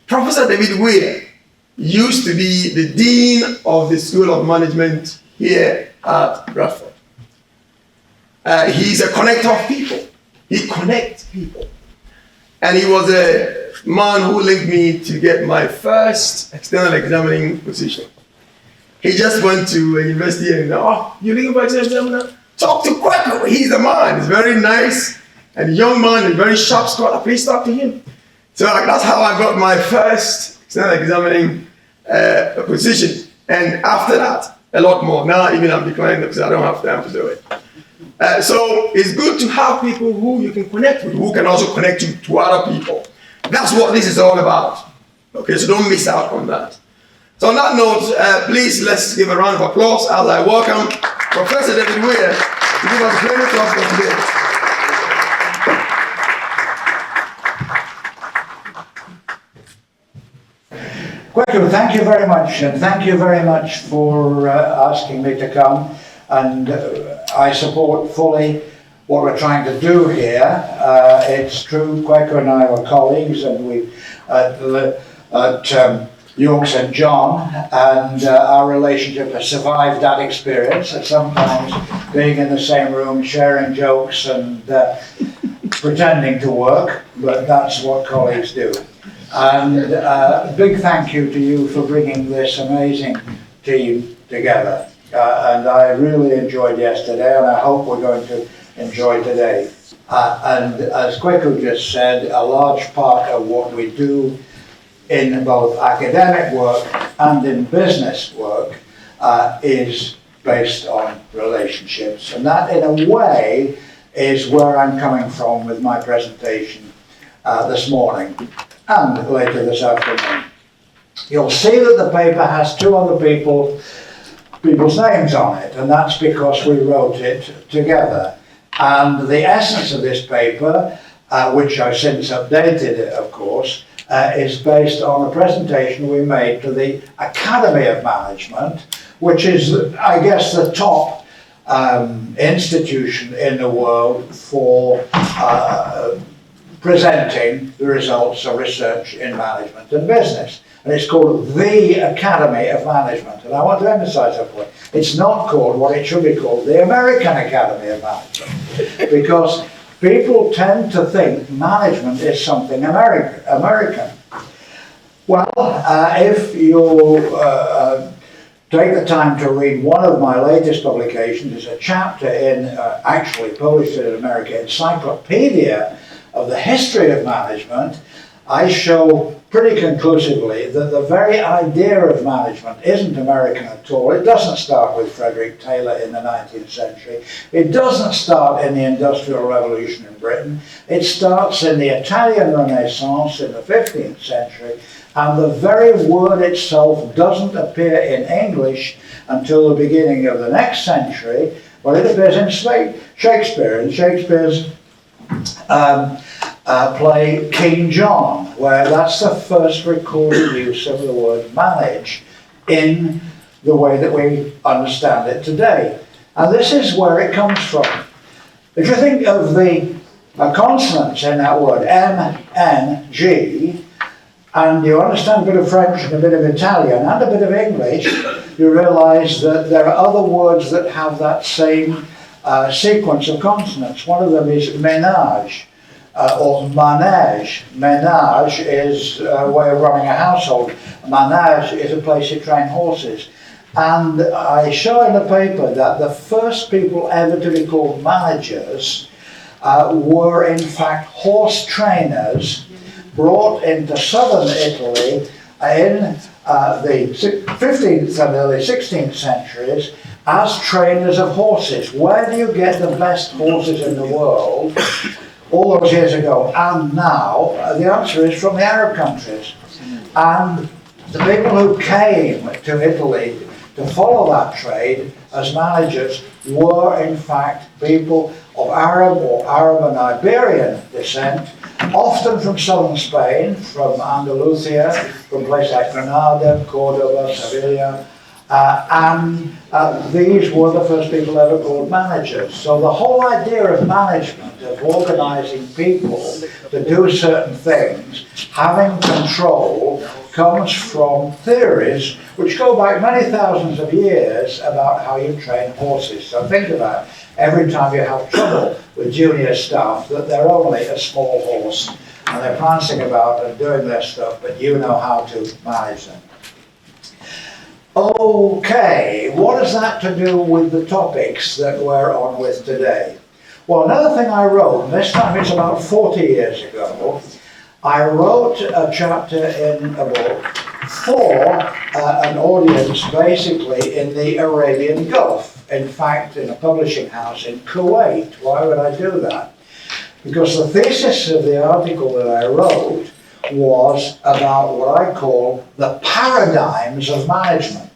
Professor David Weir used to be the Dean of the School of Management here at Bradford. He's a connector of people. He connects people. And he was a man who linked me to get my first external examining position. He just went to a university and, you're looking for external examiner? Talk to Kwaku. He's the man. He's very nice and a young man and very sharp scholar. Please talk to him. So that's how I got my first external examining position. And after that, a lot more. Now even I'm declining because I don't have time to do it. So it's good to have people who you can connect with, who can also connect you to other people. That's what this is all about. Okay, so don't miss out on that. So on that note, please let's give a round of applause as I welcome Professor David Weir to give us a plenary talk for today. Kwaku, thank you very much, and thank you very much for asking me to come. And I support fully what we're trying to do here. It's true, Kwaku and I were colleagues, and we at York St John, and our relationship has survived that experience. And sometimes being in the same room, sharing jokes, and pretending to work, but that's what colleagues do. And big thank you to you for bringing this amazing team together. And I really enjoyed yesterday, and I hope we're going to enjoy today. And as Kwaku just said, a large part of what we do in both academic work and in business work is based on relationships. And that, in a way, is where I'm coming from with my presentation this morning and later this afternoon. You'll see that the paper has two other people's names on it, and that's because we wrote it together. And the essence of this paper, which I've since updated it, of course, is based on a presentation we made to the Academy of Management, which is, I guess, the top institution in the world for presenting the results of research in management and business. And it's called the Academy of Management. And I want to emphasize that point. It's not called what it should be called, the American Academy of Management, because people tend to think management is something American. Well, if you take the time to read one of my latest publications, it's a chapter in, actually published in America, Encyclopedia of the History of Management. I show pretty conclusively that the very idea of management isn't American at all. It doesn't start with Frederick Taylor in the 19th century. It doesn't start in the Industrial Revolution in Britain. It starts in the Italian Renaissance in the 15th century, and the very word itself doesn't appear in English until the beginning of the next century, when it appears in Shakespeare, in Shakespeare's play King John, where that's the first recorded use of the word manage in the way that we understand it today. And this is where it comes from. If you think of the consonants in that word, M, N, G, and you understand a bit of French and a bit of Italian and a bit of English, you realize that there are other words that have that same sequence of consonants. One of them is ménage, or manège. Ménage is a way of running a household. Manège is a place you train horses. And I show in the paper that the first people ever to be called managers were in fact horse trainers brought into southern Italy in the 15th and early 16th centuries as trainers of horses. Where do you get the best horses in the world? All those years ago and now, the answer is from the Arab countries. And the people who came to Italy to follow that trade as managers were in fact people of Arab or Arab and Iberian descent, often from southern Spain, from Andalusia, from places like Granada, Cordoba, Sevilla, and these were the first people ever called managers. So the whole idea of management, of organising people to do certain things, having control, comes from theories which go back many thousands of years about how you train horses. So think about it. Every time you have trouble with junior staff, that they're only a small horse and they're prancing about and doing their stuff, but you know how to manage them. Okay, what has that to do with the topics that we're on with today? Well, another thing I wrote, and this time it's about 40 years ago, I wrote a chapter in a book for an audience basically in the Arabian Gulf. In fact, in a publishing house in Kuwait. Why would I do that? Because the thesis of the article that I wrote was about what I call the paradigms of management.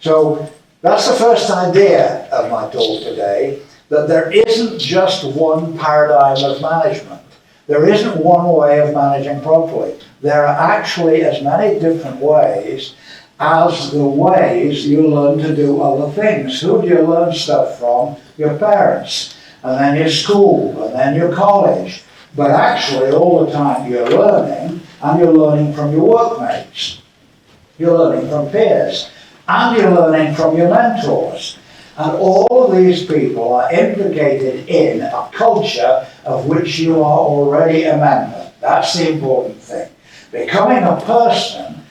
So that's the first idea of my talk today, that there isn't just one paradigm of management. There isn't one way of managing properly. There are actually as many different ways as the ways you learn to do other things. Who do you learn stuff from? Your parents, and then your school, and then your college. But actually, all the time you're learning, and you're learning from your workmates. You're learning from peers, and you're learning from your mentors. And all of these people are implicated in a culture of which you are already a member. That's the important thing. Becoming a person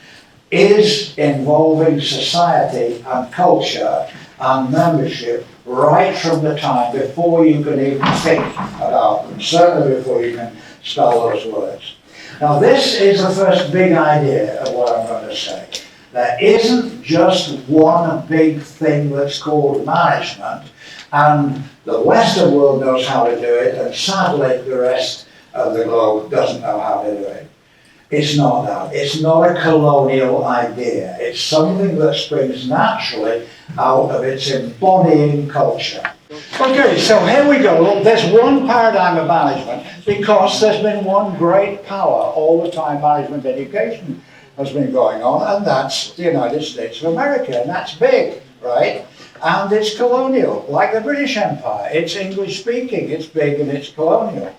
is involving society and culture and membership right from the time before you can even think about them, certainly before you can spell those words. Now this is the first big idea of what I'm going to say. There isn't just one big thing that's called management, and the Western world knows how to do it, and sadly the rest of the globe doesn't know how to do it. It's not that. It's not a colonial idea. It's something that springs naturally out of its embodying culture. Okay, so here we go. Look, there's one paradigm of management because there's been one great power all the time management education has been going on, and that's the United States of America, and that's big, right? And it's colonial, like the British Empire. It's English speaking, it's big and it's colonial.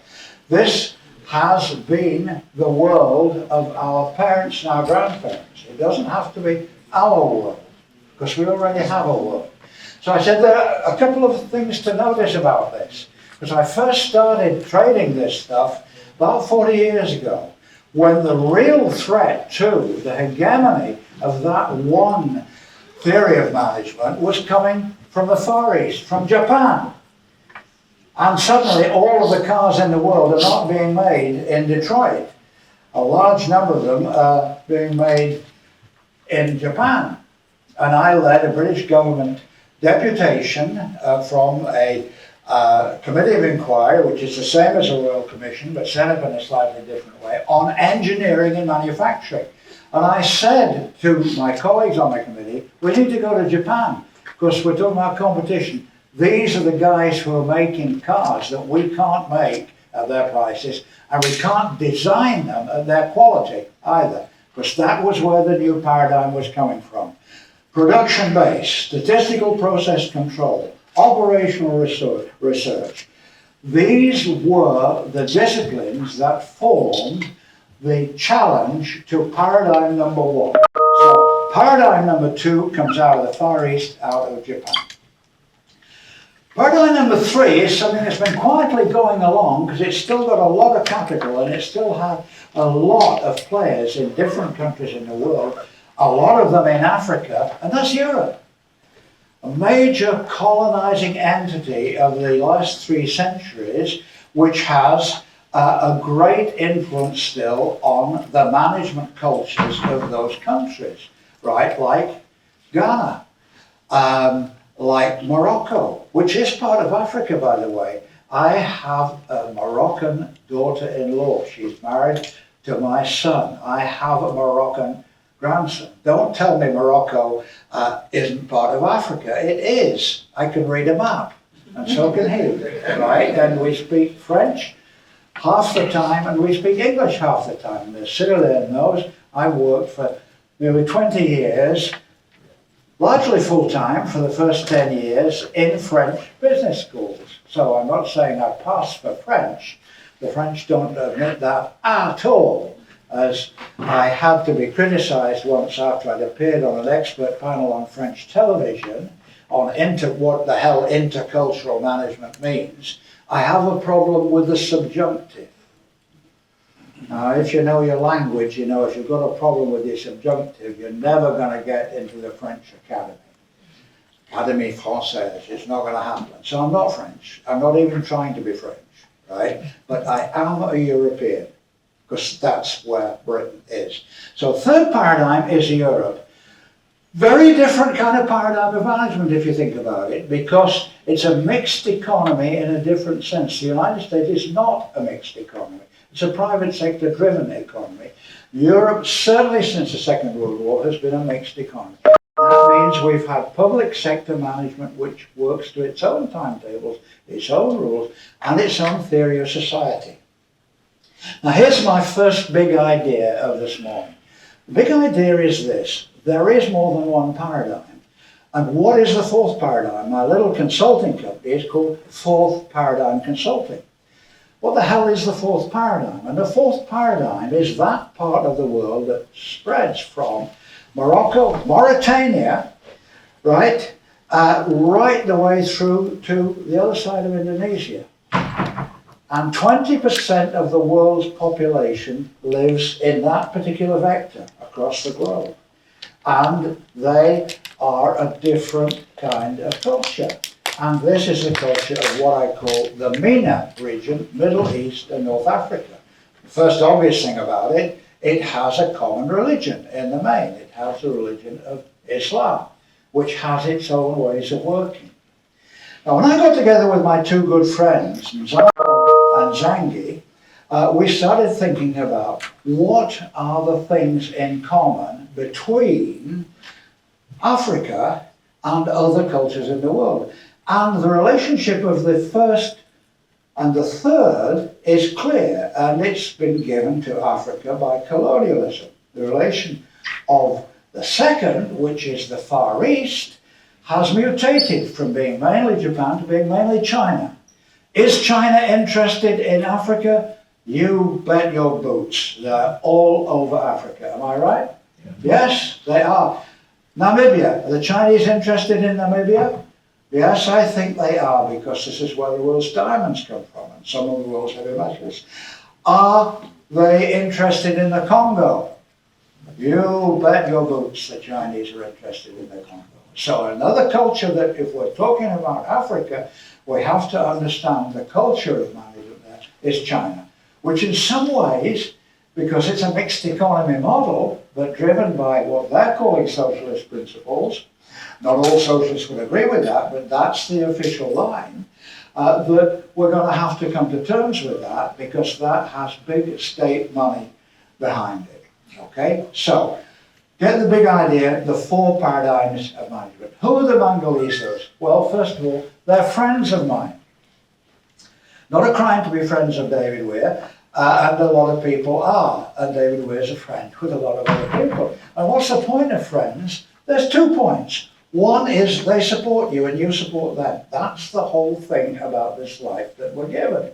This has been the world of our parents and our grandparents. It doesn't have to be our world, because we already have a world. So I said there are a couple of things to notice about this, because I first started trading this stuff about 40 years ago, when the real threat to the hegemony of that one theory of management was coming from the Far East, from Japan. And suddenly all of the cars in the world are not being made in Detroit. A large number of them are being made in Japan. And I led a British government deputation from a committee of inquiry, which is the same as a Royal Commission, but set up in a slightly different way, on engineering and manufacturing. And I said to my colleagues on the committee, we need to go to Japan, because we're talking about competition. These are the guys who are making cars that we can't make at their prices, and we can't design them at their quality either, because that was where the new paradigm was coming from. Production-based, statistical process control, operational research. These were the disciplines that formed the challenge to paradigm number one. So paradigm number two comes out of the Far East, out of Japan. Paradigm number three is something that's been quietly going along because it's still got a lot of capital and it still has a lot of players in different countries in the world, a lot of them in Africa, and that's Europe. A major colonizing entity of the last 3 centuries, which has a great influence still on the management cultures of those countries, right? Like Ghana, like Morocco, which is part of Africa, by the way. I have a Moroccan daughter-in-law. She's married to my son. I have a Moroccan grandson. Don't tell me Morocco isn't part of Africa. It is. I can read a map, and so can he, right? And we speak French half the time, and we speak English half the time. And Cyril knows I've worked for nearly 20 years, largely full-time for the first 10 years in French business schools. So I'm not saying I passed for French. The French don't admit that at all, as I had to be criticised once after I'd appeared on an expert panel on French television on what the hell intercultural management means. I have a problem with the subjunctive. Now, if you know your language, you know if you've got a problem with your subjunctive, you're never going to get into the French Academy. Académie Française, it's not going to happen. So I'm not French. I'm not even trying to be French, right? But I am a European, because that's where Britain is. So third paradigm is Europe. Very different kind of paradigm of management if you think about it, because it's a mixed economy in a different sense. The United States is not a mixed economy. It's a private sector driven economy. Europe, certainly since the Second World War, has been a mixed economy. That means we've had public sector management which works to its own timetables, its own rules, and its own theory of society. Now here's my first big idea of this morning. The big idea is this: there is more than one paradigm. And what is the fourth paradigm? My little consulting company is called Fourth Paradigm Consulting. What the hell is the fourth paradigm? And the fourth paradigm is that part of the world that spreads from Morocco, Mauritania, right, right the way through to the other side of Indonesia. And 20% of the world's population lives in that particular vector across the globe. And they are a different kind of culture. And this is the culture of what I call the MENA region, Middle East and North Africa. The first obvious thing about it, it has a common religion in the main. It has the religion of Islam, which has its own ways of working. Now, when I got together with my two good friends, Mzamo and Zangi, we started thinking about what are the things in common between Africa and other cultures in the world. And the relationship of the first and the third is clear, and it's been given to Africa by colonialism. The relation of the second, which is the Far East, has mutated from being mainly Japan to being mainly China. Is China interested in Africa? You bet your boots. They're all over Africa. Am I right? Yeah. Yes, they are. Namibia. Are the Chinese interested in Namibia? Yes, I think they are, because this is where the world's diamonds come from, and some of the world's heavy metals. Are they interested in the Congo? You bet your boots the Chinese are interested in the Congo. So another culture that, if we're talking about Africa, we have to understand the culture of management there is China, which in some ways, because it's a mixed economy model, but driven by what they're calling socialist principles. Not all socialists would agree with that, but that's the official line, that we're going to have to come to terms with that, because that has big state money behind it. Okay, so get the big idea, the four paradigms of management. Who are the Mangalisos? Well, first of all, they're friends of mine. Not a crime to be friends of David Weir, and a lot of people are, and David Weir's a friend with a lot of other people. And what's the point of friends? There's 2 points. One is they support you and you support them. That's the whole thing about this life that we're given.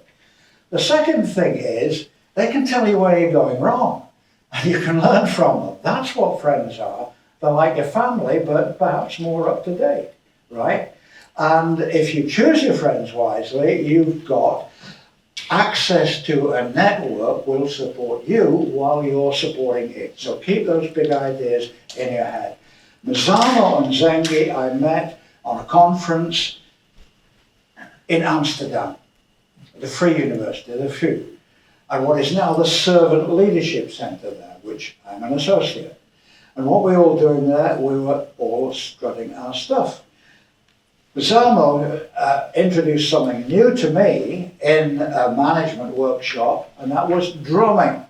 The second thing is they can tell you where you're going wrong, and you can learn from them. That's what friends are. They're like your family, but perhaps more up to date, right? And if you choose your friends wisely, you've got access to a network will support you while you're supporting it. So keep those big ideas in your head. Mzamo and Zengi I met on a conference in Amsterdam, the Free University, the FU, and what is now the Servant Leadership Centre there, which I'm an associate. And what we were all doing there, we were all strutting our stuff. Mzamo introduced something new to me in a management workshop, and that was drumming.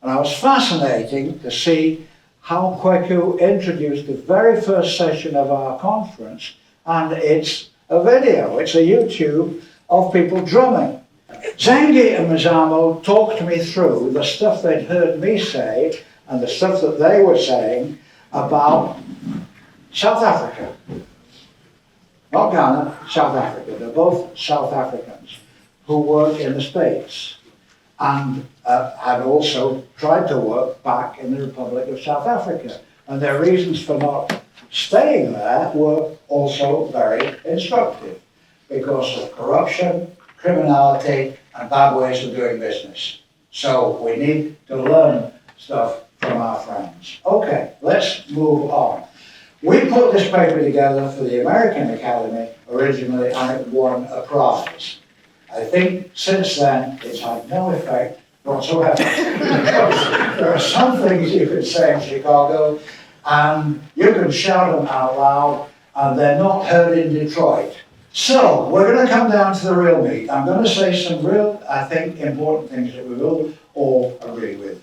And I was fascinating to see how Kweku introduced the very first session of our conference, and it's a video, it's a YouTube of people drumming. Zengi and Mazamo talked me through the stuff they'd heard me say and the stuff that they were saying about South Africa. Not Ghana, South Africa. They're both South Africans who work in the States and had also tried to work back in the Republic of South Africa. And their reasons for not staying there were also very instructive because of corruption, criminality, and bad ways of doing business. So we need to learn stuff from our friends. Okay, let's move on. We put this paper together for the American Academy originally, and it won a prize. I think since then it's had no effect whatsoever. There are some things you can say in Chicago and you can shout them out loud and they're not heard in Detroit. So we're going to come down to the real meat. I'm going to say some real, I think, important things that we will all agree with.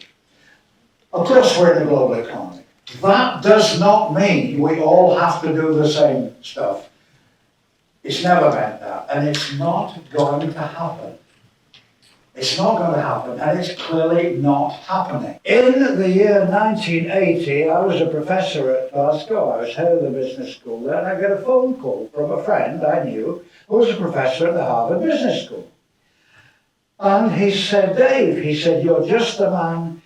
Of course we're in a global economy. That does not mean we all have to do the same stuff. It's never meant that, and it's not going to happen. It's not going to happen, and it's clearly not happening. In the year 1980, I was a professor at Glasgow. I was head of the business school there, and I got a phone call from a friend I knew who was a professor at the Harvard Business School. And he said, Dave, he said, you're just the man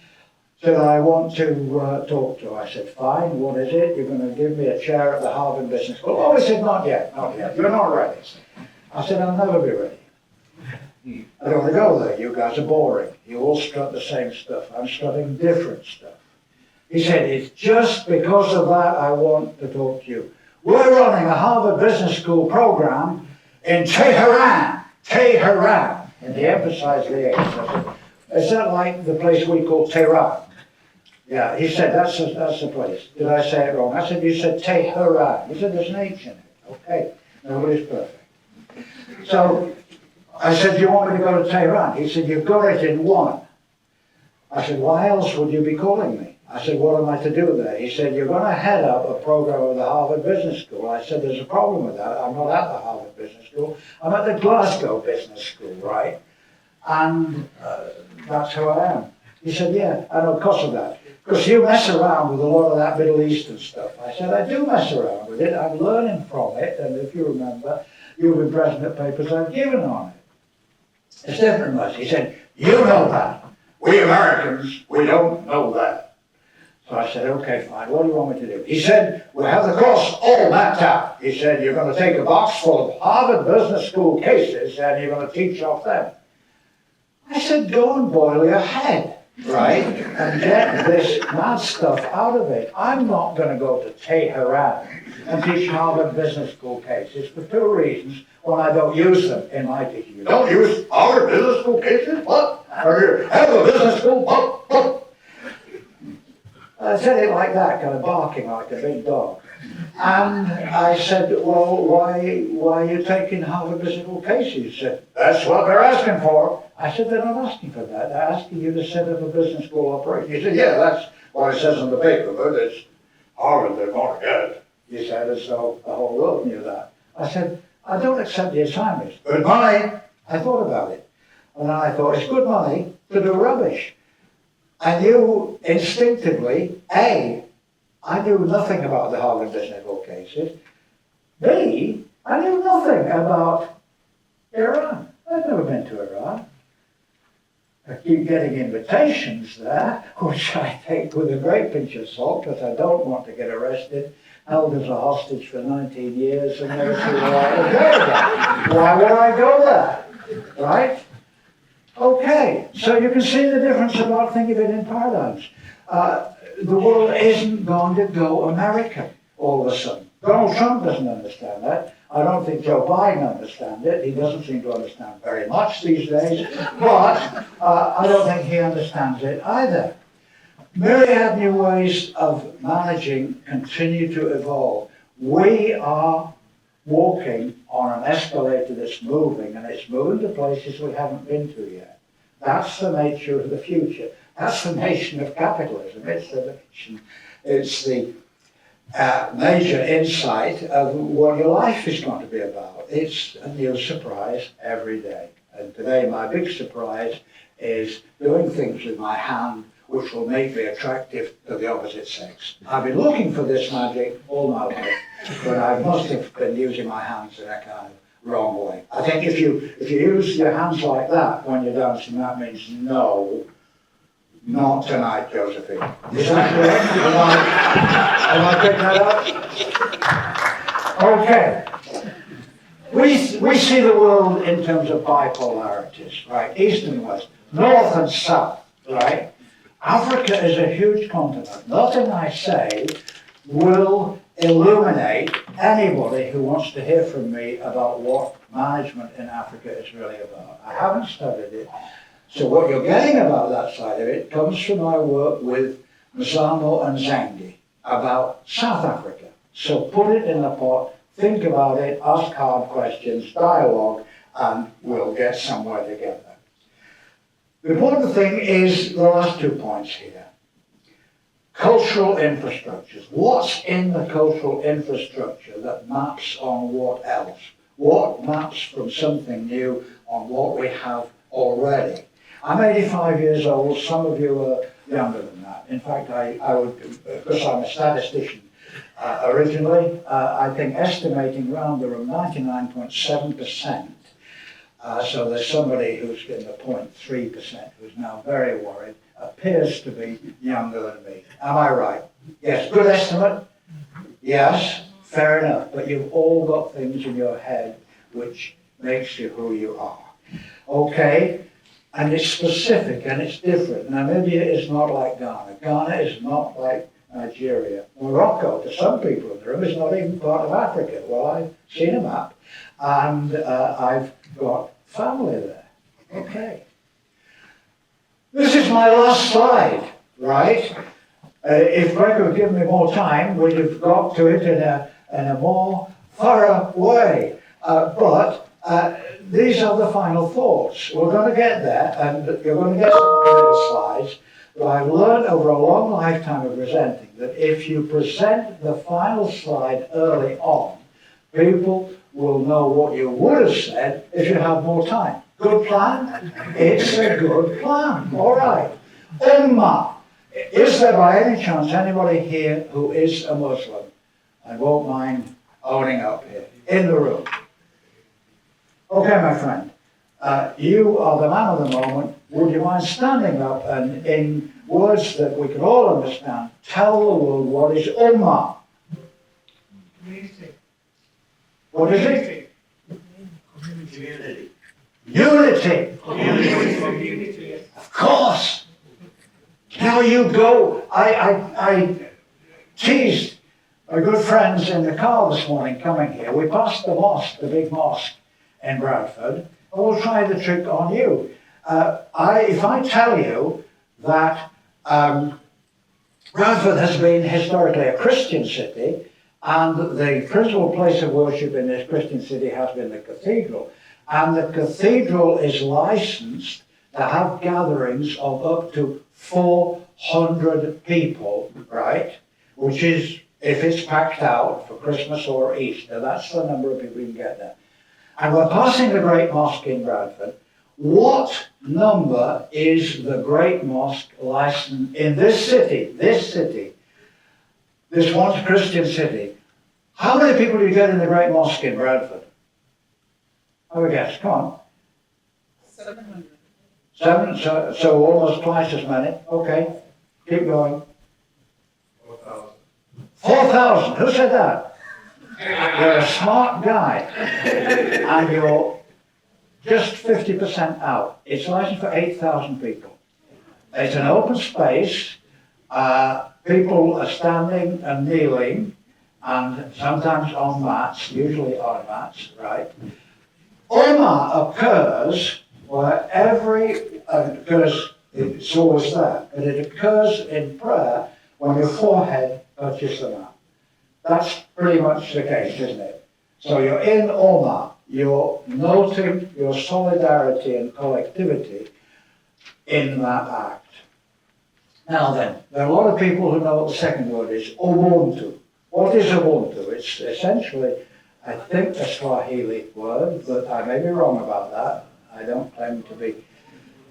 that I want to talk to. I said, fine, what is it? You're going to give me a chair at the Harvard Business School? Oh, he said, not yet, not yet. You're not ready. I said, I'll never be ready. I don't want to go there. You guys are boring. You all strut the same stuff. I'm strutting different stuff. He said, it's just because of that I want to talk to you. We're running a Harvard Business School program in Tehran, and he emphasized the H. I said, is that like the place we call Tehran? Yeah, he said, that's the place. Did I say it wrong? I said, you said Tehran. He said, there's an H in it. Okay, nobody's perfect. So I said, do you want me to go to Tehran? He said, you've got it in one. I said, why else would you be calling me? I said, what am I to do there? He said, you're going to head up a program of the Harvard Business School. I said, there's a problem with that. I'm not at the Harvard Business School. I'm at the Glasgow Business School, right? And that's who I am. He said, yeah, and because of that. Because you mess around with a lot of that Middle Eastern stuff. I said, I do mess around with it. I'm learning from it. And if you remember, you've been present at papers I've given on it. It's different from us. He said, you know that. We Americans, we don't know that. So I said, okay, fine. What do you want me to do? He said, we have the course all mapped out. He said, you're going to take a box full of Harvard Business School cases and you're going to teach off them. I said, go and boil your head, right? And get this mad stuff out of it. I'm not going to go to Tehran and teach Harvard Business School cases for two reasons. One, I don't use them in my teaching. You don't use Harvard Business School cases? What? Or you have a business school? What? I said it like that, kind of barking like a big dog. And I said, well, why are you taking Harvard Business School cases? He said, that's what they're asking for. I said, they're not asking for that. They're asking you to set up a business school operation. He said, yeah, that's what it says on the paper, but it's Harvard, they're going to get it. He said, as though the whole world knew that. I said, I don't accept the assignments. Good money. I thought about it. And then I thought, it's good money to do rubbish. I knew instinctively, A, I knew nothing about the Harvard Business School cases. B, I knew nothing about Iran. I'd never been to Iran. I keep getting invitations there, which I take with a great pinch of salt, because I don't want to get arrested, held as a hostage for 19 years, and never see where I would go again. Why would I go there? Right? Okay, so you can see the difference about thinking of it in paradigms. The world isn't going to go American all of a sudden. Donald Trump doesn't understand that. I don't think Joe Biden understands it. He doesn't seem to understand very much these days. But I don't think he understands it either. Myriad new ways of managing continue to evolve. We are walking on an escalator that's moving, and it's moving to places we haven't been to yet. That's the nature of the future. That's the nation of capitalism. It's the nation It's the major insight of what your life is going to be about. It's a new surprise every day. And today my big surprise is doing things with my hand which will make me attractive to the opposite sex. I've been looking for this magic all my life, but I must have been using my hands in a kind of wrong way. I think if you use your hands like that when you're dancing, that means no, not tonight, Josephine. Is that correct? Have I picked that up? Okay. We see the world in terms of bipolarities, right? East and west, north and south, right? Africa is a huge continent. Nothing I say will illuminate anybody who wants to hear from me about what management in Africa is really about. I haven't studied it. So what you're getting about that side of it comes from my work with Mzamo and Zengi about South Africa. So put it in the pot, think about it, ask hard questions, dialogue, and we'll get somewhere together. The important thing is the last 2 points here. Cultural infrastructures. What's in the cultural infrastructure that maps on what else? What maps from something new on what we have already? I'm 85 years old, some of you are younger than that. In fact, I would, because I'm a statistician originally, I think estimating around the room 99.7%. So there's somebody who's in the 0.3% who's now very worried, appears to be younger than me. Am I right? Yes, good estimate? Yes, fair enough. But you've all got things in your head which makes you who you are. Okay, and it's specific and it's different. Namibia is not like Ghana. Ghana is not like Nigeria. Morocco, to some people in the room, is not even part of Africa. Well, I've seen a map, and I've got family there. Okay. This is my last slide, right? If Greg would give me more time, we'd have got to it in a more thorough way. But these are the final thoughts. We're going to get there, and you're going to get some of the little slides. But I've learned over a long lifetime of presenting that if you present the final slide early on, people will know what you would have said if you have more time. Good plan? It's a good plan. All right. Ummah. Is there by any chance anybody here who is a Muslim and won't mind owning up here in the room? Okay, my friend. You are the man of the moment. Would you mind standing up and in words that we can all understand, tell the world what is Ummah? Unity. What is it? Community. Unity. Unity. Of course. Now you go. I teased our good friends in the car this morning coming here. We passed the mosque, the big mosque in Bradford, and we'll try the trick on you. If I tell you that Bradford has been historically a Christian city, and the principal place of worship in this Christian city has been the cathedral, and the cathedral is licensed to have gatherings of up to 400 people, right? Which is, if it's packed out for Christmas or Easter, that's the number of people you can get there. And we're passing the Great Mosque in Bradford. What number is the Great Mosque licensed in this city? This once Christian city. How many people do you get in the Great Mosque in Bradford? Have a guess, come on. 700. 7, so almost twice as many. Okay, keep going. 4,000. 4,000, who said that? You're a smart guy, and you're just 50% out. It's licensed for 8,000 people. It's an open space. People are standing and kneeling, and sometimes on mats, usually on mats, right? Ummah occurs where because it's always there, but it occurs in prayer when your forehead touches the mat. That's pretty much the case, isn't it? So you're in Ummah, you're noting your solidarity and collectivity in that act. Now then, there are a lot of people who know what the second word is, Ubuntu. What is Ubuntu? It's essentially, I think, a Swahili word, but I may be wrong about that. I don't claim to be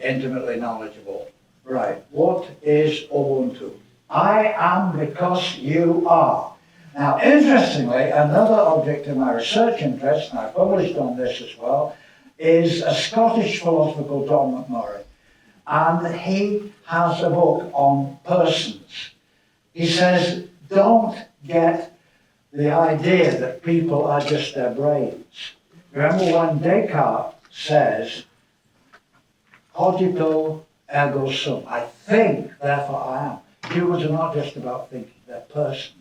intimately knowledgeable. Right, what is Ubuntu? I am because you are. Now, interestingly, another object of my research interest, and I published on this as well, is a Scottish philosopher called John McMurray. And he has a book on persons. He says, don't get the idea that people are just their brains. Remember when Descartes says, cogito ergo sum, I think, therefore I am. Humans are not just about thinking, they're persons.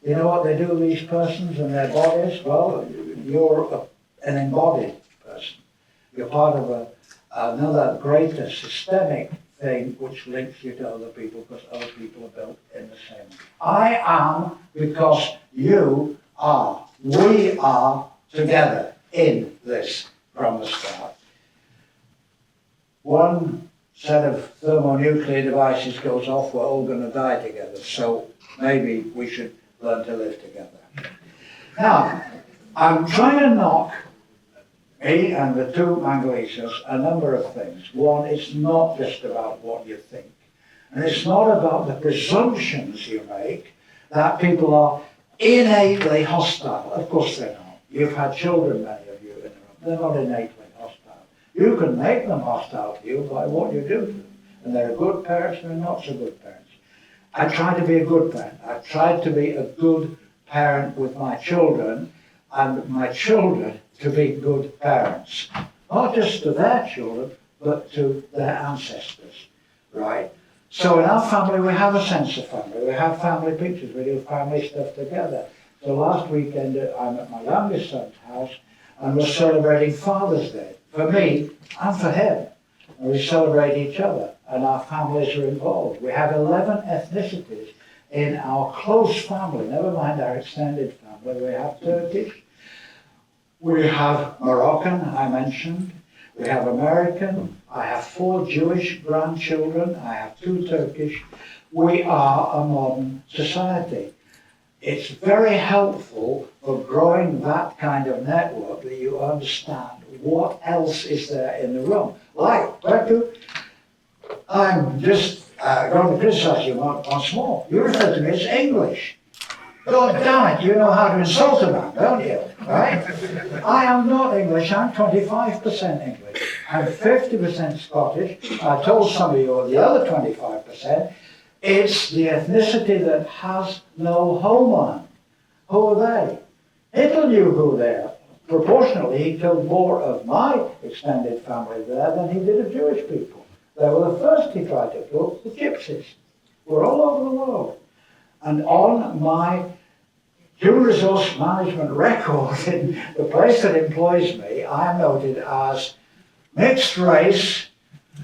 You know what they do, these persons and their bodies? Well, you're an embodied person. You're part of another greater systemic thing which links you to other people because other people are built in the same way. I am because you are. We are together in this from the start. One set of thermonuclear devices goes off, we're all going to die together. So maybe we should learn to live together. Now, I'm trying to knock, me and the two Mangalisas, a number of things. One, it's not just about what you think. And it's not about the presumptions you make that people are innately hostile. Of course they're not. You've had children, many of you, in the room. They're not innately hostile. You can make them hostile to you by what you do to them. And they're good parents and they're not so good parents. I try to be a good parent. I tried to be a good parent with my children, and my children to be good parents. Not just to their children, but to their ancestors, right? So in our family, we have a sense of family. We have family pictures. We do family stuff together. So last weekend, I'm at my youngest son's house, and we're celebrating Father's Day, for me and for him. And we celebrate each other, and our families are involved. We have 11 ethnicities in our close family, never mind our extended family. We have Turkish, we have Moroccan, I mentioned, we have American, I have 4 Jewish grandchildren, I have 2 Turkish. We are a modern society. It's very helpful for growing that kind of network that you understand what else is there in the room. Like, Bertu, I'm just going to criticize you once more. You refer to me as English. God damn it, you know how to insult a man, don't you? Right? I am not English, I'm 25% English. I'm 50% Scottish. I told some of you the other 25%. It's the ethnicity that has no homeland. Who are they? Hitler knew who they are. Proportionally, he killed more of my extended family there than he did of Jewish people. They were the first he tried to kill, the gypsies. We're all over the world. And on my human resource management record in the place that employs me, I am noted as mixed race,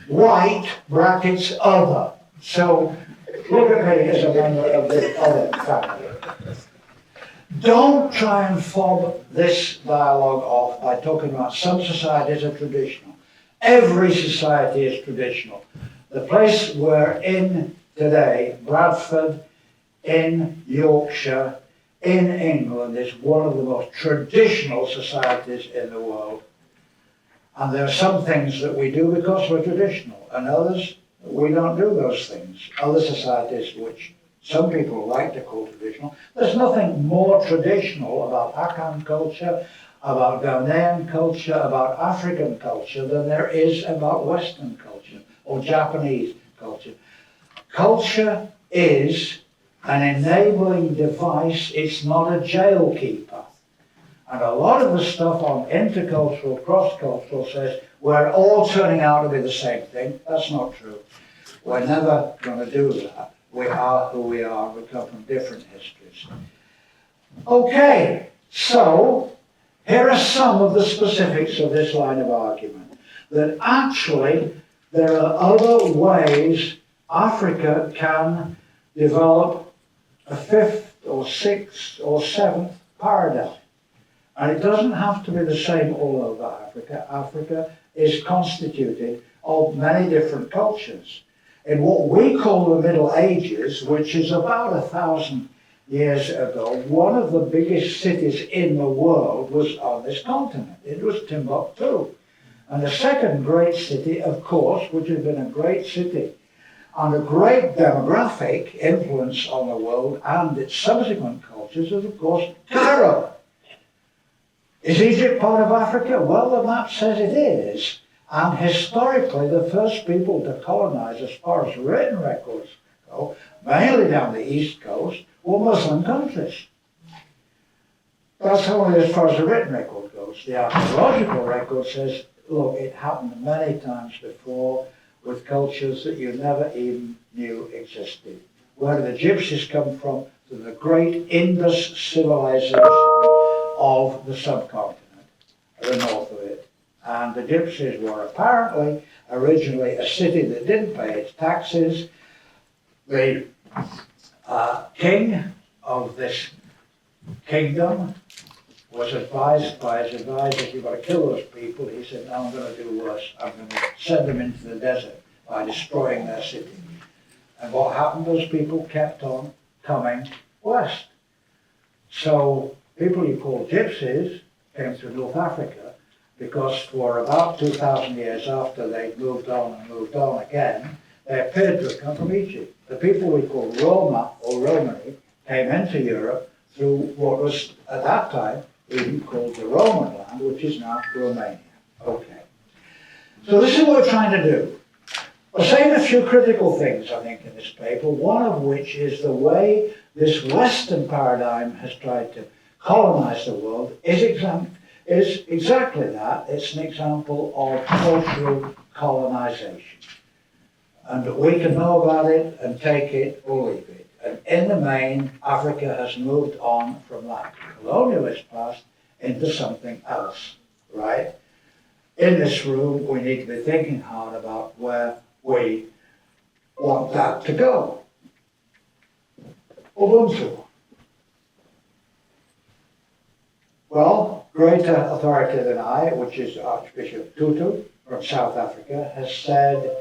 white, brackets, other. So look at me as a member of the other family. Don't try and fob this dialogue off by talking about some societies are traditional. Every society is traditional. The place we're in today, Bradford, in Yorkshire, in England, is one of the most traditional societies in the world. And there are some things that we do because we're traditional, and others, we don't do those things. Other societies, which some people like to call traditional, there's nothing more traditional about Akan culture, about Ghanaian culture, about African culture than there is about Western culture or Japanese culture. Culture is an enabling device, it's not a jail keeper. And a lot of the stuff on intercultural, cross-cultural says we're all turning out to be the same thing. That's not true. We're never going to do that. We are who we are. We come from different histories. Okay, so here are some of the specifics of this line of argument. That actually there are other ways Africa can develop a 5th or 6th or 7th paradigm. And it doesn't have to be the same all over Africa. Africa is constituted of many different cultures. in what we call the Middle Ages, which is about 1,000 years ago, one of the biggest cities in the world was on this continent. It was Timbuktu. And the second great city, of course, which had been a great city and a great demographic influence on the world and its subsequent cultures, is, of course, Cairo. Is Egypt part of Africa? Well, the map says it is. And historically, the first people to colonize, as far as written records go, mainly down the east coast, were Muslim countries. That's only as far as the written record goes. The archaeological record says, look, it happened many times before with cultures that you never even knew existed. Where did the gypsies come from? To the great Indus civilization of the subcontinent, the north of it. And the gypsies were apparently originally a city that didn't pay its taxes. The king of this kingdom was advised by his advisors, you've got to kill those people. He said, no, I'm going to do worse. I'm going to send them into the desert by destroying their city. And what happened? Those people kept on coming west. So people you call gypsies came through North Africa because for about 2,000 years after they'd moved on and moved on again, they appeared to have come from Egypt. The people we call Roma or Romani came into Europe through what was at that time even called the Roman land, which is now Romania. Okay. So this is what we're trying to do. We're saying a few critical things, I think, in this paper, one of which is the way this Western paradigm has tried to colonize the world is exactly that. It's an example of cultural colonization. And we can know about it and take it or leave it. And in the main, Africa has moved on from that colonialist past into something else, right? In this room, we need to be thinking hard about where we want that to go. Ubuntu. Well, greater authority than I, which is Archbishop Tutu from South Africa, has said,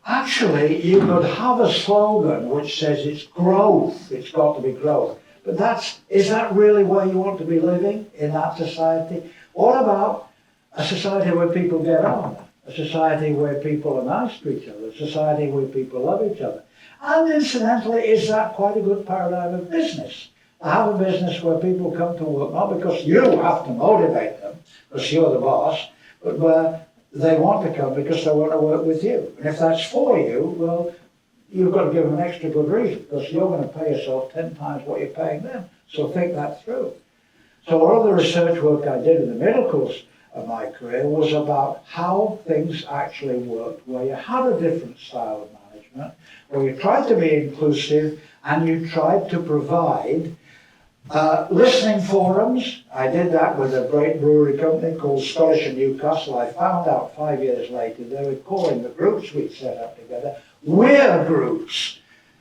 actually, you could have a slogan which says it's growth, it's got to be growth. But is that really where you want to be living, in that society? What about a society where people get on? A society where people are nice to each other, a society where people love each other. And incidentally, is that quite a good paradigm of business? To have a business where people come to work, not because you have to motivate them, because you're the boss, but where they want to come because they want to work with you. And if that's for you, well, you've got to give them an extra good reason, because you're going to pay yourself 10 times what you're paying them. So think that through. So a lot of the research work I did in the middle course of my career was about how things actually worked, where you had a different style of management, where you tried to be inclusive and you tried to provide listening forums. I did that with a great brewery company called Scottish and Newcastle. I found out 5 years later they were calling the groups we'd set up together We're Groups.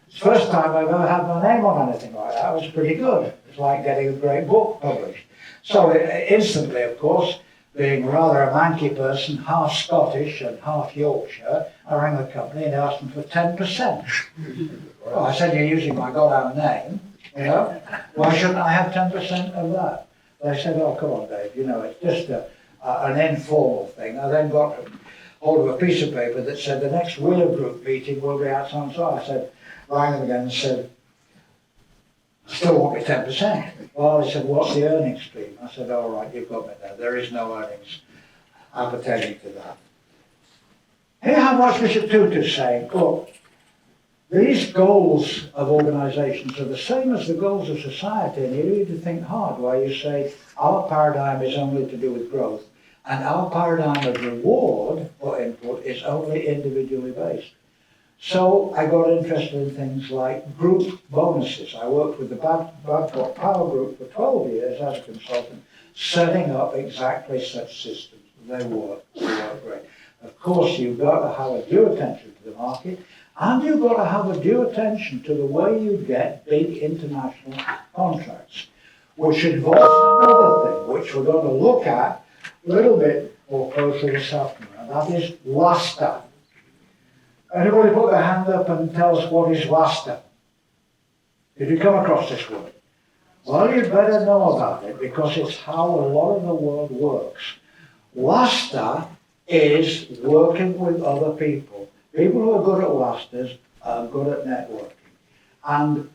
It's the first time I've ever had my name on anything like that. It was pretty good. It's like getting a great book published. So instantly, of course, being rather a manky person, half Scottish and half Yorkshire, I rang the company and asked them for 10%. Well, I said, you're using my goddamn name, you know? Why shouldn't I have 10% of that? They said, oh, come on, Dave, you know, it's just an informal thing. I then got hold of a piece of paper that said the next Weir Group meeting will be at so. I said, rang them again and said, still want me 10%. Well, they said, what's the earnings stream? I said, all right, you've got me there. There is no earnings appertaining to that. Here have Archbishop Tutu saying, look, these goals of organisations are the same as the goals of society, and you need to think hard while you say our paradigm is only to do with growth, and our paradigm of reward for input is only individually based. So I got interested in things like group bonuses. I worked with the Babcock Power Group for 12 years as a consultant, setting up exactly such systems. They work great. Of course, you've got to have a due attention to the market, and you've got to have a due attention to the way you get big international contracts, which involves another thing, which we're going to look at a little bit more closely this afternoon, and that is WASTA. Anybody put their hand up and tell us what is WASTA? Did you come across this word? Well, you'd better know about it because it's how a lot of the world works. WASTA is working with other people. People who are good at WASTAs are good at networking. And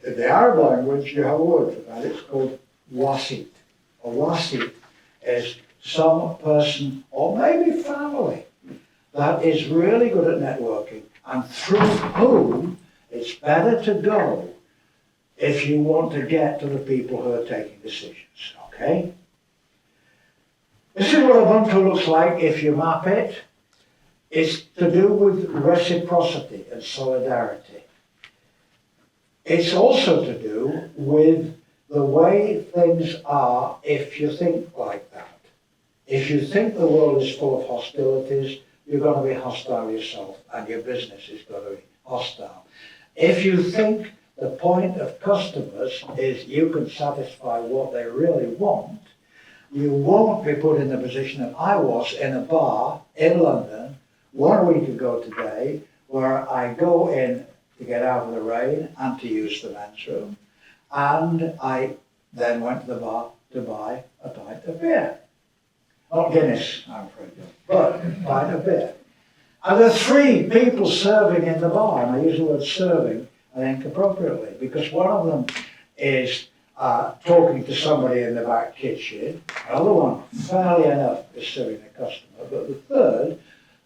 in the Arab language, you have a word for that. It's called wasit. A wasit is some person or maybe family that is really good at networking and through whom it's better to go if you want to get to the people who are taking decisions, okay? This is what Ubuntu looks like if you map it. It's to do with reciprocity and solidarity. It's also to do with the way things are if you think like that. If you think the world is full of hostilities, you're going to be hostile yourself and your business is going to be hostile. If you think the point of customers is you can satisfy what they really want, you won't be put in the position that I was in a bar in London 1 week ago today, where I go in to get out of the rain and to use the men's room, and I then went to the bar to buy a pint of beer. Not Guinness, I'm afraid, but a pint of beer. And there are 3 people serving in the bar, and I use the word serving, I think, appropriately, because one of them is talking to somebody in the back kitchen, another one, fairly enough, is serving a customer, but the third,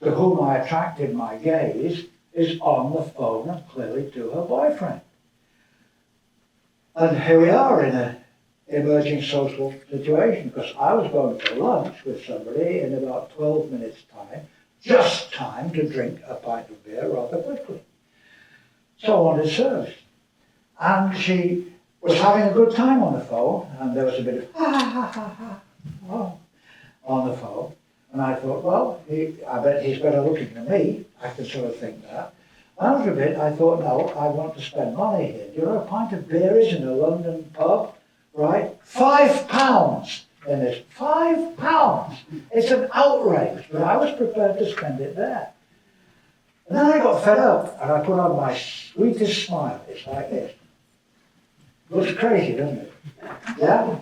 to whom I attracted my gaze, is on the phone and clearly to her boyfriend. And here we are in an emerging social situation, because I was going for lunch with somebody in about 12 minutes' time, just time to drink a pint of beer rather quickly. So I wanted service. And she was having a good time on the phone, and there was a bit of oh, on the phone. And I thought, well, I bet he's better looking than me. I can sort of think that. After a bit, I thought, no, I want to spend money here. Do you know what a pint of beer is in a London pub? Right? £5 in this. £5! It's an outrage, but I was prepared to spend it there. And then I got fed up, and I put on my sweetest smile. It's like this. Looks crazy, doesn't it? Yeah?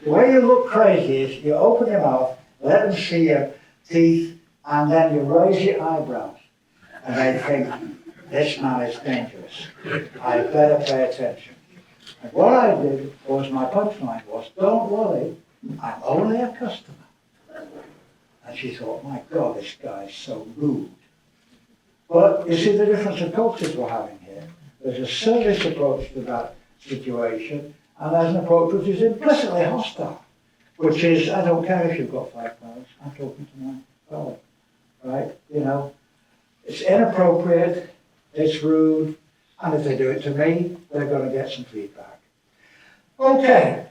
The way you look crazy is you open your mouth, let them see your teeth, and then you raise your eyebrows. And they think, this man is dangerous. I better pay attention. And what I did was, my punchline was, don't worry, I'm only a customer. And she thought, my God, this guy's so rude. But you see the difference of cultures we're having here. There's a service approach to that situation, and there's an approach which is implicitly hostile, which is, I don't care if you've got £5, I'm talking to my fellow, right? You know, it's inappropriate, it's rude, and if they do it to me, they're going to get some feedback. Okay,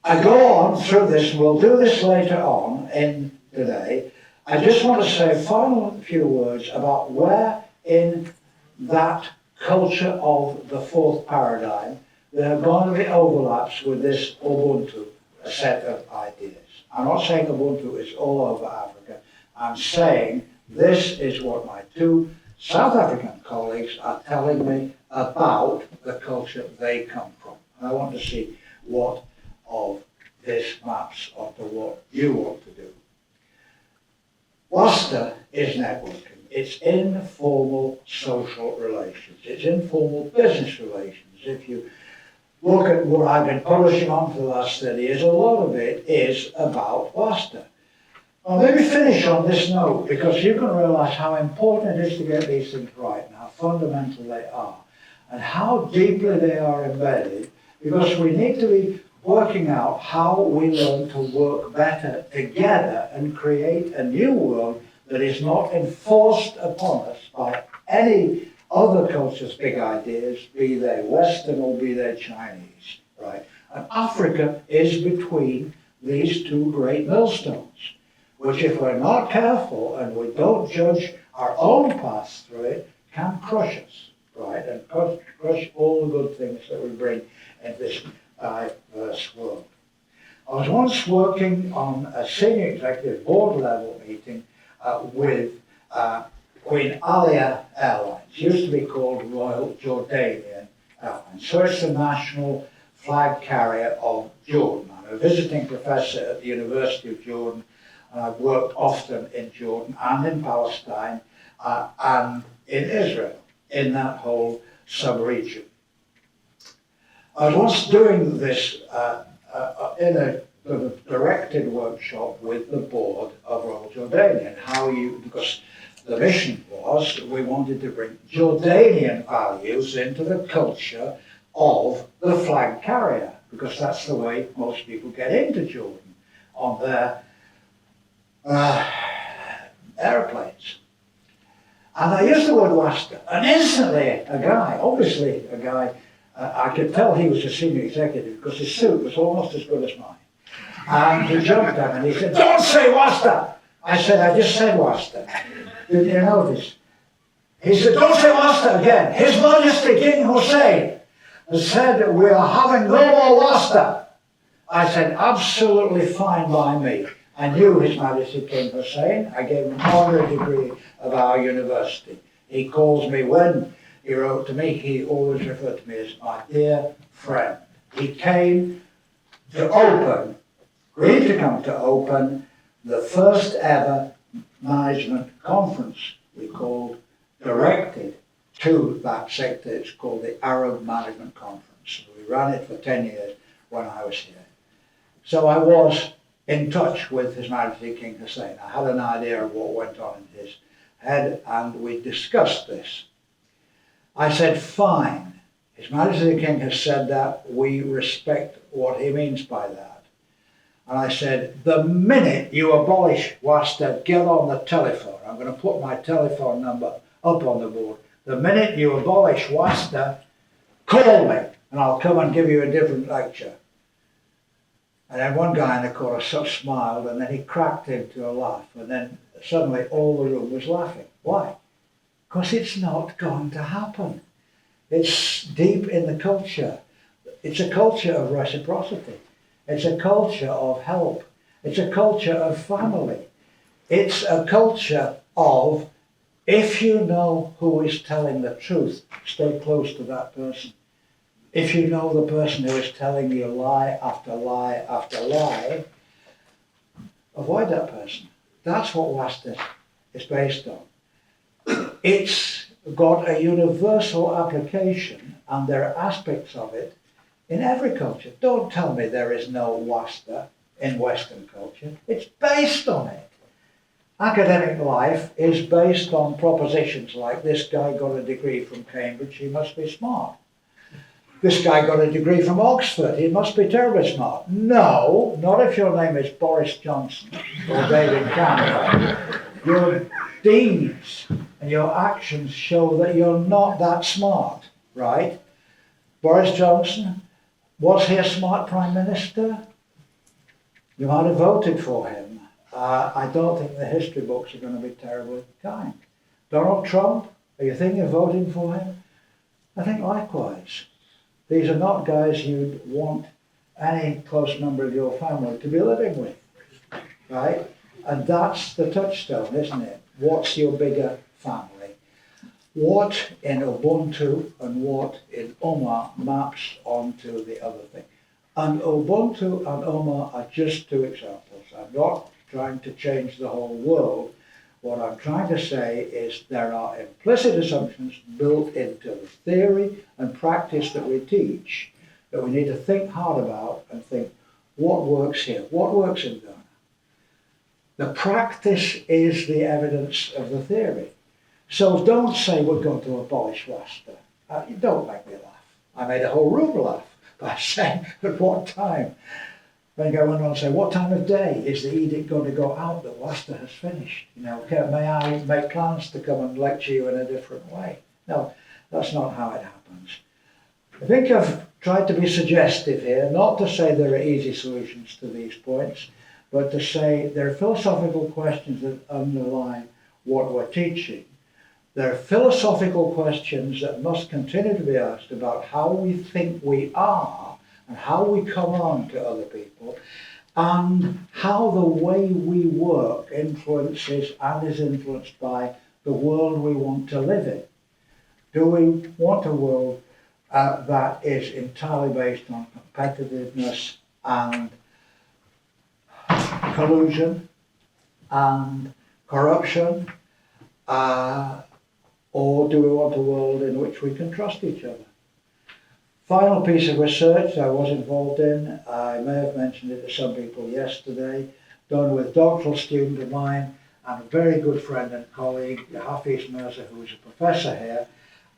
I go on through this, we'll do this later on in today. I just want to say a final few words about where in that culture of the 4th paradigm there are going to be overlaps with this Ubuntu, a set of ideas. I'm not saying Ubuntu is all over Africa. I'm saying this is what my 2 South African colleagues are telling me about the culture they come from. And I want to see what of this maps onto what you want to do. WASTA is networking. It's informal social relations. It's informal business relations. If you look at what I've been publishing on for the last 30 years, a lot of it is about WASTA. Well, let me finish on this note, because you can realize how important it is to get these things right and how fundamental they are and how deeply they are embedded, because we need to be working out how we learn to work better together and create a new world that is not enforced upon us by any other culture's big ideas, be they Western or be they Chinese, right? And Africa is between these 2 great millstones, which if we're not careful and we don't judge our own paths through it, can crush us, right? And crush all the good things that we bring into this diverse world. I was once working on a senior executive board level meeting with Queen Alia Airlines. It used to be called Royal Jordanian Airlines. So it's the national flag carrier of Jordan. I'm a visiting professor at the University of Jordan, and I've worked often in Jordan and in Palestine and in Israel, in that whole sub-region. I was once doing this in a sort of directed workshop with the board of Royal Jordanian, because the mission was we wanted to bring Jordanian values into the culture of the flag carrier, because that's the way most people get into Jordan, on their airplanes. And I used the word wasta, and instantly a guy, I could tell he was a senior executive because his suit was almost as good as mine. And he jumped up and he said, "Don't say wasta!" I said, "I just said wasta." Did you notice? He said, "Don't say wasta again. His Majesty King Hussein has said we are having no more wasta." I said, "Absolutely fine by me." I knew His Majesty King Hussein. I gave him an honorary degree of our university. He calls me, when he wrote to me, he always referred to me as my dear friend. He came to open, agreed to come to open the first ever management conference we called, directed to that sector. It's called the Arab Management Conference. We ran it for 10 years when I was here. So I was in touch with His Majesty King Hussein. I had an idea of what went on in his head, and we discussed this. I said, "Fine, His Majesty King has said that, we respect what he means by that." And I said, "The minute you abolish wasta, get on the telephone." I'm going to put my telephone number up on the board. "The minute you abolish wasta, call me and I'll come and give you a different lecture." And then one guy in the corner sort of smiled, and then he cracked into a laugh, and then suddenly all the room was laughing. Why? Because it's not going to happen. It's deep in the culture. It's a culture of reciprocity. It's a culture of help. It's a culture of family. It's a culture of, if you know who is telling the truth, stay close to that person. If you know the person who is telling you lie after lie after lie, avoid that person. That's what wasta is based on. It's got a universal application, and there are aspects of it in every culture. Don't tell me there is no wasta in Western culture. It's based on it. Academic life is based on propositions like, this guy got a degree from Cambridge, he must be smart. This guy got a degree from Oxford, he must be terribly smart. No, not if your name is Boris Johnson or David Cameron. Your deeds and your actions show that you're not that smart, right? Boris Johnson, was he a smart Prime Minister? You might have voted for him. I don't think the history books are going to be terribly kind. Donald Trump, are you thinking of voting for him? I think likewise. These are not guys you'd want any close member of your family to be living with, right? And that's the touchstone, isn't it? What's your bigger family? What in Ubuntu and what in Omar maps onto the other thing. And Ubuntu and Omar are just two examples. I'm not trying to change the whole world. What I'm trying to say is there are implicit assumptions built into the theory and practice that we teach that we need to think hard about and think, what works here? What works in Ghana? The practice is the evidence of the theory. So don't say we're going to abolish wasta. Don't make me laugh. I made a whole room laugh by saying at what time. Then I went on and say, what time of day is the edict going to go out that wasta has finished? You know, may I make plans to come and lecture you in a different way? No, that's not how it happens. I think I've tried to be suggestive here, not to say there are easy solutions to these points, but to say there are philosophical questions that underlie what we're teaching. There are philosophical questions that must continue to be asked about how we think we are and how we come on to other people, and how the way we work influences and is influenced by the world we want to live in? Do we want a world that is entirely based on competitiveness and collusion and corruption? Or do we want a world in which we can trust each other? Final piece of research I was involved in, I may have mentioned it to some people yesterday, done with a doctoral student of mine and a very good friend and colleague, Hafiz Mirza, who is a professor here,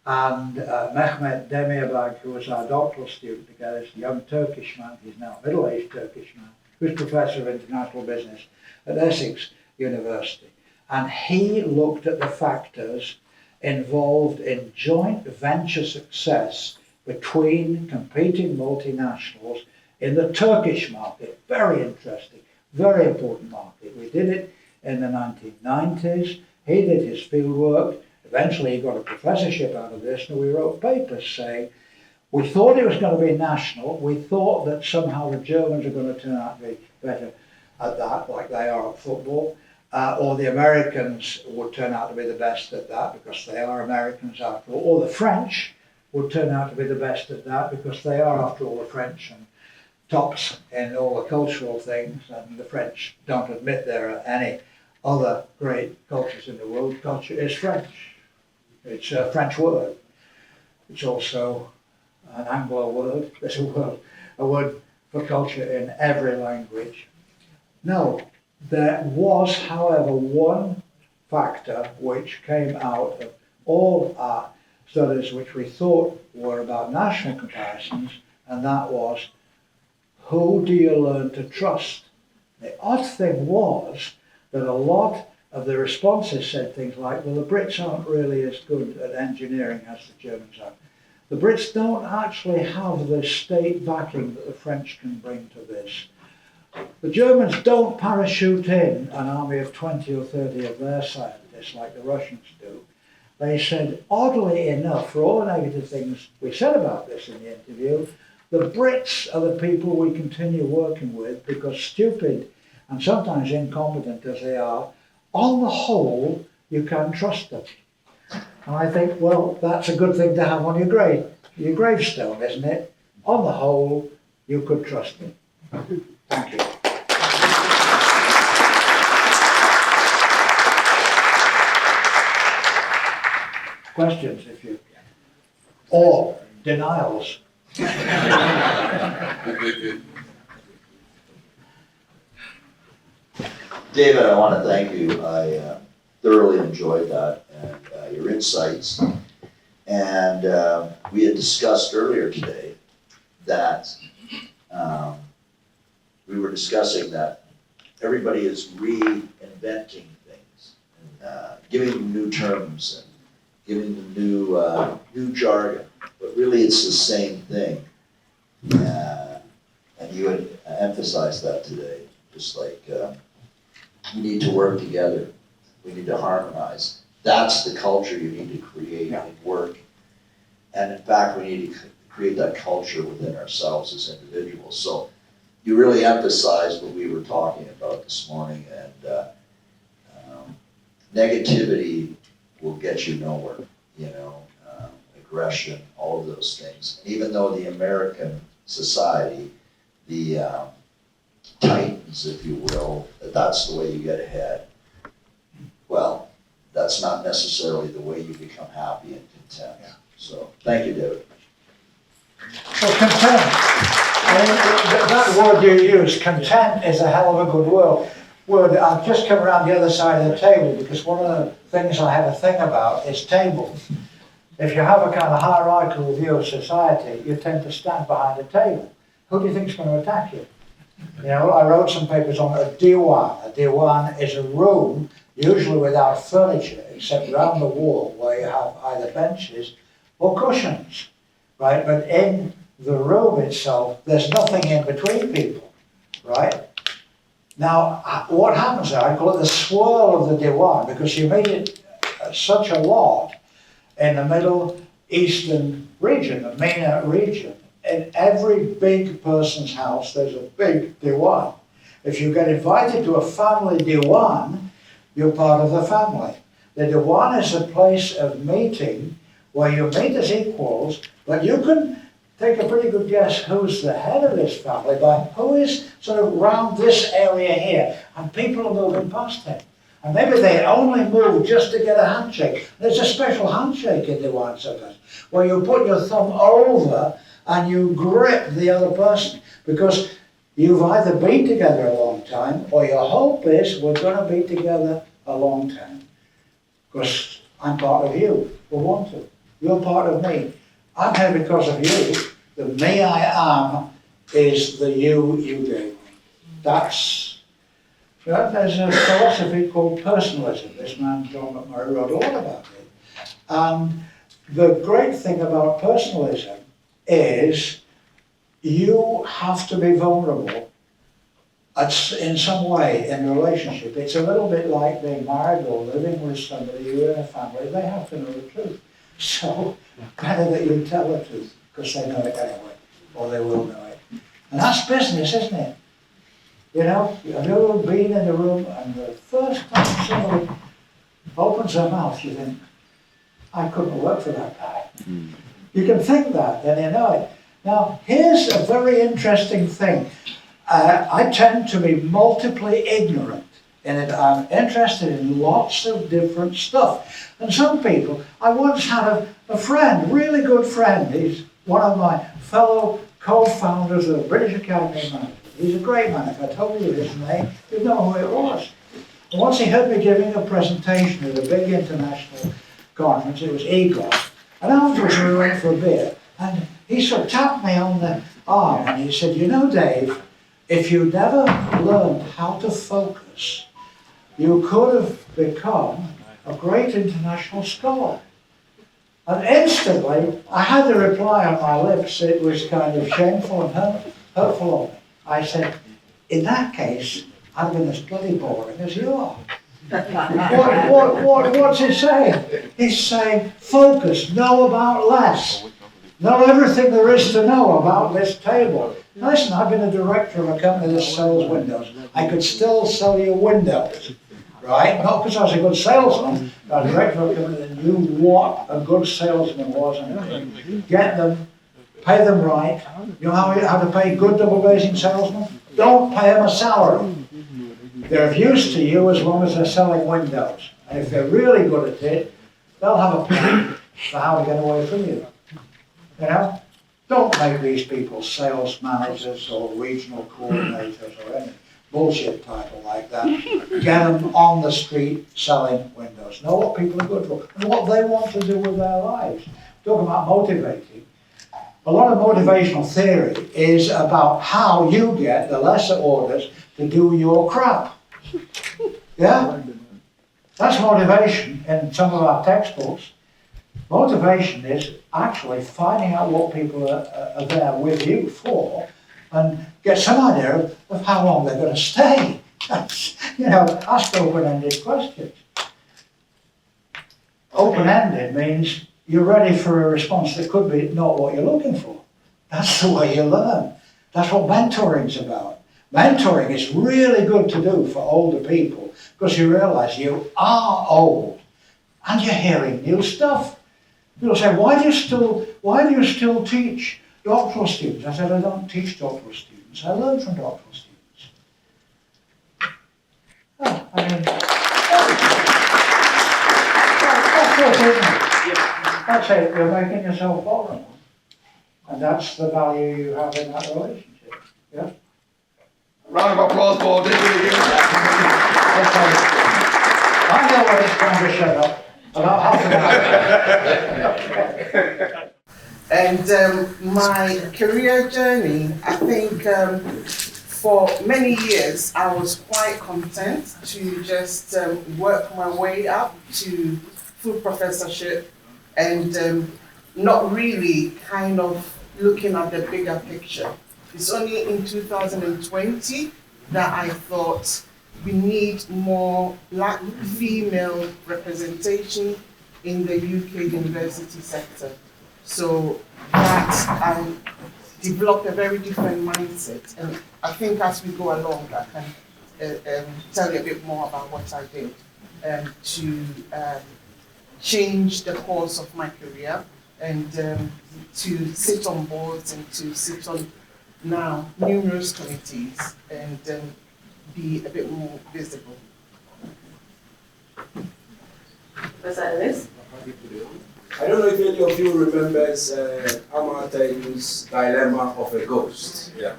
and Mehmet Demirbag, who was our doctoral student together. He's a young Turkish man, he's now a middle-aged Turkish man, who's professor of international business at Essex University. And he looked at the factors involved in joint venture success between competing multinationals in the Turkish market. Very interesting, very important market. We did it in the 1990s. He did his field work. Eventually he got a professorship out of this, and we wrote papers saying, we thought it was going to be national. We thought that somehow the Germans are going to turn out to be better at that, like they are at football. Or the Americans would turn out to be the best at that because they are Americans after all. Or the French would turn out to be the best at that because they are after all the French and tops in all the cultural things. And the French don't admit there are any other great cultures in the world. Culture is French. It's a French word. It's also an Anglo word. There's a word for culture in every language. No. There was, however, one factor which came out of all our studies which we thought were about national comparisons, and that was, who do you learn to trust? The odd thing was that a lot of the responses said things like, well, the Brits aren't really as good at engineering as the Germans are. The Brits don't actually have the state backing that the French can bring to this. The Germans don't parachute in an army of 20 or 30 of their scientists like the Russians do. They said, oddly enough, for all the negative things we said about this in the interview, the Brits are the people we continue working with because stupid and sometimes incompetent as they are, on the whole, you can trust them. And I think, well, that's a good thing to have on your gravestone, isn't it? On the whole, you could trust them. Thank you. Questions, if you can. Or denials. David, I want to thank you. I thoroughly enjoyed that and your insights. And we had discussed earlier today that we were discussing that everybody is reinventing things and giving them new terms and giving them new jargon, but really it's the same thing. And you had emphasized that today, just like we need to work together, we need to harmonize. That's the culture you need to create and work. And in fact, we need to create that culture within ourselves as individuals. So you really emphasized what we were talking about this morning, and negativity will get you nowhere, aggression, all of those things. And even though the American society, the titans, if you will, that's the way you get ahead, well, that's not necessarily the way you become happy and content. Yeah. So, thank you, David. Well, content. That word you use, content, is a hell of a good word. I've just come around the other side of the table because one of the things I have a thing about is tables. If you have a kind of hierarchical view of society, you tend to stand behind a table. Who do you think is going to attack you? I wrote some papers on a diwan. A diwan is a room, usually without furniture, except around the wall where you have either benches or cushions, right? But in the room itself, there's nothing in between people, right? Now, what happens there, I call it the swirl of the diwan, because you made it such a lot in the Middle Eastern region, the MENA region. In every big person's house, there's a big diwan. If you get invited to a family diwan, you're part of the family. The Dewan is a place of meeting where you meet as equals, but you can take a pretty good guess who's the head of this family by who is sort of round this area here, and people are moving past him. And maybe they only move just to get a handshake. There's a special handshake in Dewan sometimes, where you put your thumb over and you grip the other person, because you've either been together a long time, or your hope is we're going to be together a long time. Because I'm part of you, we want to. You're part of me. I'm here because of you. The me I am is the you gave me. There's a philosophy called personalism. This man, John McMurray, wrote a lot about it. And the great thing about personalism is you have to be vulnerable in some way in a relationship. It's a little bit like being married or living with somebody, you're in a family, they have to know the truth. So, better that you tell the truth, because they know it anyway, or they will know it. And that's business, isn't it? You know, have you ever been in a room and the first time somebody opens their mouth, you think, I couldn't work for that guy. You can think that, then you know it. Now, here's a very interesting thing. I tend to be multiply ignorant in it. I'm interested in lots of different stuff. And some people, I once had a friend, really good friend. He's one of my fellow co-founders of the British Academy of Management. He's a great man. If I told you his name, you'd know who it was. And once he heard me giving a presentation at a big international conference, it was EGOT, and afterwards we went for a beer, and he sort of tapped me on the arm and he said, you know, Dave, if you never learned how to focus, you could have become a great international scholar. And instantly, I had the reply on my lips. It was kind of shameful and hurtful of me. I said, in that case, I've been as bloody boring as you are. What's he saying? He's saying, focus, know about less. Know everything there is to know about this table. Listen, I've been a director of a company that sells windows. I could still sell you windows, right? Not because I was a good salesman, but a director of a company that knew what a good salesman was and get them, pay them right. You know how to pay good double glazing salesmen? Don't pay them a salary. They're of use to you as long as they're selling windows. And if they're really good at it, they'll have a plan for how to get away from you. You know? Don't make these people sales managers or regional coordinators or any bullshit title like that. Get them on the street selling windows. Know what people are good for and what they want to do with their lives. Talking about motivating. A lot of motivational theory is about how you get the lesser orders to do your crap. Yeah? That's motivation in some of our textbooks. Motivation is actually finding out what people are there with you for and get some idea of how long they're going to stay. Ask open-ended questions. Open-ended means you're ready for a response that could be not what you're looking for. That's the way you learn. That's what mentoring's about. Mentoring is really good to do for older people because you realize you are old and you're hearing new stuff. People say, why do you still teach doctoral students? I said, I don't teach doctoral students. I learn from doctoral students. Oh, I mean, that's it, isn't it? That's it. You're making yourself vulnerable. And that's the value you have in that relationship. Yeah? Round of applause for David again. Okay. I know when it's time to shut up. About half an hour. And my career journey, I think for many years I was quite content to just work my way up to full professorship and not really kind of looking at the bigger picture. It's only in 2020 that I thought we need more black female representation in the UK university sector. So that I developed a very different mindset. And I think as we go along, I can tell you a bit more about what I did. to change the course of my career and to sit on boards and to sit on now numerous committees and be a bit more visible. Professor Ellis? I don't know if any of you remembers Amarteyu's dilemma of a ghost. Yeah.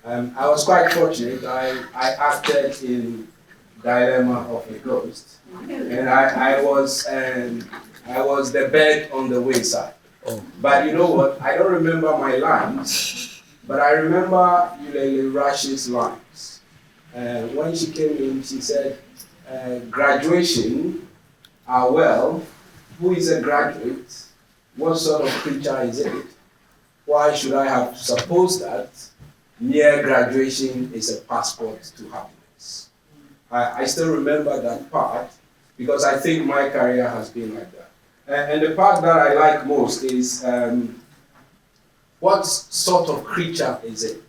I was quite fortunate. I acted in Dilemma of a Ghost, and I was the bed on the wayside. Oh. But you know what? I don't remember my lines, but I remember Yulele Rashid's lines. When she came in, she said, "Graduation, well, who is a graduate? What sort of creature is it? Why should I have to suppose that mere graduation is a passport to happiness?" I still remember that part because I think my career has been like that. And the part that I like most is what sort of creature is it?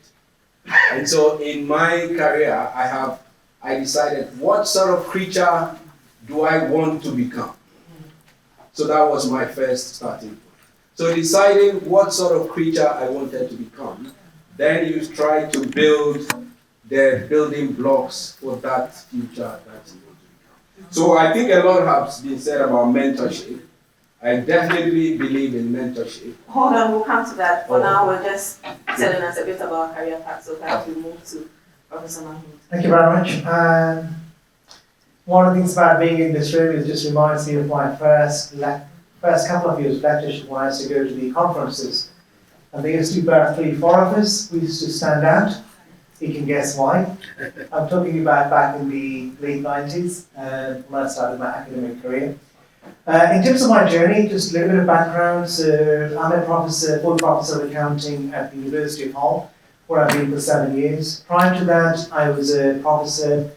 And so in my career, I decided what sort of creature do I want to become? So that was my first starting point. So deciding what sort of creature I wanted to become, then you try to build the building blocks for that future that you want to become. So I think a lot has been said about mentorship. I definitely believe in mentorship. Hold on, we'll come to that. For now, we're just telling us a bit about career path, so perhaps we move to Professor Mahmood. Thank you very much. One of the things about being in this room is just reminds me of my first couple of years of lectureship when I used to go to the conferences. And they used to be about 3-4 of us. We used to stand out. You can guess why. I'm talking about back in the late 90s when I started my academic career. In terms of my journey, just a little bit of background. So I'm a full professor of accounting at the University of Hull, where I've been for 7 years. Prior to that, I was a professor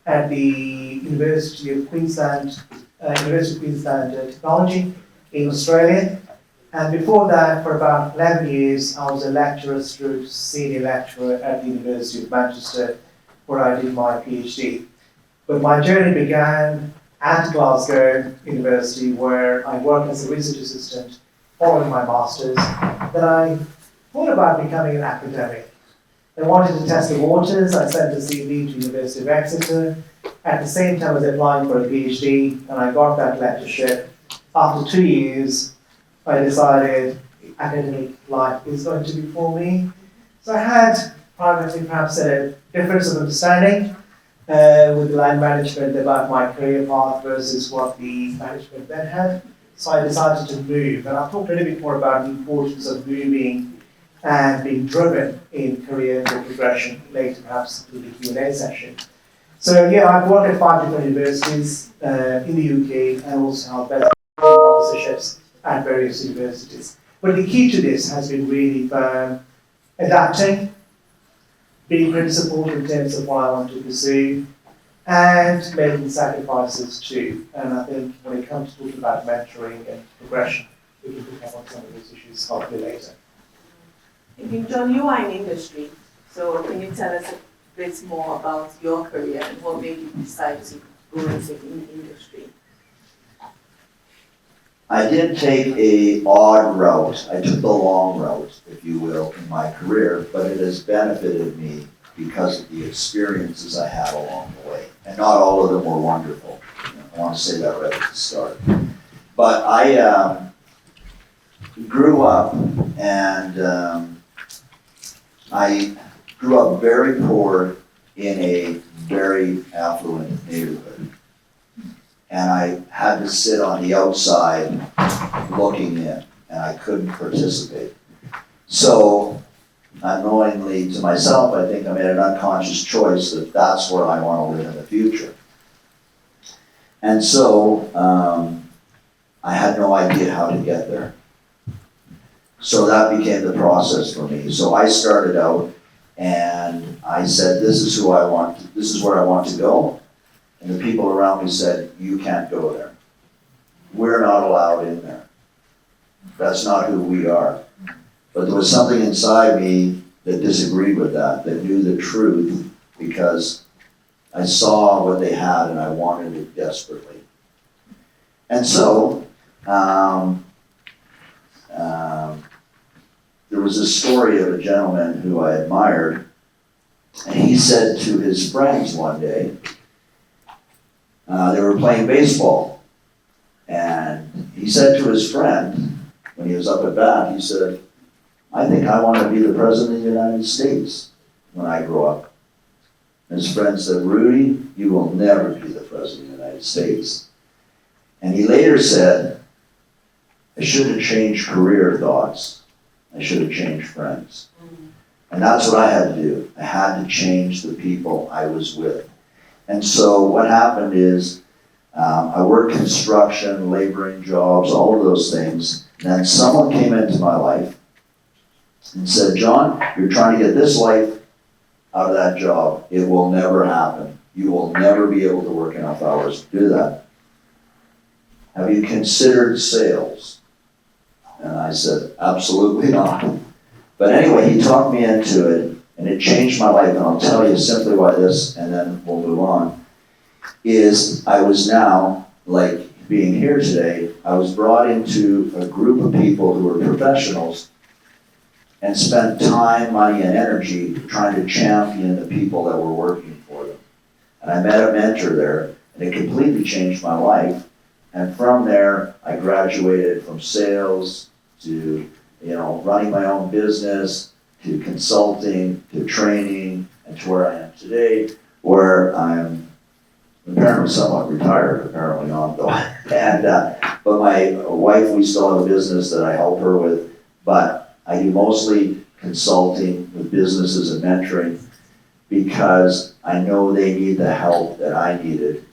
at the University of Queensland Technology in Australia. And before that, for about 11 years, I was a lecturer through senior lecturer at the University of Manchester, where I did my PhD. But my journey began at Glasgow University, where I worked as a research assistant following my master's. Then I thought about becoming an academic. I wanted to test the waters. I sent a CV to the University of Exeter. At the same time, I was applying for a PhD, and I got that lectureship. After 2 years, I decided academic life is going to be for me. So I had privately perhaps a difference of understanding with the line management about my career path versus what the management then had. So I decided to move, and I'll talk a little bit more about the importance of moving and being driven in career progression later, perhaps through the Q&A session. So yeah, I've worked at 5 different universities in the UK and also held best professorships at various universities. But the key to this has been really adapting, being principled in terms of what I want to pursue, and making sacrifices too. And I think when it comes to talking about mentoring and progression, we can pick up on some of those issues hopefully later. John, you are in industry, so can you tell us a bit more about your career and what made you decide to go into industry? I did take a odd route. I took the long route, if you will, in my career, but it has benefited me because of the experiences I had along the way. And not all of them were wonderful. I want to say that right at the start. But I grew up, and I grew up very poor in a very affluent neighborhood. And I had to sit on the outside looking in, and I couldn't participate. So, unknowingly to myself, I think I made an unconscious choice that that's where I want to live in the future. And so, I had no idea how to get there. So that became the process for me. So I started out and I said, this is where I want to go. And the people around me said, you can't go there. We're not allowed in there. That's not who we are. But there was something inside me that disagreed with that, that knew the truth, because I saw what they had and I wanted it desperately. And so, there was a story of a gentleman who I admired, and he said to his friends one day, they were playing baseball, and he said to his friend, when he was up at bat, he said, I think I want to be the President of the United States when I grow up. And his friend said, Rudy, you will never be the President of the United States. And he later said, I shouldn't change career thoughts. I should have changed friends. And that's what I had to do. I had to change the people I was with. And so what happened is, I worked construction, laboring jobs, all of those things. And then someone came into my life and said, John, you're trying to get this life out of that job. It will never happen. You will never be able to work enough hours to do that. Have you considered sales? And I said, absolutely not. But anyway, he talked me into it, and it changed my life, and I'll tell you simply why this, and then we'll move on, is I was now, like being here today, I was brought into a group of people who were professionals and spent time, money, and energy trying to champion the people that were working for them. And I met a mentor there, and it completely changed my life. And from there, I graduated from sales to, running my own business, to consulting, to training, and to where I am today, where I'm apparently somewhat retired, apparently not though. And, but my wife, we still have a business that I help her with, but I do mostly consulting with businesses and mentoring because I know they need the help that I needed,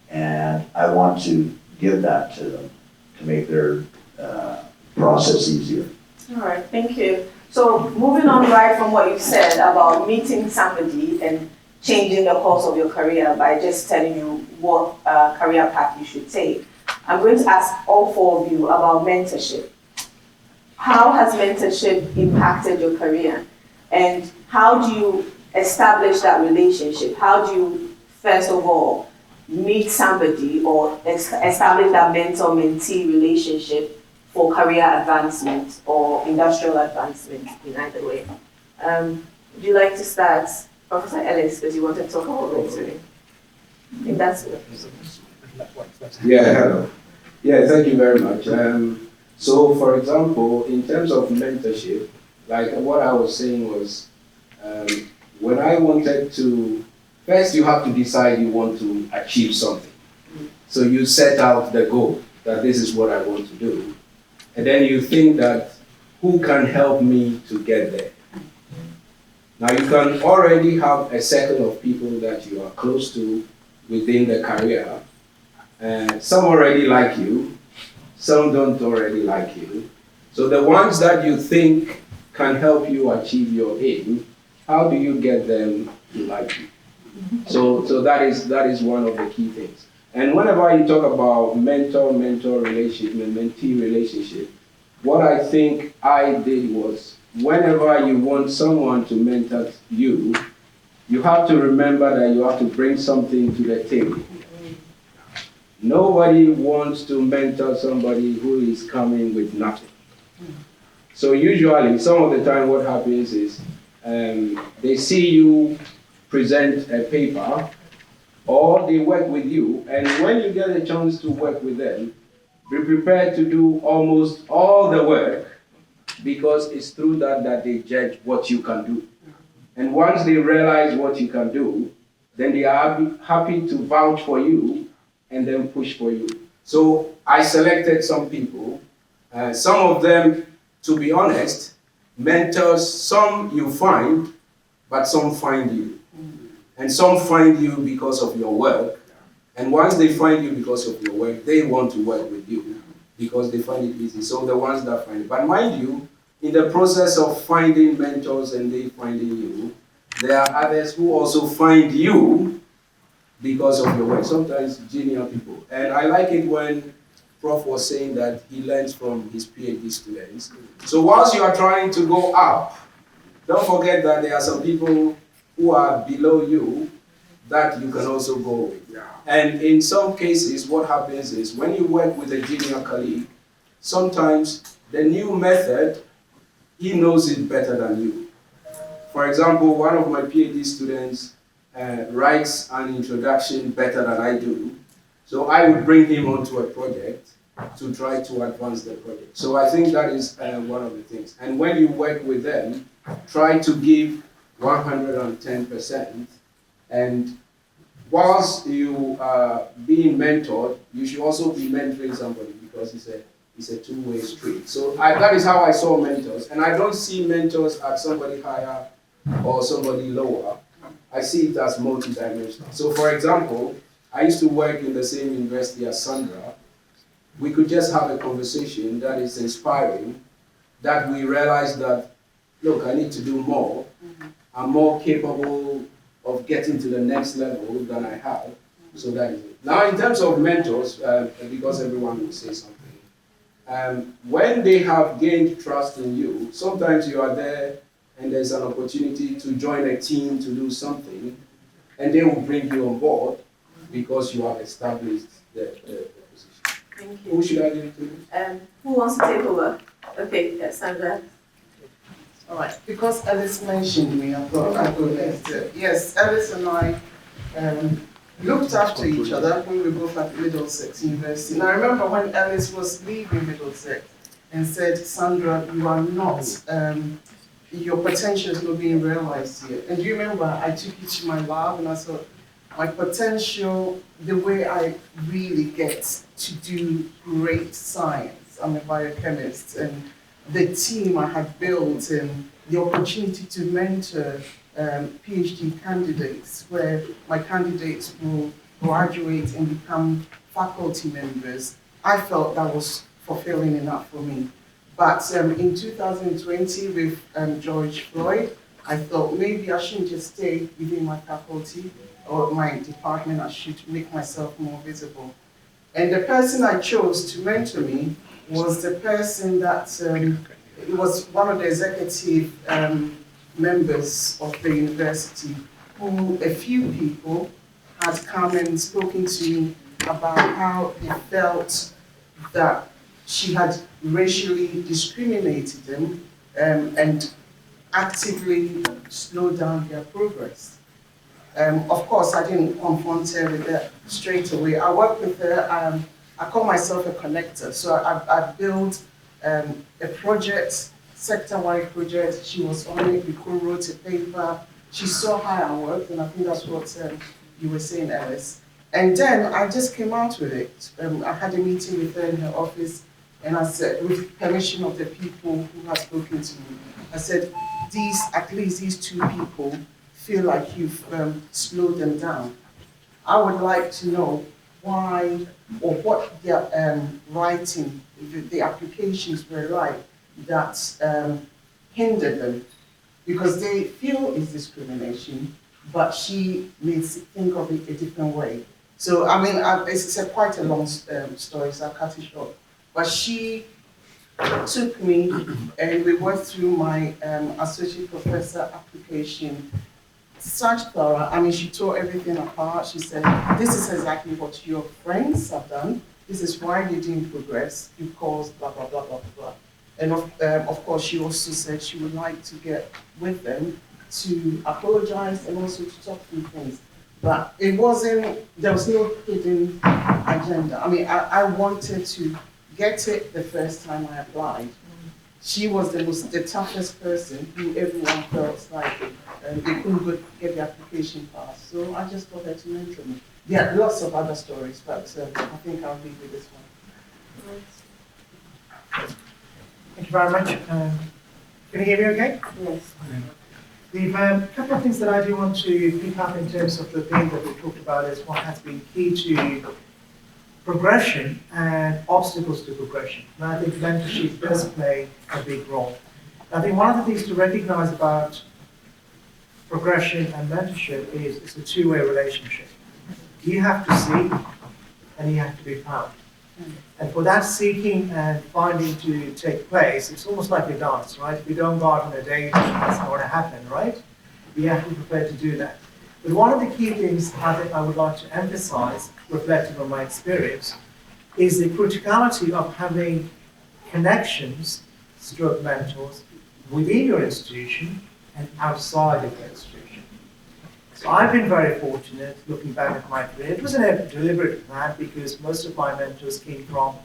and I want to give that to them to make their process easier. All right, thank you. So moving on right from what you said about meeting somebody and changing the course of your career by just telling you what career path you should take, I'm going to ask all four of you about mentorship. How has mentorship impacted your career? And how do you establish that relationship? How do you, first of all, meet somebody or establish that mentor-mentee relationship for career advancement or industrial advancement in either way? Would you like to start, Professor Ellis, because you wanted to talk about mentoring? I think that's it. Yeah, hello. Yeah, thank you very much. So, for example, in terms of mentorship, like what I was saying was, when I wanted to, first you have to decide you want to achieve something. So you set out the goal, that this is what I want to do. And then you think that, who can help me to get there? Now you can already have a circle of people that you are close to within the career. Some already like you, some don't already like you. So the ones that you think can help you achieve your aim, how do you get them to like you? So that is one of the key things. And whenever you talk about mentor-mentor relationship, mentee relationship, what I think I did was, whenever you want someone to mentor you, you have to remember that you have to bring something to the table. Nobody wants to mentor somebody who is coming with nothing. So usually, some of the time what happens is, they see you present a paper, or they work with you, and when you get a chance to work with them, be prepared to do almost all the work, because it's through that they judge what you can do. And once they realize what you can do, then they are happy to vouch for you and then push for you. So I selected some people, some of them, to be honest, mentors, some you find, but some find you. And some find you because of your work. And once they find you because of your work, they want to work with you because they find it easy. So the ones that find it. But mind you, in the process of finding mentors and they finding you, there are others who also find you because of your work, sometimes junior people. And I like it when Prof was saying that he learns from his PhD students. So whilst you are trying to go up, don't forget that there are some people who are below you, that you can also go with. And in some cases, what happens is when you work with a junior colleague, sometimes the new method, he knows it better than you. For example, one of my PhD students writes an introduction better than I do. So I would bring him onto a project to try to advance the project. So I think that is one of the things. And when you work with them, try to give 110%. And whilst you are being mentored, you should also be mentoring somebody, because it's a two-way street. So that is how I saw mentors. And I don't see mentors as somebody higher or somebody lower. I see it as multidimensional. So for example, I used to work in the same university as Sandra. We could just have a conversation that is inspiring, that we realize that, look, I need to do more. I'm more capable of getting to the next level than I have. So that is it. Now, in terms of mentors, because everyone will say something, when they have gained trust in you, sometimes you are there and there's an opportunity to join a team to do something, and they will bring you on board because you have established the position. Thank you. Who should I give it to? Who wants to take over? Okay, Sandra. All right, because Alice mentioned me, I thought I could yes, Alice and I looked after each other when we both at Middlesex University. And I remember when Alice was leaving Middlesex and said, Sandra, you are not, your potential is not being realized here. And do you remember I took you to my lab and I thought, my potential, the way I really get to do great science, I'm a biochemist, and the team I had built and the opportunity to mentor PhD candidates, where my candidates will graduate and become faculty members, I felt that was fulfilling enough for me. But in 2020 with George Floyd, I thought maybe I shouldn't just stay within my faculty or my department, I should make myself more visible. And the person I chose to mentor me was the person that, it was one of the executive members of the university, who a few people had come and spoken to me about how they felt that she had racially discriminated them and actively slowed down their progress. Of course, I didn't confront her with that straight away. I worked with her, I call myself a connector. So I built a project, sector-wide project. She was on it, we co-wrote a paper. She saw how I worked, and I think that's what you were saying, Alice. And then I just came out with it. I had a meeting with her in her office, and I said, with permission of the people who had spoken to me, I said, at least these two people feel like you've slowed them down. I would like to know why or what their writing, the applications were like that hindered them, because they feel it's discrimination, but she needs to think of it a different way. So, I mean, it's quite a long story, so I'll cut it short. But she took me and we went through my associate professor application, such thorough. I mean, she tore everything apart. She said, this is exactly what your friends have done. This is why they didn't progress, because blah, blah, blah, blah, blah. And of course, she also said she would like to get with them to apologize and also to talk through things. But it wasn't, there was no hidden agenda. I mean, I wanted to get it the first time I applied. She was the toughest person who everyone felt like they couldn't get the application passed. So I just got her to mentor me. There are lots of other stories, but I think I'll leave with this one. Thank you very much. Can you hear me okay? Yes. The couple of things that I do want to pick up in terms of the theme that we talked about is what has been key to progression and obstacles to progression. And I think mentorship does play a big role. I think one of the things to recognize about progression and mentorship is it's a two-way relationship. You have to seek and you have to be found. And for that seeking and finding to take place, it's almost like a dance, right? If you don't go out on a date, it's not going to happen, right? You have to be prepared to do that. But one of the key things I think I would like to emphasize, reflecting on my experience, is the criticality of having connections, stroke mentors, within your institution and outside of your institution. So I've been very fortunate, looking back at my career. It wasn't a deliberate plan because most of my mentors came from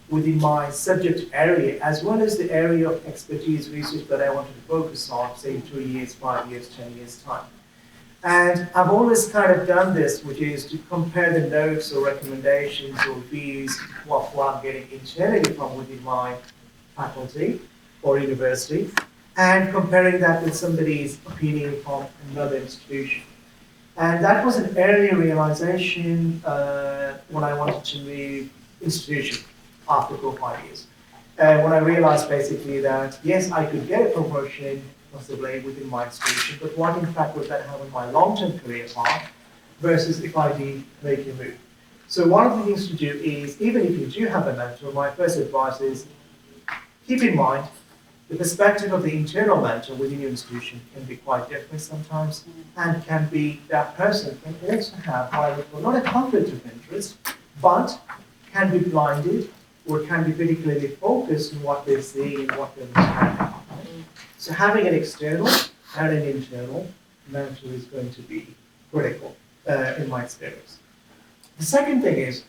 within my subject area, as well as the area of expertise research that I wanted to focus on, say in 2 years, 5 years, 10 years time. And I've always kind of done this, which is to compare the notes or recommendations or views, what I'm getting internally from within my faculty or university, and comparing that with somebody's opinion from another institution. And that was an early realization when I wanted to move institution after 4 or 5 years. When I realized basically that, yes, I could get a promotion possibly within my institution, but what impact would that have on my long-term career path versus if I did make a move? So one of the things to do is, even if you do have a mentor, my first advice is keep in mind the perspective of the internal mentor within your institution can be quite different sometimes, and can be that person can also have either not a conflict of interest, but can be blinded or can be very clearly focused on what they see and what they're understanding. So having an external and an internal mentor is going to be critical in my experience. The second thing is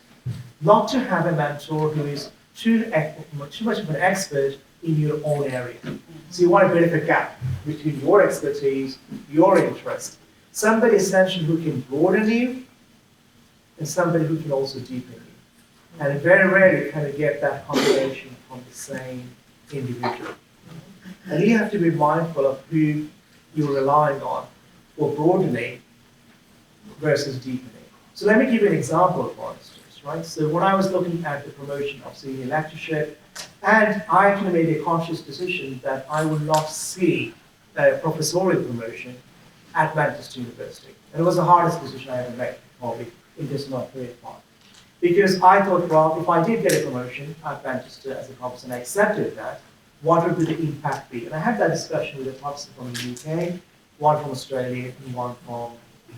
not to have a mentor who is too much of an expert in your own area. So you want a bit of a gap between your expertise, your interest, somebody essentially who can broaden you, and somebody who can also deepen you. And very rarely can you get that combination from the same individual. And you have to be mindful of who you're relying on for broadening versus deepening. So let me give you an example, for instance, right? So when I was looking at the promotion of senior lectureship, and I actually made a conscious decision that I would not see a professorial promotion at Manchester University. And it was the hardest decision I ever made, probably, in just not very far. Because I thought, well, if I did get a promotion at Manchester as a professor and I accepted that, what would the impact be? And I had that discussion with a professor from the UK, one from Australia, and one from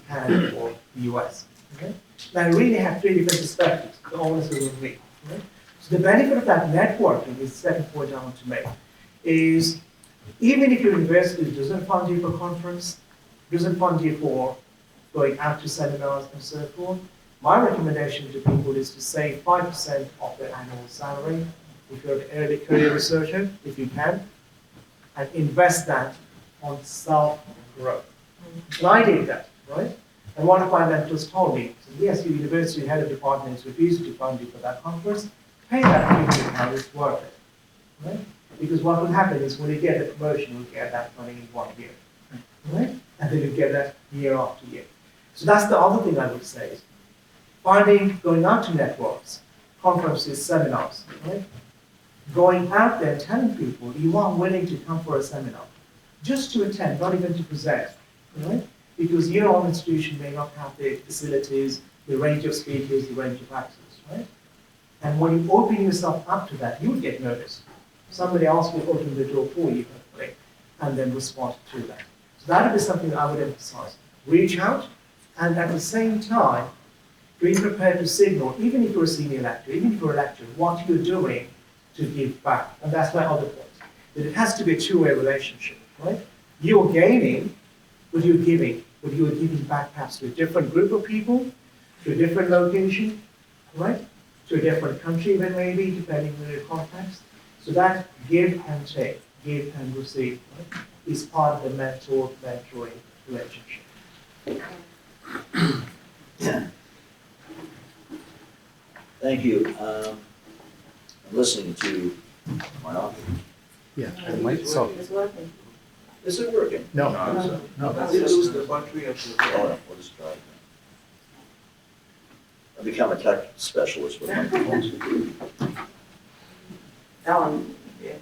Canada or the US. Okay? Now, I really have 3 different perspectives, the owners of me. Right? So the benefit of that networking is the second point I want to make, is even if your university doesn't fund you for conference, doesn't fund you for going out to seminars and so forth, my recommendation to people is to save 5% of their annual salary if you're an early career researcher, if you can, and invest that on self-growth. And I did that, right? And one of my mentors told me, so yes, your university head of department is refusing to fund you for that conference, pay that £50, it's worth it, right? Because what will happen is when you get a promotion, you'll get that money in 1 year, right? And then you get that year after year. So that's the other thing I would say is going out to networks, conferences, seminars, right? Going out there telling people you are willing to come for a seminar, just to attend, not even to present, right? Because your own institution may not have the facilities, the range of speakers, the range of access, right? And when you open yourself up to that, you will get noticed. Somebody else will open the door for you, hopefully, and then respond to that. So that would be something I would emphasize. Reach out, and at the same time, be prepared to signal, even if you're a senior lecturer, even if you're a lecturer, what you're doing to give back. And that's my other point, that it has to be a two-way relationship, right? You're gaining, but you're giving. But you're giving back perhaps to a different group of people, to a different location, right? To a different country even maybe, depending on your context. So that give and take, give and receive, right, is part of the mentor-mentoring relationship. Thank you. I'm listening to my author. Yeah, It's working. Is it working? No. They lose the battery of the. Oh, no, we'll just try it. I've become a tech specialist with microphones. Yes.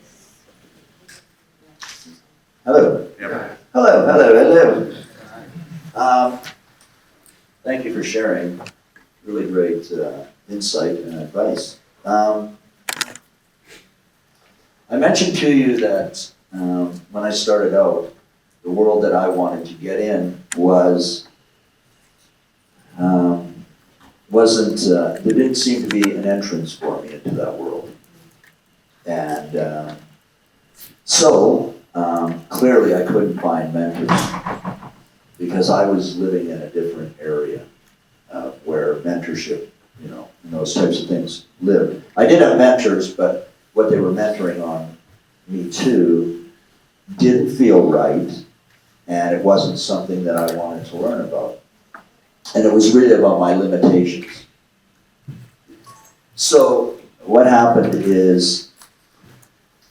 Hello. Yeah. Hello. Thank you for sharing. Really great insight and advice. I mentioned to you that when I started out, the world that I wanted to get in was there didn't seem to be an entrance for me into that world. And so clearly I couldn't find mentors because I was living in a different area where mentorship, and those types of things lived. I did have mentors, but what they were mentoring on me too didn't feel right, and it wasn't something that I wanted to learn about. And it was really about my limitations. So what happened is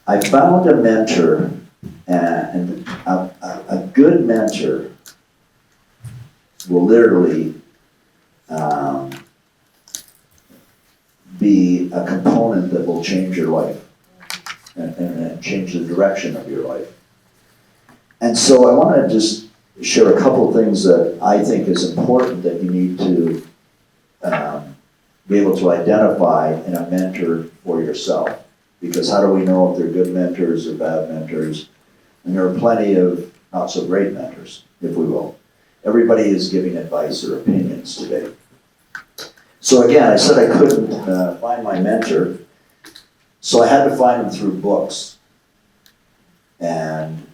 I found a mentor, and a good mentor will literally be a component that will change your life and change the direction of your life. And so I want to just share a couple of things that I think is important that you need to be able to identify in a mentor for yourself. Because how do we know if they're good mentors or bad mentors? And there are plenty of not so great mentors, if we will. Everybody is giving advice or opinions today. So again, I said I couldn't find my mentor, so I had to find him through books and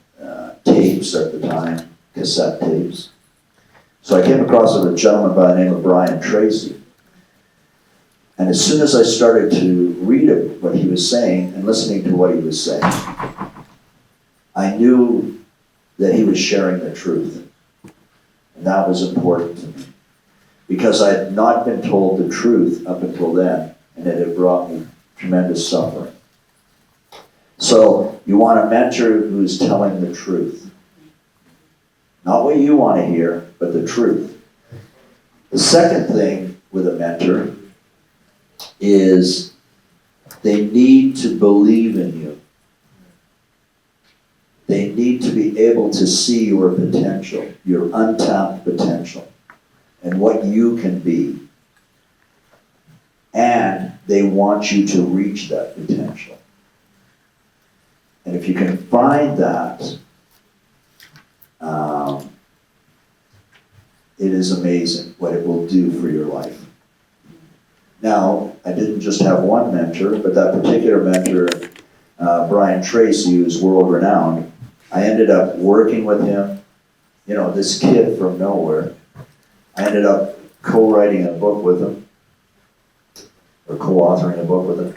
tapes at the time, cassette tapes. So I came across a gentleman by the name of Brian Tracy. And as soon as I started to read what he was saying and listening to what he was saying, I knew that he was sharing the truth. And that was important to me. Because I had not been told the truth up until then, and it had brought me tremendous suffering. So you want a mentor who's telling the truth. Not what you want to hear, but the truth. The second thing with a mentor is they need to believe in you. They need to be able to see your potential, your untapped potential, and what you can be. And they want you to reach that potential. And if you can find that, it is amazing what it will do for your life. Now, I didn't just have one mentor, but that particular mentor, Brian Tracy, who's world-renowned, I ended up working with him, this kid from nowhere. I ended up co-writing a book with him, or co-authoring a book with him.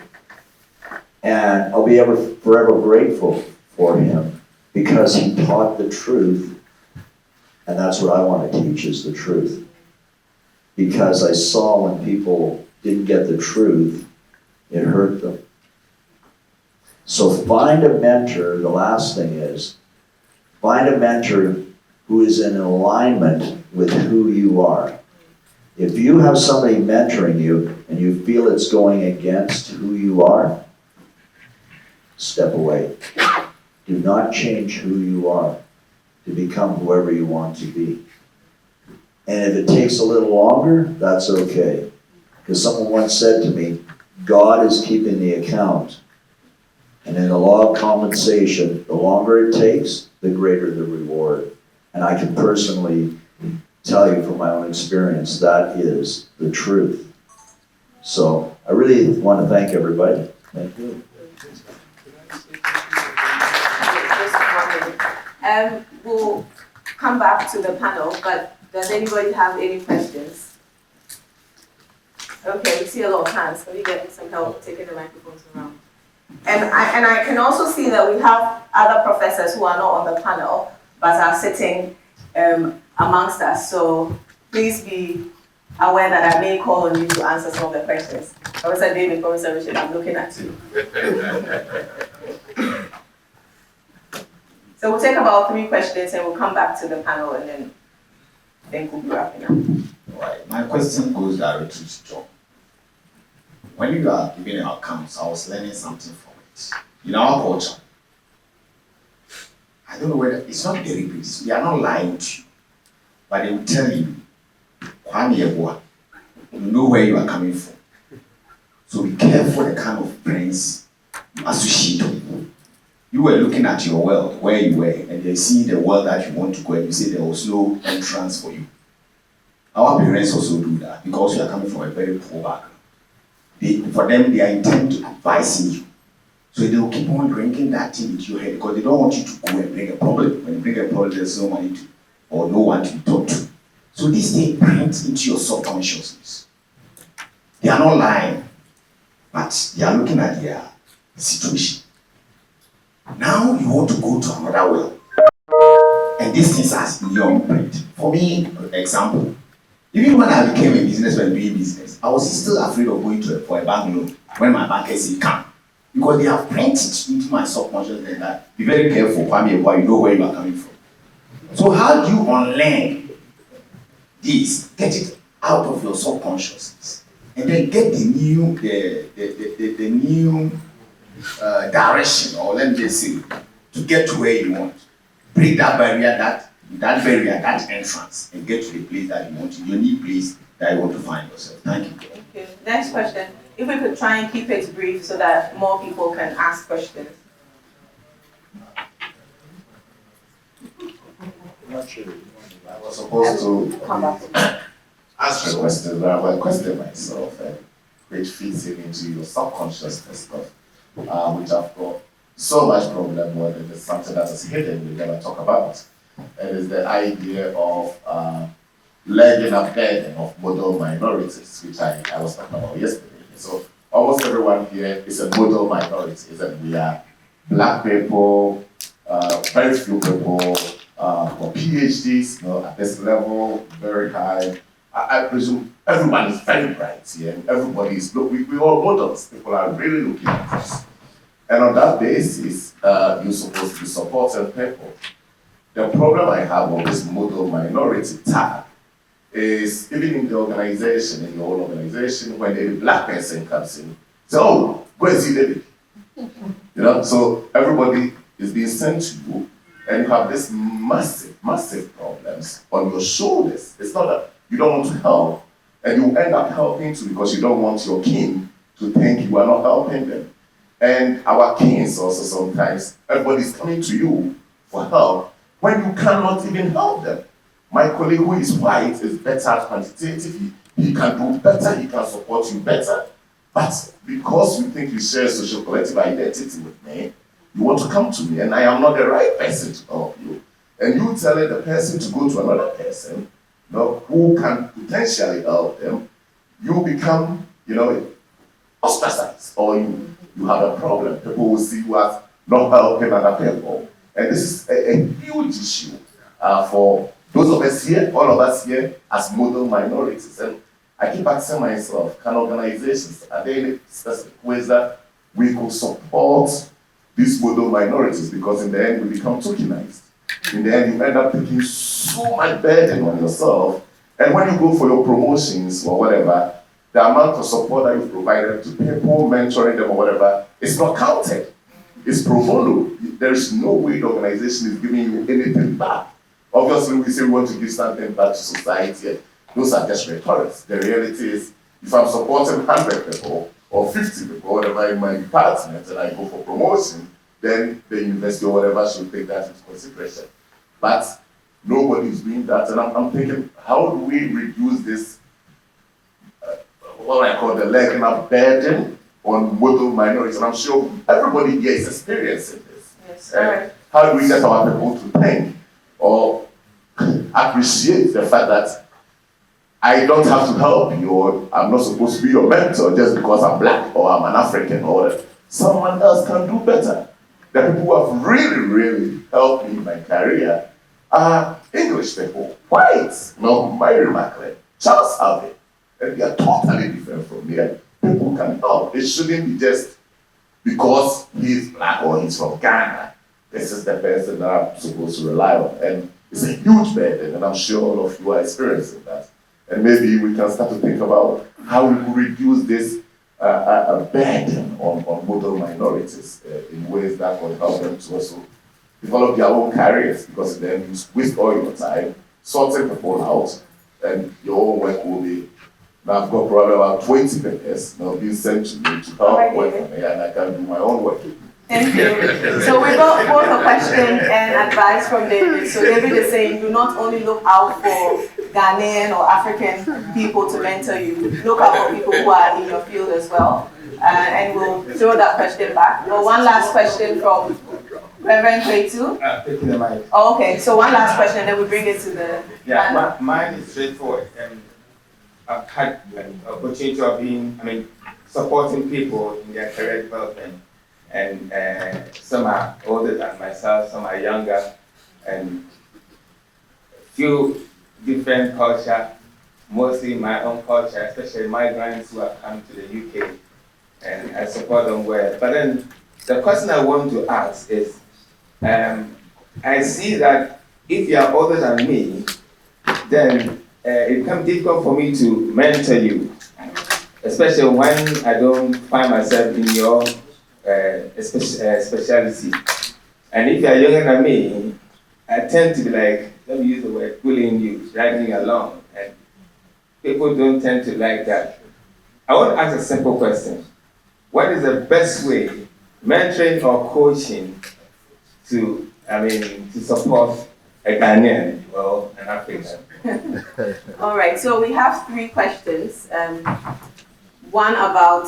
And I'll be forever grateful for him because he taught the truth, and that's what I want to teach is the truth. Because I saw when people didn't get the truth, it hurt them. So find a mentor, the last thing is, find a mentor who is in alignment with who you are. If you have somebody mentoring you and you feel it's going against who you are, step away. Do not change who you are to become whoever you want to be. And if it takes a little longer, that's okay. Because someone once said to me, God is keeping the account. And in the law of compensation, the longer it takes, the greater the reward. And I can personally tell you from my own experience, that is the truth. So I really want to thank everybody. Thank you. We'll come back to the panel, but does anybody have any questions? Okay, we see a lot of hands. Can we get some help taking the microphones around? And I can also see that we have other professors who are not on the panel, but are sitting amongst us. So please be aware that I may call on you to answer some of the questions. Professor David, Professor Richard, I'm looking at you. So we'll take about 3 questions and we'll come back to the panel and then I think we'll be wrapping up. All right. My question goes directly to John. When you are giving your accounts, I was learning something from it. In our culture, I don't know whether it's not deliberate. We are not lying to you, but they will tell you, Kwame Yeboah, you know where you are coming from. So be careful the kind of friends you associate with. You were looking at your world, where you were, and they see the world that you want to go, and you say there was no entrance for you. Our parents also do that because you are coming from a very poor background. For them, they are intent to advising you. So they will keep on drinking that thing into your head because they don't want you to go and bring a problem. When you bring a problem, there's no money to, or no one to talk to. So this thing prints into your subconsciousness. They are not lying, but they are looking at their situation. Now you want to go to another world. And this thing has in your print. For me, for example, even when I became a businessman doing business, I was still afraid of going for a bank loan when my banker said, come. Because they have printed into my subconsciousness that be very careful, Kwame, boy, you know where you are coming from. So how do you unlearn this, get it out of your subconsciousness, and then get the new, the new direction, or let me just say, to get to where you want. Break that barrier, that entrance, and get to the place that you want, the unique place that you want to find yourself. Thank you. Thank you. Next question. If we could try and keep it brief so that more people can ask questions. I'm not sure. I was supposed to ask a question, but I will question myself, which fits into your subconsciousness stuff, which I've got so much problem with. It is something that is hidden, we never talk about. It is the idea of legging a burden of model minorities, which I was talking about yesterday. So almost everyone here is a model minority, isn't it? We are black people, very few people for PhDs, at this level, very high. I presume everyone is very bright here, and everybody is, we all models. People are really looking at us. And on that basis, you're supposed to be supporting people. The problem I have on this model minority tag is even in the organization, in your own organization, when a black person comes in, say, oh, go and see David. So everybody is being sent to you, and you have this massive, massive problems on your shoulders. It's not that you don't want to help, and you end up helping too because you don't want your kin to think you are not helping them. And our kins also sometimes, everybody's coming to you for help when you cannot even help them. My colleague who is white is better quantitatively. He can do better, he can support you better. But because you think you share social collective identity with me, you want to come to me and I am not the right person to help you. And you telling the person to go to another person, who can potentially help them, you become, ostracized, or you have a problem. People will see you as not helping other people. And this is a huge issue for those of us here, all of us here, as model minorities. And I keep asking myself, can organizations, are there any specific ways that we could support these model minorities? Because in the end, we become tokenized. In the end, you end up taking so much burden on yourself. And when you go for your promotions or whatever, the amount of support that you've provided to people, mentoring them or whatever, is not counted. It's pro bono. There is no way the organization is giving you anything back. Obviously, we say we want to give something back to society. Those are just rhetorics. The reality is, if I'm supporting 100 people or 50 people, whatever in my department, and I go for promotion, then the university or whatever should take that into consideration. But nobody is doing that, and I'm thinking, how do we reduce this, what I call the legging up burden on model minorities? And I'm sure everybody here is experiencing this. Yes, right. How do we get our people to think or appreciate the fact that I don't have to help you, or I'm not supposed to be your mentor just because I'm black or I'm an African, or someone else can do better. The people who have really, really helped me in my career are English people, whites, Mary Macklin, Charles Harvey, and they are totally different from me. And people can help. It shouldn't be just because he's black or he's from Ghana. This is the person that I'm supposed to rely on. And it's a huge burden, and I'm sure all of you are experiencing that. And maybe we can start to think about how we could reduce this burden on model minorities in ways that will help them to also develop their own careers, because then you waste all your time sorting people out, and your own work will be. Now I've got probably about 20 papers being sent to me to help work on me, and I can do my own work. Thank you. So we got both a question and advice from David. So David is saying, do not only look out for Ghanaian or African people to mentor you, look out for people who are in your field as well. And we'll throw that question back. But one last question from Reverend Kwetu. Taking the mic. Oh, okay, so one last question, then we bring it to the panel. Mine is straightforward. I've had an opportunity of supporting people in their career development. And some are older than myself, some are younger, and few different culture, mostly my own culture, especially migrants who have come to the UK, and I support them well. But then the question I want to ask is, I see that if you are older than me, then it becomes difficult for me to mentor you, especially when I don't find myself in your specialty. And if you are younger than me, I tend to be like, let me use the word, pulling you, dragging you along. And people don't tend to like that. I want to ask a simple question. What is the best way, mentoring or coaching, to support a Ghanaian or an African? All right, so we have 3 questions. One about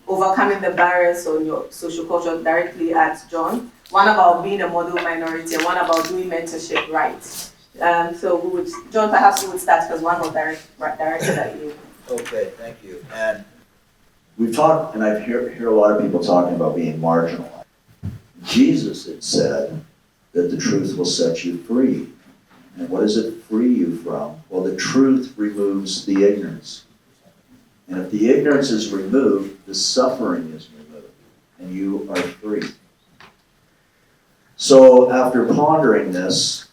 overcoming the barriers on your social culture, directly at John. One about being a model minority, and one about doing mentorship right. So John, perhaps you would start because one was directed at you. Okay, thank you. And we've talked, and I hear a lot of people talking about being marginalized. Jesus had said that the truth will set you free. And what does it free you from? Well, the truth removes the ignorance. And if the ignorance is removed, the suffering is removed, and you are free. So after pondering this,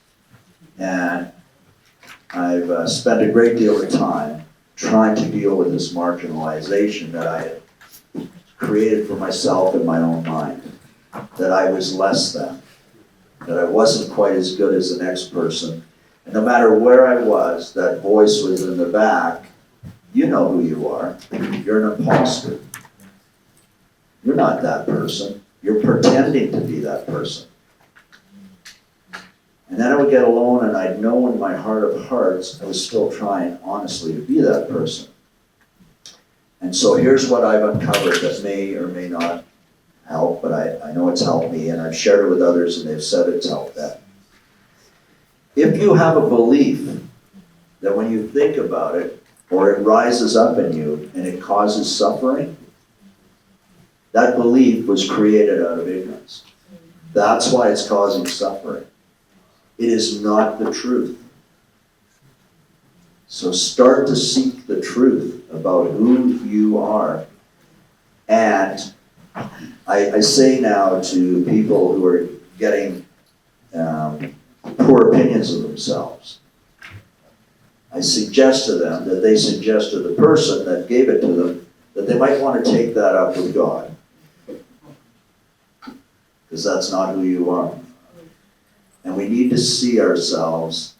and I've spent a great deal of time trying to deal with this marginalization that I had created for myself in my own mind, that I was less than, that I wasn't quite as good as the next person, and no matter where I was, that voice was in the back. You know who you are. You're an imposter. You're not that person. You're pretending to be that person. And then I would get alone and I'd know in my heart of hearts I was still trying honestly to be that person. And so here's what I've uncovered that may or may not help, but I know it's helped me, and I've shared it with others and they've said it's helped them. If you have a belief that when you think about it, or it rises up in you and it causes suffering, that belief was created out of ignorance. That's why it's causing suffering. It is not the truth. So start to seek the truth about who you are. And I say now to people who are getting poor opinions of themselves, I suggest to them that they suggest to the person that gave it to them that they might want to take that up with God. Because that's not who you are. And we need to see ourselves,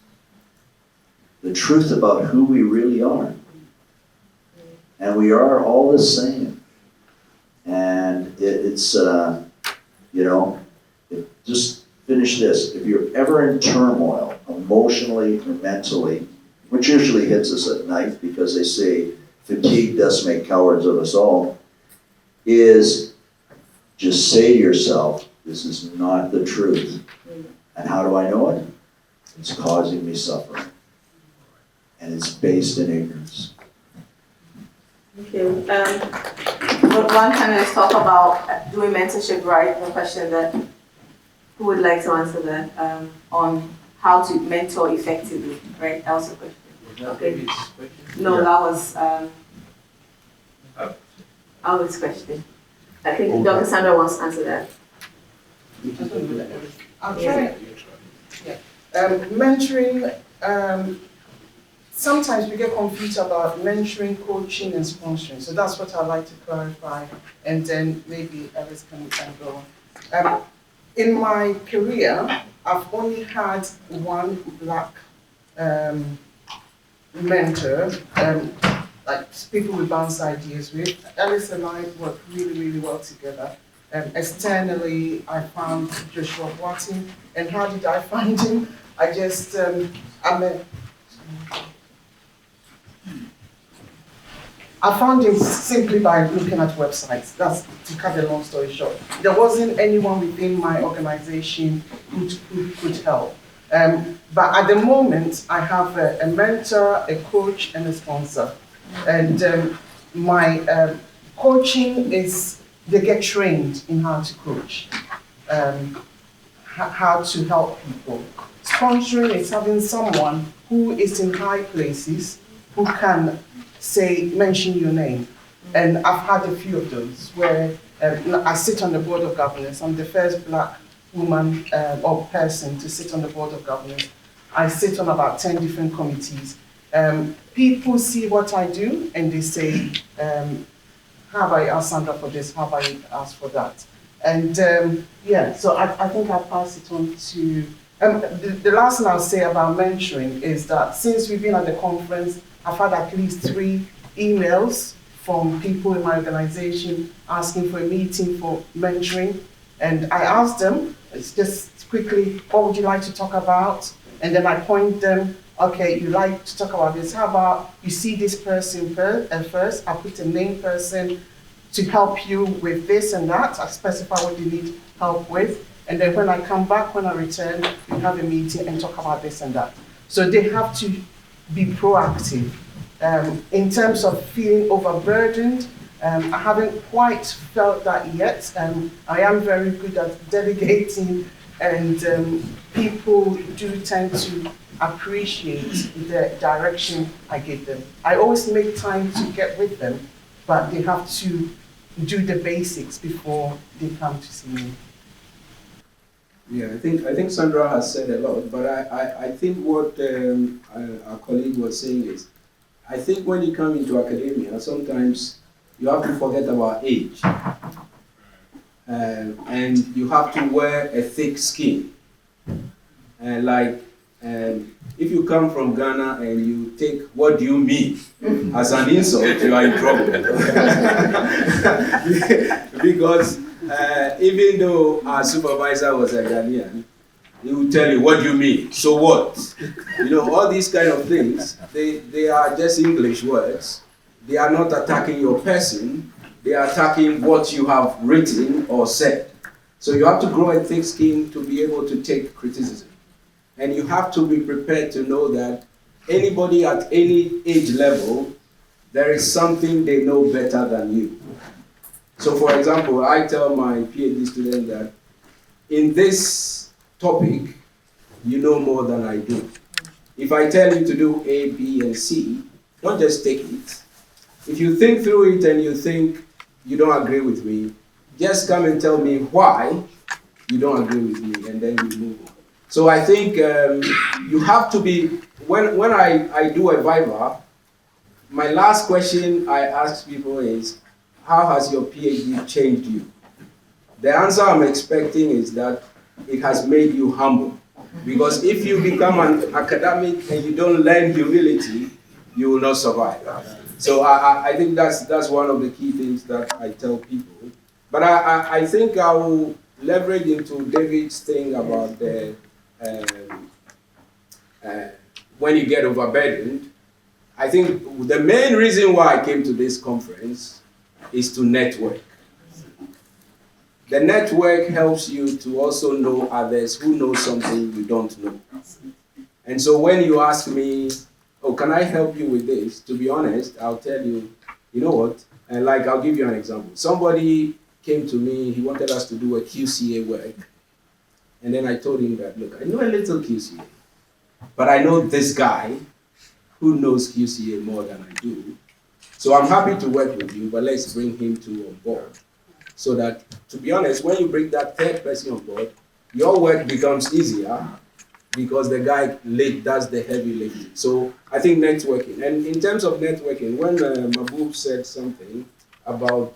the truth about who we really are. And we are all the same. And just finish this. If you're ever in turmoil, emotionally or mentally, which usually hits us at night because they say fatigue does make cowards of us all, is just say to yourself, this is not the truth. And how do I know it? It's causing me suffering. And it's based in ignorance. Okay. But one panelist talk about doing mentorship right, the question that, who would like to answer that, on how to mentor effectively, right? That was the question. Okay. No, that was Albert's question. I think Dr. Sandra wants to answer that. I'll try. Yeah. Mentoring, sometimes we get confused about mentoring, coaching, and sponsoring. So that's what I'd like to clarify, and then maybe others can go on. In my career, I've only had one black mentor, like people we bounce ideas with. Alice and I work really, really well together. Externally, I found Joshua Boating. And how did I find him? I just, I found him simply by looking at websites. That's to cut a long story short. There wasn't anyone within my organization who could help. But at the moment, I have a mentor, a coach, and a sponsor. And my coaching is, they get trained in how to coach, how to help people. Sponsoring is having someone who is in high places who can mention your name. And I've had a few of those where I sit on the board of governors. I'm the first Black woman or person to sit on the board of governors. I sit on about 10 different committees. People see what I do and they say, have I asked Sandra for this? Have I asked for that? And so I think I'll pass it on to, the last thing I'll say about mentoring is that since we've been at the conference, I've had at least 3 emails from people in my organization asking for a meeting for mentoring. And I asked them, it's just quickly, what would you like to talk about? And then I point them, okay, you like to talk about this. How about you see this person first? I put a name person to help you with this and that. I specify what you need help with. And then when I come back, when I return, we have a meeting and talk about this and that. So they have to be proactive. In terms of feeling overburdened, I haven't quite felt that yet. I am very good at delegating, and people do tend to appreciate the direction I give them. I always make time to get with them, but they have to do the basics before they come to see me. Yeah, I think Sandra has said a lot, but I think what our colleague was saying is, I think when you come into academia, sometimes you have to forget about age. And you have to wear a thick skin. If you come from Ghana and you take "what do you mean" as an insult, you are in trouble. Because even though our supervisor was a Ghanaian, he would tell you, "what do you mean? So what?" You know, all these kind of things, they are just English words. They are not attacking your person. They are attacking what you have written or said. So you have to grow a thick skin to be able to take criticism. And you have to be prepared to know that anybody at any age level, there is something they know better than you. So for example, I tell my PhD student that in this topic, you know more than I do. If I tell you to do A, B, and C, don't just take it. If you think through it and you think you don't agree with me, just come and tell me why you don't agree with me, and then we move on. So I think you have to be, when I do a Viva, my last question I ask people is, how has your PhD changed you? The answer I'm expecting is that it has made you humble. Because if you become an academic and you don't learn humility, you will not survive. So I think that's one of the key things that I tell people. But I think I will leverage into David's thing about the when you get overburdened. I think the main reason why I came to this conference is to network. The network helps you to also know others who know something you don't know. And so when you ask me, oh, can I help you with this? To be honest, I'll tell you, you know what? And like, I'll give you an example. Somebody came to me, he wanted us to do a QCA work. And then I told him that, look, I know a little QCA, but I know this guy who knows QCA more than I do. So I'm happy to work with you, but let's bring him on board. So that, to be honest, when you bring that third person on board, your work becomes easier because the guy does the heavy lifting. So I think networking. And in terms of networking, when Mahbub said something about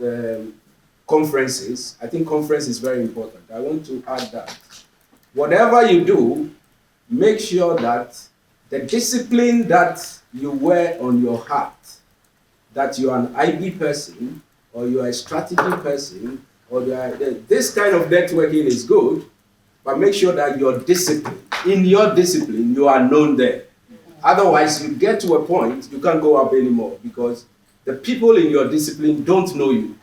conferences, I think conference is very important. I want to add that. Whatever you do, make sure that the discipline that you wear on your heart, that you are an IB person, or you are a strategy person, or this kind of networking is good, but make sure that your discipline, in your discipline, you are known there. Otherwise, you get to a point, you can't go up anymore because the people in your discipline don't know you.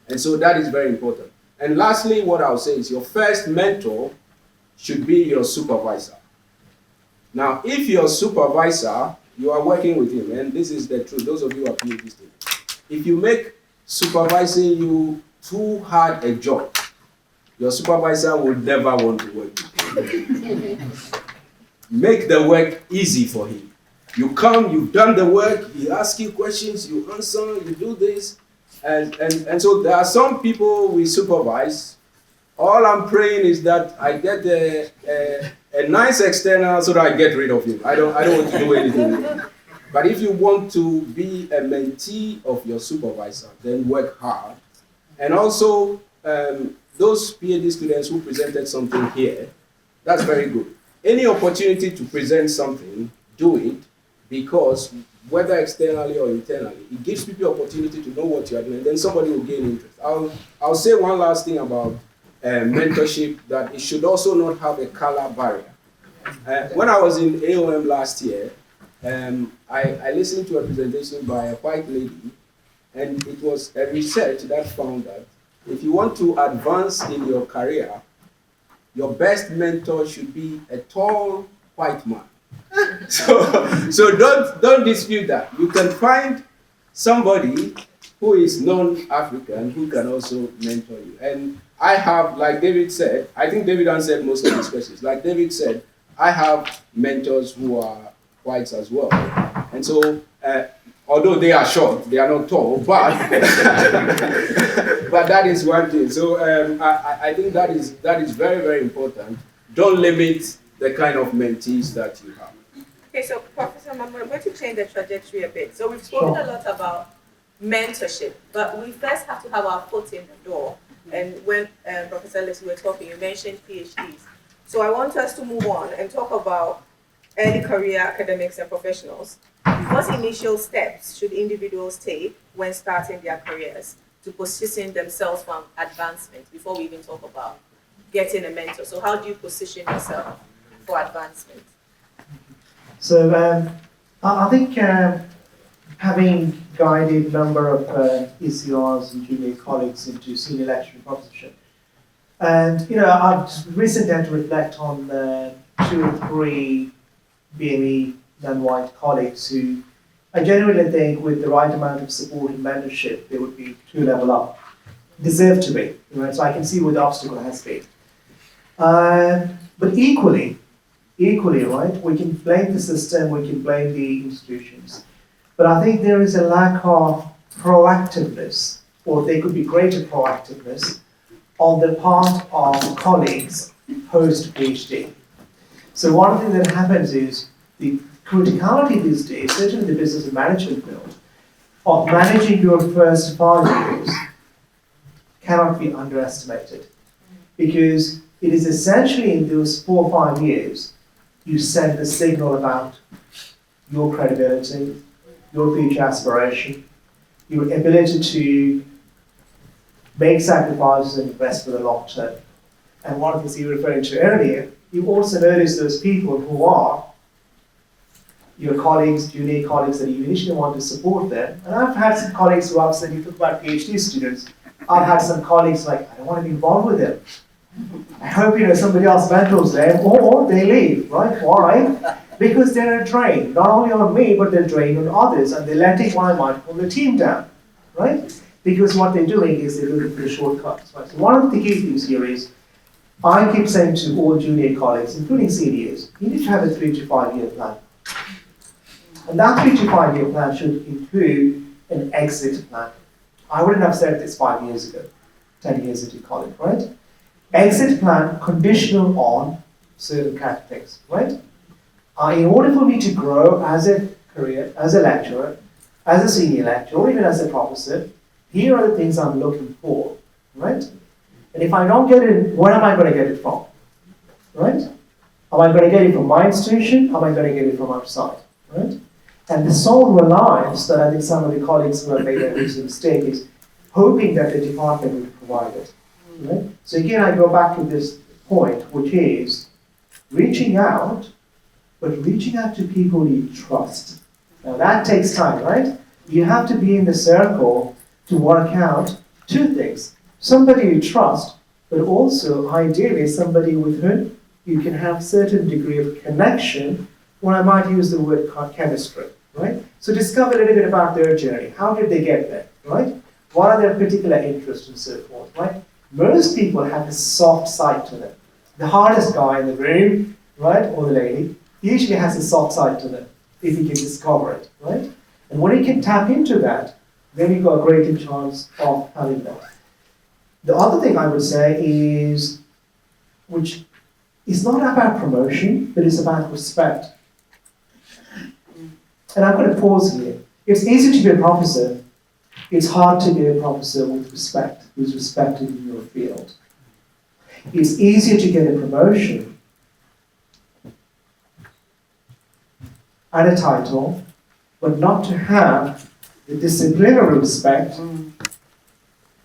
And so that is very important. And lastly, what I'll say is your first mentor should be your supervisor. Now, if your supervisor, you are working with him, and this is the truth, those of you who are PhD students, if you make supervising you too hard a job, your supervisor will never want to work with you. Make the work easy for him. You come, you've done the work, he asks you questions, you answer, you do this. And so there are some people we supervise. All I'm praying is that I get a nice external so that I get rid of him. I don't want to do anything with him. But if you want to be a mentee of your supervisor, then work hard. And also, those PhD students who presented something here, that's very good. Any opportunity to present something, do it, because whether externally or internally, it gives people opportunity to know what you are doing, and then somebody will gain interest. I'll say one last thing about mentorship, that it should also not have a color barrier. When I was in AOM last year, I listened to a presentation by a white lady, and it was a research that found that if you want to advance in your career, your best mentor should be a tall white man. So don't dispute that. You can find somebody who is non-African who can also mentor you. And I have, like David said, I think David answered most of these questions. Like David said, I have mentors who are whites as well. And so, although they are short, they are not tall, but but that is one thing. So I think that is very, very important. Don't limit the kind of mentees that you have. Okay, so Professor Mama, I'm going to change the trajectory a bit. So we've spoken a lot about mentorship, but we first have to have our foot in the door. And when Professor Leslie were talking, you mentioned PhDs. So I want us to move on and talk about early career academics and professionals. What initial steps should individuals take when starting their careers to position themselves for advancement before we even talk about getting a mentor? So how do you position yourself for advancement? So I think having guided a number of ECRs and junior colleagues into senior lecturing professorship, and I've recently had to reflect on 2 or 3 BME non-white colleagues who I genuinely think with the right amount of support and mentorship, they would be 2 level up, deserve to be. So I can see what the obstacle has been. But equally, right, we can blame the system, we can blame the institutions. But I think there is a lack of proactiveness, or there could be greater proactiveness on the part of colleagues post-PhD. So one thing that happens is the criticality these days, certainly in the business and management field, of managing your first 5 years cannot be underestimated. Because it is essentially in those 4 or 5 years you send the signal about your credibility, your future aspiration, your ability to make sacrifices and invest for the long term. And one of the things you were referring to earlier, you also notice those people who are your colleagues, junior colleagues, that you initially want to support them. And I've had some colleagues who have said, you talk about PhD students, I've had some colleagues like, I don't want to be involved with them. I hope somebody else mentors them, or they leave, right? Why? Because they're a drain, not only on me, but they're a drain on others, and they're letting what I might pull the team down, right? Because what they're doing is they're looking for shortcuts. Right? So one of the key things here is, I keep saying to all junior colleagues, including seniors, you need to have a 3 to 5 year plan. And that 3 to 5 year plan should include an exit plan. I wouldn't have said this 5 years ago, 10 years into college, right? Exit plan conditional on certain characteristics, right? In order for me to grow as a career, as a lecturer, as a senior lecturer, or even as a professor, here are the things I'm looking for, right? And if I don't get it, where am I going to get it from, right? Am I going to get it from my institution? Am I going to get it from outside, right? And the sole reliance that I think some of the colleagues who have made a recent mistake is hoping that the department will provide it, right? So again, I go back to this point, which is reaching out, but reaching out to people you trust. Now that takes time, right? You have to be in the circle to work out two things. Somebody you trust, but also ideally somebody with whom you can have certain degree of connection, or I might use the word chemistry, right? So discover a little bit about their journey. How did they get there, right? What are their particular interests and so forth, right? Most people have a soft side to them. The hardest guy in the room, right, or the lady, usually has a soft side to them, if he can discover it, right? And when he can tap into that, then you've got a greater chance of having that. The other thing I would say is, which is not about promotion, but it's about respect. And I'm going to pause here. It's easy to be a professor. It's hard to be a professor with respect, who's respected in your field. It's easier to get a promotion and a title, but not to have the disciplinary respect,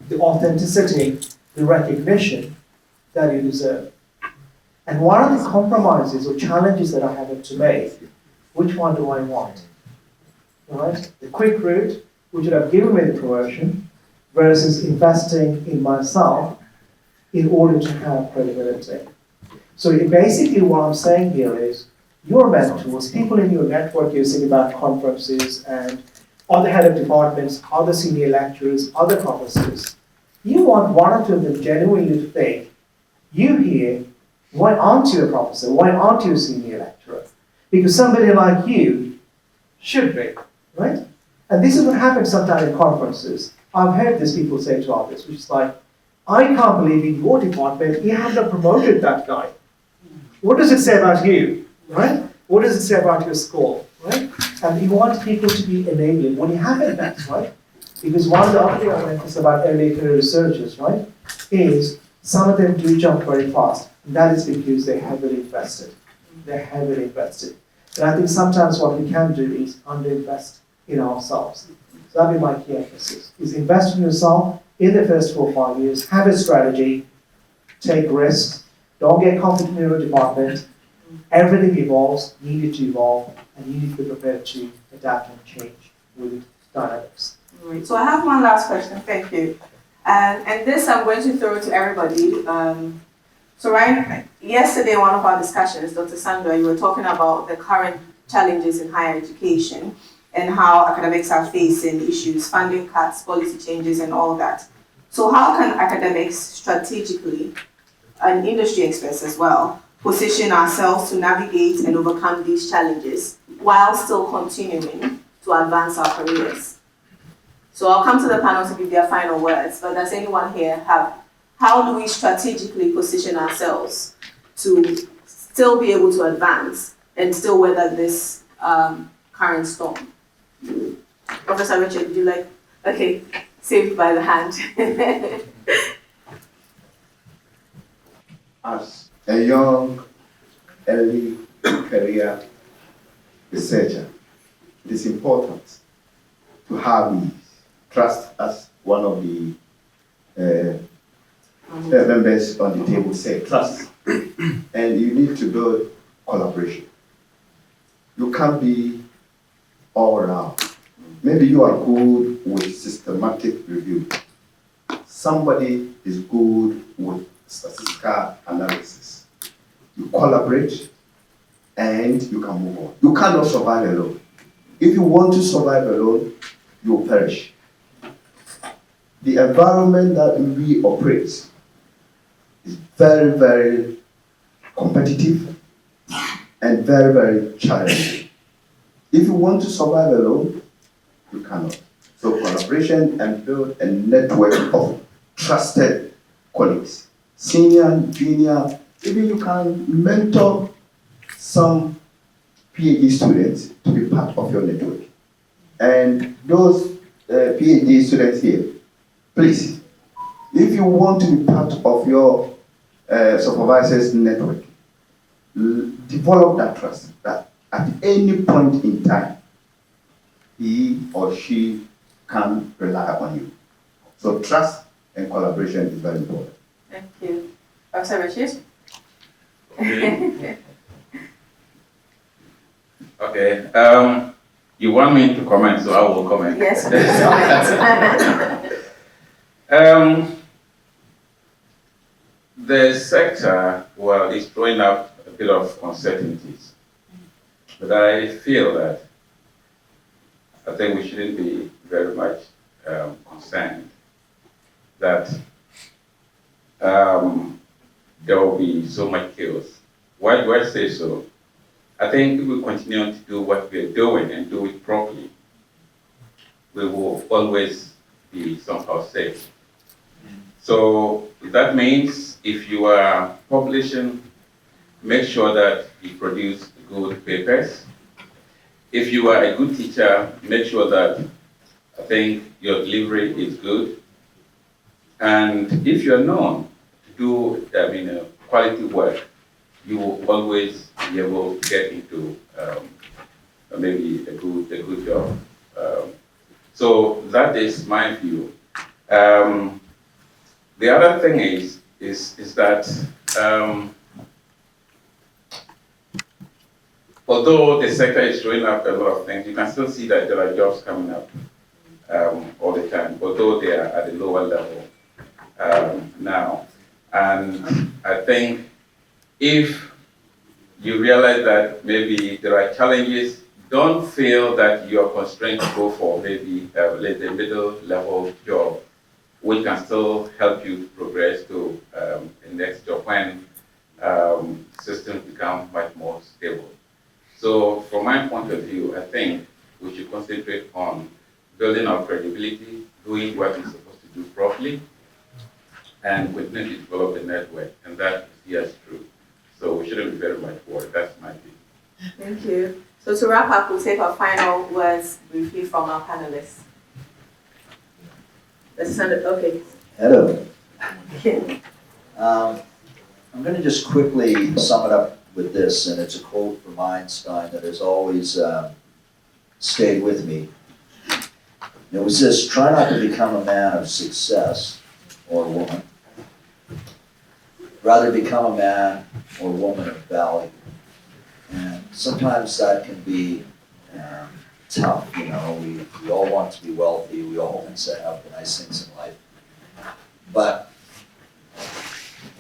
the authenticity, the recognition that you deserve. And one of the compromises or challenges that I have to make, which one do I want? All right? The quick route, which would have given me the promotion, versus investing in myself in order to have credibility. So basically what I'm saying here is, your mentors, people in your network you're seeing about conferences and other head of departments, other senior lecturers, other professors, you want one or two of them genuinely to think, you here, why aren't you a professor? Why aren't you a senior lecturer? Because somebody like you should be, right? And this is what happens sometimes in conferences. I've heard this people say to others, which is like, I can't believe in your department, you haven't promoted that guy. What does it say about you, right? What does it say about your school, right? And you want people to be enabling when you haven't that, right? Because one of the other things I mentioned about early career researchers, right, is some of them do jump very fast. And that is because they're heavily invested. They're heavily invested. And I think sometimes what we can do is underinvest in ourselves. So that'd be my key emphasis, is invest in yourself in the first 4 or 5 years, have a strategy, take risks, don't get confident in your department. Everything evolves, you need to evolve, and you need to be prepared to adapt and change with dynamics. Right. So I have one last question, thank you. And this I'm going to throw to everybody. So Ryan, yesterday in one of our discussions, Dr. Sandra, you were talking about the current challenges in higher education and how academics are facing issues, funding cuts, policy changes, and all that. So how can academics strategically, and industry experts as well, position ourselves to navigate and overcome these challenges while still continuing to advance our careers? So I'll come to the panel to give their final words, but does anyone here have, how do we strategically position ourselves to still be able to advance and still weather this current storm? Professor Richard, would you like, okay, saved by the hand. As a young, early career researcher, it is important to have these. Trust, as one of the members on the table said, trust. And you need to build collaboration. You can't be all around. Maybe you are good with systematic review. Somebody is good with statistical analysis. You collaborate and you can move on. You cannot survive alone. If you want to survive alone, you will perish. The environment that we operate is very, very competitive and very, very challenging. If you want to survive alone, you cannot. So collaboration and build a network of trusted colleagues, senior, junior, even you can mentor some PhD students to be part of your network. And those PhD students here, please, if you want to be part of your supervisor's network, develop that trust that at any point in time, he or she can rely on you. So trust and collaboration is very important. Thank you. Professor Rashid? Okay. You want me to comment, so I will comment. Yes, please comment. The sector, well, is throwing up a bit of uncertainties. But I feel that I think we shouldn't be very much concerned that there will be so much chaos. Why do I say so? I think if we continue to do what we are doing and do it properly, we will always be somehow safe. So that means if you are publishing, make sure that you produce good papers. If you are a good teacher, make sure that I think your delivery is good. And if you're known to do quality work, you will always be able to get into maybe a good job. So that is my view. The other thing is that although the sector is throwing up a lot of things, you can still see that there are jobs coming up all the time, although they are at a lower level now. And I think if you realize that maybe there are challenges, don't feel that you are constrained to go for maybe the middle level job, which can still help you to progress to the next job when systems become much more stable. So from my point of view, I think we should concentrate on building our credibility, doing what we're supposed to do properly, and continue to develop the network, and that is yes true. So we shouldn't be very much worried. That's my view. Thank you. So to wrap up, we'll take our final words briefly from our panelists. Let's send it. Okay. Hello. I'm going to just quickly sum it up with this, and it's a quote from Einstein that has always stayed with me. It was this: try not to become a man of success or woman. Rather become a man or woman of value. And sometimes that can be tough, you know. We all want to be wealthy. We all want to have the nice things in life. But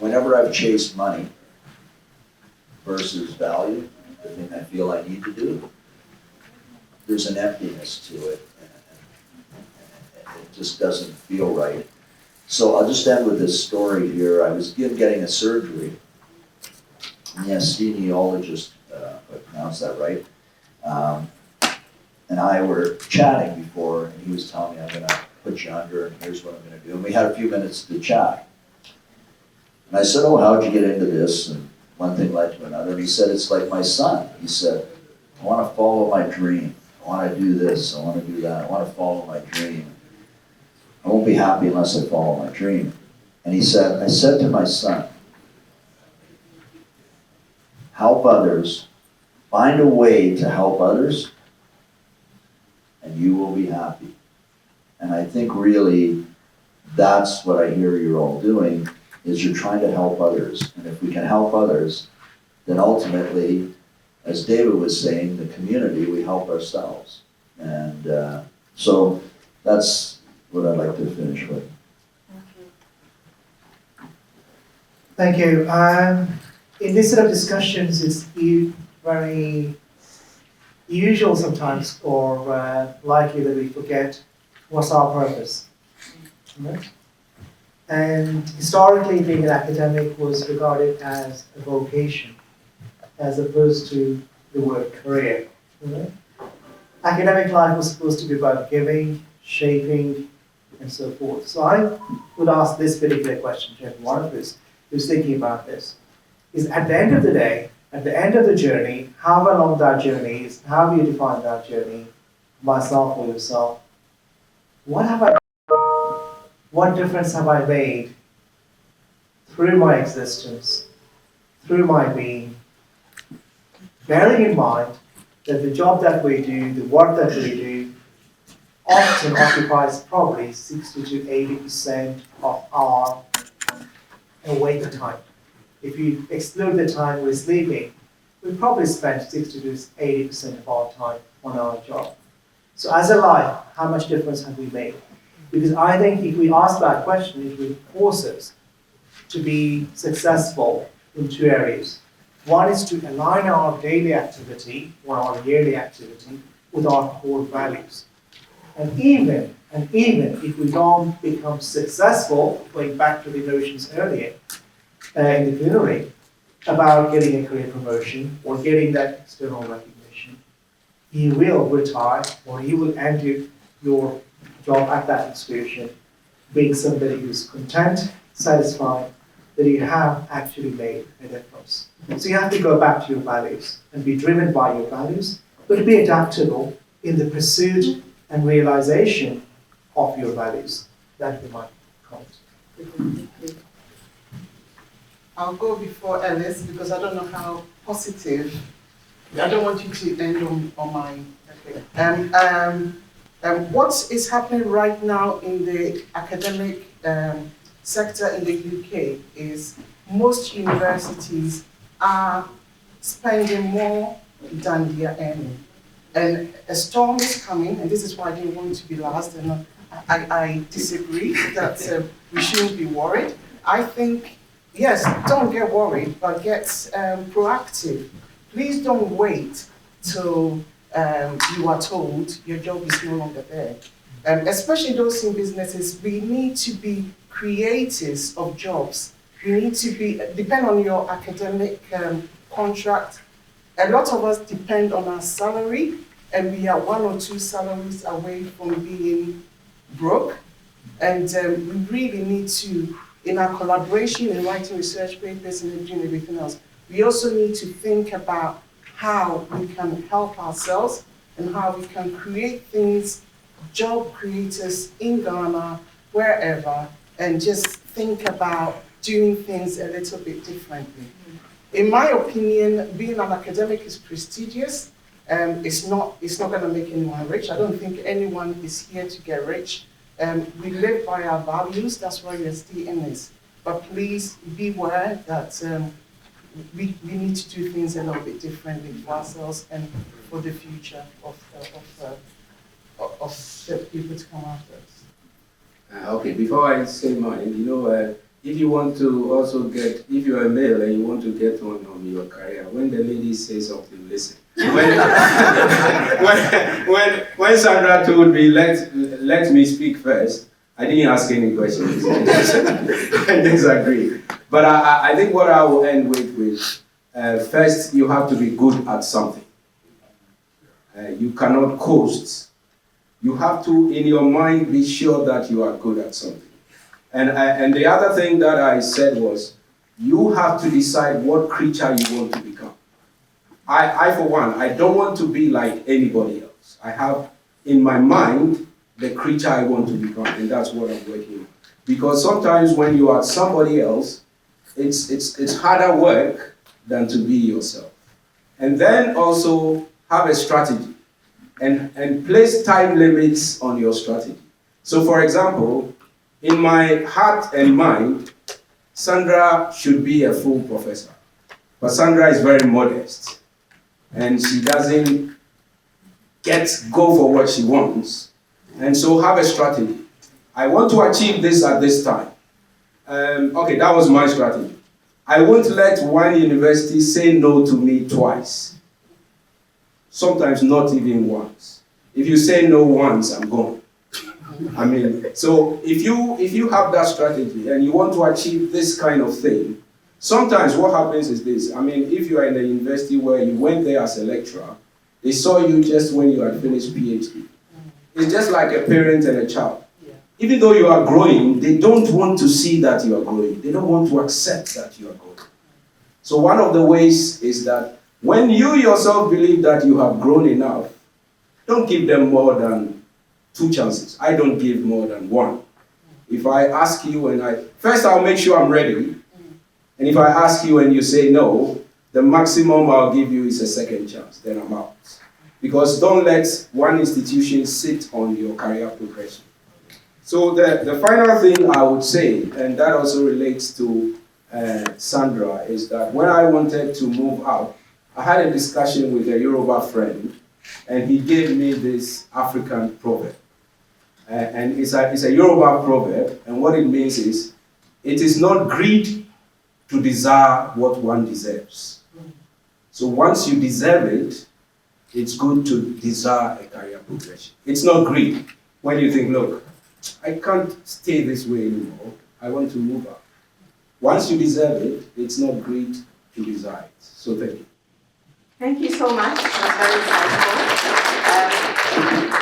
whenever I've chased money versus value, the thing I feel I need to do, there's an emptiness to it. And it just doesn't feel right. So I'll just end with this story here. I was getting a surgery. The anesthesiologist, if I pronounced that right, and I were chatting before, and he was telling me, I'm going to put you under, and here's what I'm going to do. And we had a few minutes to chat. And I said, oh, how'd you get into this? And one thing led to another. And he said, it's like my son. He said, I want to follow my dream. I want to do this. I want to do that. I want to follow my dream. I won't be happy unless I follow my dream. And he said, I said to my son, help others, find a way to help others, and you will be happy. And I think really that's what I hear you're all doing, is you're trying to help others. And if we can help others, then ultimately, as David was saying, the community, we help ourselves. And so that's what I'd like to finish with. Thank you. In this sort of discussions, it's very usual sometimes, or likely that we forget what's our purpose. Right? And historically, being an academic was regarded as a vocation, as opposed to the word career. Right? Academic life was supposed to be about giving, shaping, and so forth. So I would ask this particular question to everyone of us who's thinking about this: is at the end of the day, at the end of the journey, however long that journey is, however you define that journey, myself or yourself, what difference have I made through my existence, through my being, bearing in mind that the job that we do, the work that we do, often occupies probably 60 to 80% of our awake time. If you exclude the time we're sleeping, we probably spend 60 to 80% of our time on our job. So as a life, how much difference have we made? Because I think if we ask that question, it will force us to be successful in two areas. One is to align our daily activity or our yearly activity with our core values. And even if we don't become successful, going back to the notions earlier in the plenary, about getting a career promotion or getting that external recognition, you will retire or you will end your job at that institution being somebody who's content, satisfied, that you have actually made a difference. So you have to go back to your values and be driven by your values, but be adaptable in the pursuit and realization of your values. That would be my comment. I'll go before Ellis because I don't know how positive. I don't want you to end on my. Okay. What is happening right now in the academic sector in the UK is most universities are spending more than they are earning. And a storm is coming, and this is why I didn't want to be last, and I disagree that we shouldn't be worried. I think, yes, don't get worried, but get proactive. Please don't wait till you are told your job is no longer there. Especially those in businesses, we need to be creators of jobs. We need to be, depend on your academic contract. A lot of us depend on our salary, and we are 1 or 2 salaries away from being broke. And we really need to, in our collaboration in writing research papers and doing everything else, we also need to think about how we can help ourselves and how we can create things, job creators in Ghana, wherever, and just think about doing things a little bit differently. In my opinion, being an academic is prestigious. It's not going to make anyone rich. I don't think anyone is here to get rich. We live by our values. That's why we're still in this. But please beware that we need to do things a little bit differently for ourselves and for the future of the people to come after us. Okay, before I say mine, if you want to also get, if you're a male and you want to get on your career, when the lady says something, listen. When Sandra told me, let me speak first, I didn't ask any questions. I disagree. But I think what I will end with first, you have to be good at something. You cannot coast. You have to, in your mind, be sure that you are good at something. And the other thing that I said was, you have to decide what creature you want to become. I for one, I don't want to be like anybody else. I have in my mind the creature I want to become, and that's what I'm working on. Because sometimes when you are somebody else, it's harder work than to be yourself. And then also have a strategy and place time limits on your strategy. So for example, in my heart and mind, Sandra should be a full professor. But Sandra is very modest. And she doesn't go for what she wants. And so have a strategy. I want to achieve this at this time. Okay, that was my strategy. I won't let one university say no to me twice. Sometimes not even once. If you say no once, I'm gone. I mean, so if you have that strategy and you want to achieve this kind of thing, sometimes what happens is this. I mean, if you are in a university where you went there as a lecturer, they saw you just when you had finished PhD. It's just like a parent and a child. Even though you are growing, they don't want to see that you are growing. They don't want to accept that you are growing. So one of the ways is that when you yourself believe that you have grown enough, don't give them more than 2 chances. I don't give more than 1. If I ask you and first I'll make sure I'm ready. And if I ask you and you say no, the maximum I'll give you is a second chance. Then I'm out. Because don't let one institution sit on your career progression. So the final thing I would say, and that also relates to Sandra, is that when I wanted to move out, I had a discussion with a Yoruba friend, and he gave me this African proverb. And it's a Yoruba proverb, and what it means is, it is not greed to desire what one deserves. So once you deserve it, it's good to desire a career progression. It's not greed. When you think, look, I can't stay this way anymore, I want to move up. Once you deserve it, it's not greed to desire it. So thank you. Thank you so much. That's very insightful.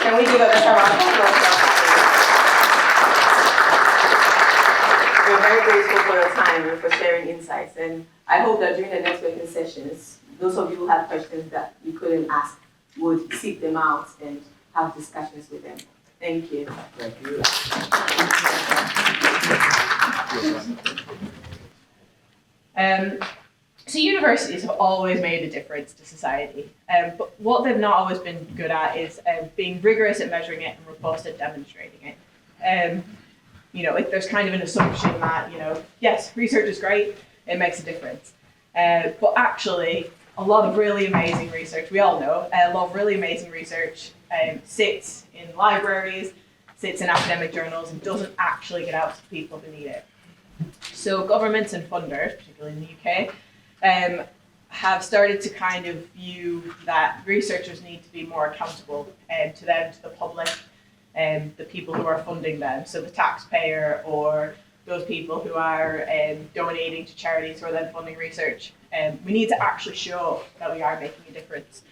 Can we give a better round of applause? We're very grateful for your time and for sharing insights. And I hope that during the next working sessions, those of you who have questions that you couldn't ask would seek them out and have discussions with them. Thank you. Thank you. So universities have always made a difference to society, but what they've not always been good at is being rigorous at measuring it and robust at demonstrating it. There's kind of an assumption that, yes, research is great, it makes a difference. But actually, a lot of really amazing research, we all know, a lot of really amazing research sits in libraries, sits in academic journals, and doesn't actually get out to people who need it. So governments and funders, particularly in the UK, have started to kind of view that researchers need to be more accountable to them, to the public, the people who are funding them, so the taxpayer or those people who are donating to charities who are then funding research. We need to actually show that we are making a difference,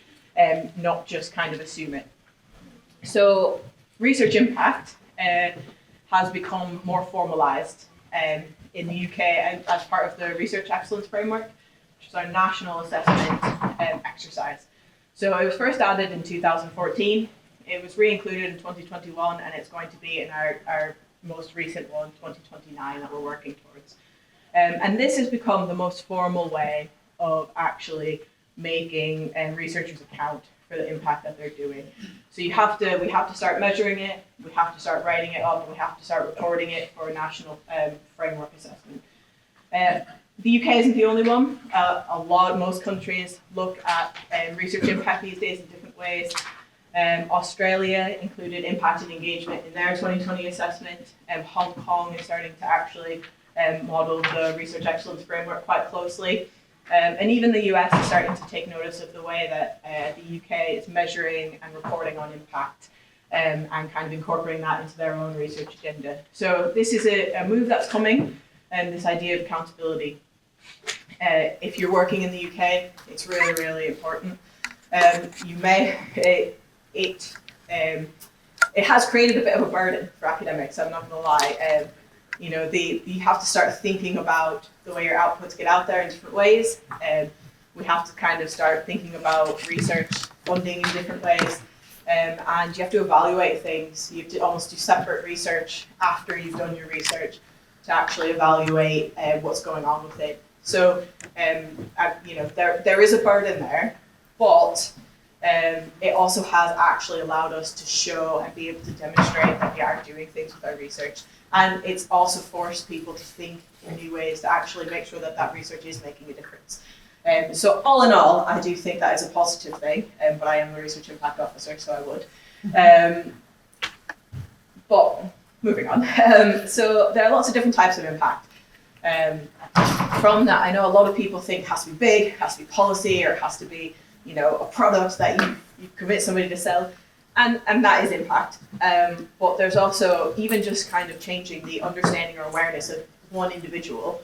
not just kind of assume it. So research impact has become more formalised in the UK as part of the Research Excellence Framework, which is our national assessment exercise. So it was first added in 2014. It was re-included in 2021, and it's going to be in our most recent one, 2029, that we're working towards. And this has become the most formal way of actually making researchers account for the impact that they're doing. So we have to start measuring it, we have to start writing it up, and we have to start reporting it for a national framework assessment. The UK isn't the only one. Most countries look at research impact these days in different ways. Australia included impact and engagement in their 2020 assessment. Hong Kong is starting to actually model the Research Excellence Framework quite closely. And even the US is starting to take notice of the way that the UK is measuring and reporting on impact and kind of incorporating that into their own research agenda. So this is a move that's coming, and this idea of accountability. If you're working in the UK, it's really, really important. It has created a bit of a burden for academics, I'm not going to lie. You have to start thinking about the way your outputs get out there in different ways. We have to kind of start thinking about research funding in different ways. And you have to evaluate things. You have to almost do separate research after you've done your research to actually evaluate what's going on with it. So, there is a burden there, but it also has actually allowed us to show and be able to demonstrate that we are doing things with our research. And it's also forced people to think in new ways to actually make sure that that research is making a difference. So all in all, I do think that is a positive thing, but I am a research impact officer, so I would. But moving on. So there are lots of different types of impact. From that, I know a lot of people think it has to be big, it has to be policy, or it has to be, a product that you commit somebody to sell. And that is impact. But there's also even just kind of changing the understanding or awareness of one individual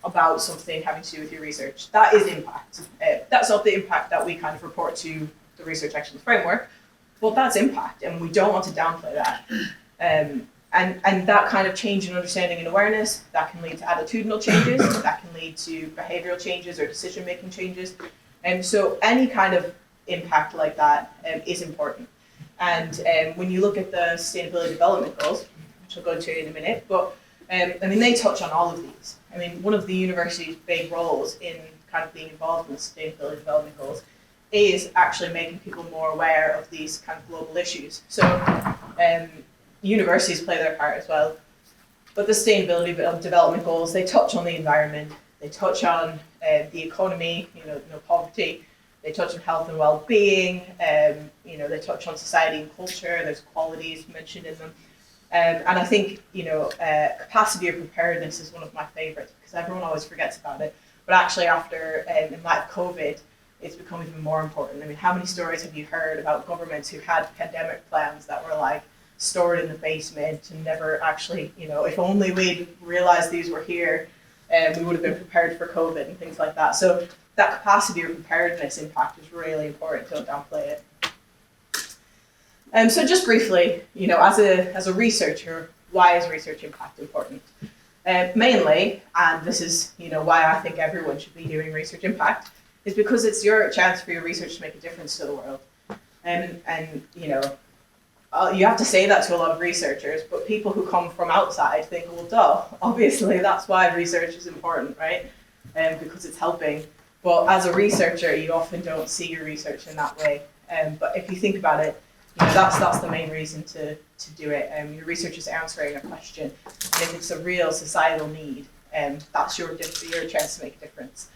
about something having to do with your research. That is impact. That's not the impact that we kind of report to the Research Excellence Framework, but that's impact, and we don't want to downplay that. And that kind of change in understanding and awareness, that can lead to attitudinal changes, that can lead to behavioral changes or decision-making changes. And so any kind of impact like that is important. And when you look at the Sustainability Development Goals, which I'll go into in a minute, but they touch on all of these. One of the university's big roles in kind of being involved in the Sustainability Development Goals is actually making people more aware of these kind of global issues. So universities play their part as well. But the Sustainability Development Goals, they touch on the environment, they touch on the economy, no poverty, They touch on health and well-being. They touch on society and culture. There's qualities mentioned in them. And I think, capacity or preparedness is one of my favorites because everyone always forgets about it. But actually after, in light of COVID, it's become even more important. I mean, how many stories have you heard about governments who had pandemic plans that were like stored in the basement and never actually, if only we'd realized these were here, we would have been prepared for COVID and things like that. So that capacity or preparedness impact is really important. Don't downplay it. So just briefly, as a researcher, why is research impact important? Mainly, and this is why I think everyone should be doing research impact, is because it's your chance for your research to make a difference to the world. And you have to say that to a lot of researchers, but people who come from outside think, well, duh, obviously that's why research is important, right? Because it's helping. But as a researcher, you often don't see your research in that way. But if you think about it, that's the main reason to do it. Your research is answering a question, and if it's a real societal need, that's your chance to make a difference.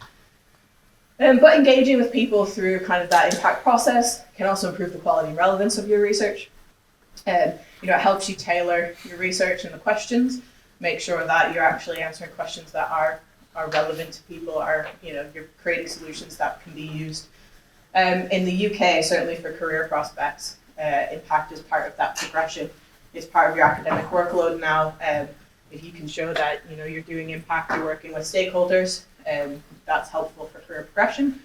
But engaging with people through kind of that impact process can also improve the quality and relevance of your research. It helps you tailor your research and the questions, make sure that you're actually answering questions that are relevant to people, you're creating solutions that can be used. In the UK, certainly for career prospects, impact is part of that progression. It's part of your academic workload now. If you can show that you're doing impact, you're working with stakeholders, that's helpful for career progression.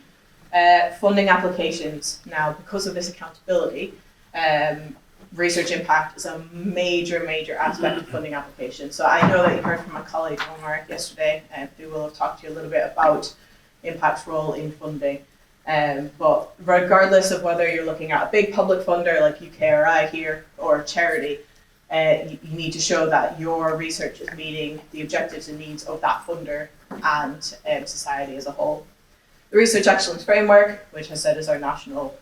Funding applications now, because of this accountability, research impact is a major aspect of funding applications. So I know that you heard from my colleague Omar yesterday, who will have talked to you a little bit about impact's role in funding. But regardless of whether you're looking at a big public funder like UKRI here or charity, you need to show that your research is meeting the objectives and needs of that funder and society as a whole. The Research Excellence Framework, which I said is our national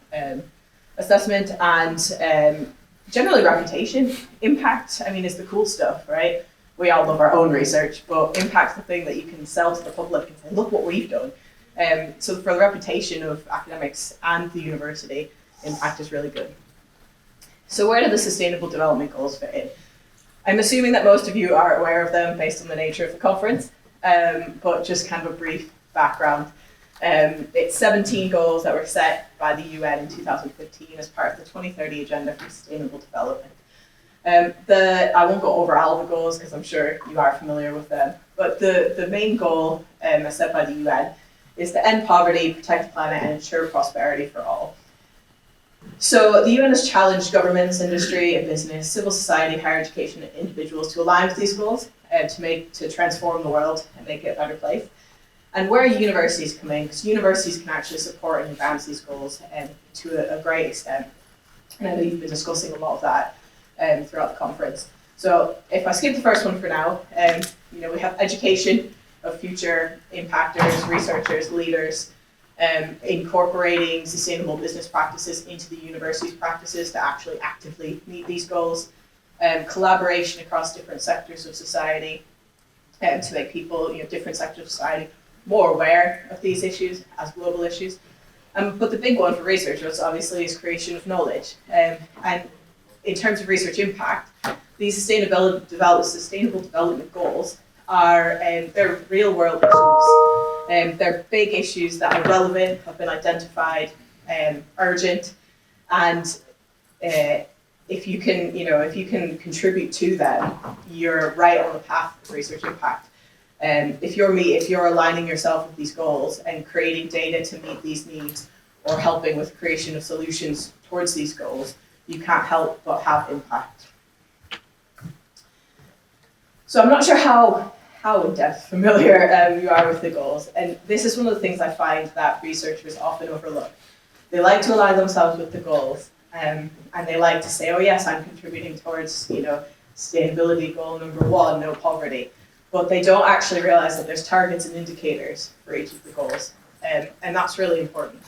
assessment, and generally reputation. Impact, is the cool stuff, right? We all love our own research, but impact's the thing that you can sell to the public and say, look what we've done. So for the reputation of academics and the university, impact is really good. So where do the Sustainable Development Goals fit in? I'm assuming that most of you are aware of them based on the nature of the conference, but just kind of a brief background. It's 17 goals that were set by the UN in 2015 as part of the 2030 Agenda for Sustainable Development. I won't go over all of the goals because I'm sure you are familiar with them, but the main goal as set by the UN is to end poverty, protect the planet, and ensure prosperity for all. So the UN has challenged governments, industry, and business, civil society, higher education, and individuals to align with these goals to transform the world and make it a better place. And where universities come in, because universities can actually support and advance these goals to a great extent. And I know you've been discussing a lot of that throughout the conference. So if I skip the first one for now, we have education of future impactors, researchers, leaders, incorporating sustainable business practices into the university's practices to actually actively meet these goals, collaboration across different sectors of society to make people, different sectors of society more aware of these issues as global issues. But the big one for researchers obviously is creation of knowledge. And in terms of research impact, these sustainable development goals are they're real world issues. They're big issues that are relevant, have been identified, urgent, and if you can contribute to them, you're right on the path of research impact. If you're aligning yourself with these goals and creating data to meet these needs, or helping with creation of solutions towards these goals, you can't help but have impact. So I'm not sure how in-depth familiar you are with the goals, and this is one of the things I find that researchers often overlook. They like to align themselves with the goals, and they like to say, oh yes, I'm contributing towards sustainability goal number 1, no poverty, but they don't actually realize that there's targets and indicators for each of the goals, and that's really important.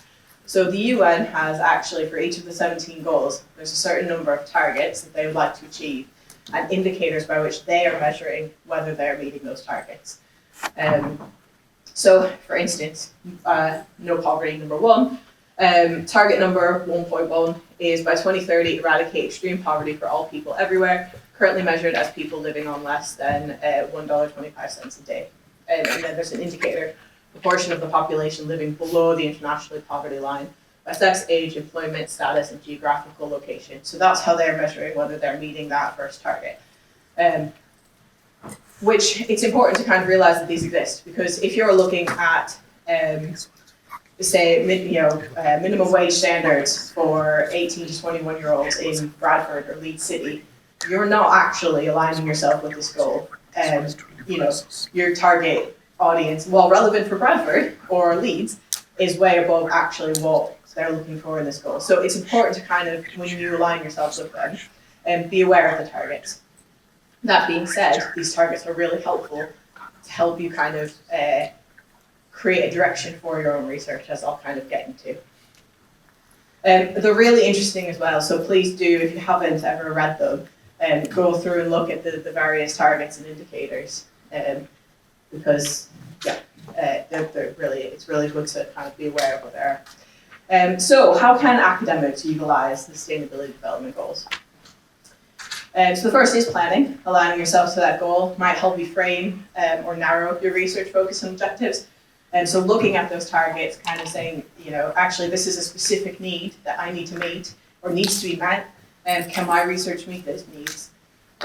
So the UN has actually, for each of the 17 goals, there's a certain number of targets that they would like to achieve, and indicators by which they are measuring whether they're meeting those targets. So, for instance, no poverty, number 1, Target number 1.1 is by 2030 eradicate extreme poverty for all people everywhere, currently measured as people living on less than $1.25 a day. And then there's an indicator, proportion of the population living below the international poverty line by sex, age, employment status, and geographical location. So that's how they're measuring whether they're meeting that first target. Which it's important to kind of realize that these exist, because if you're looking at say minimum wage standards for 18 to 21-year-olds in Bradford or Leeds City, you're not actually aligning yourself with this goal. Your target audience, while relevant for Bradford or Leeds, is way above actually what they're looking for in this goal. So it's important to kind of, when you align yourselves with them, be aware of the targets. That being said, these targets are really helpful to help you kind of create a direction for your own research, as I'll kind of get into. They're really interesting as well, so please do, if you haven't ever read them, go through and look at the various targets and indicators, because it's really good to kind of be aware of what they are. So how can academics utilize the Sustainability Development Goals? So the first is planning. Aligning yourself to that goal might help you frame or narrow your research focus and objectives. And so looking at those targets, kind of saying, actually this is a specific need that I need to meet or needs to be met, and can my research meet those needs?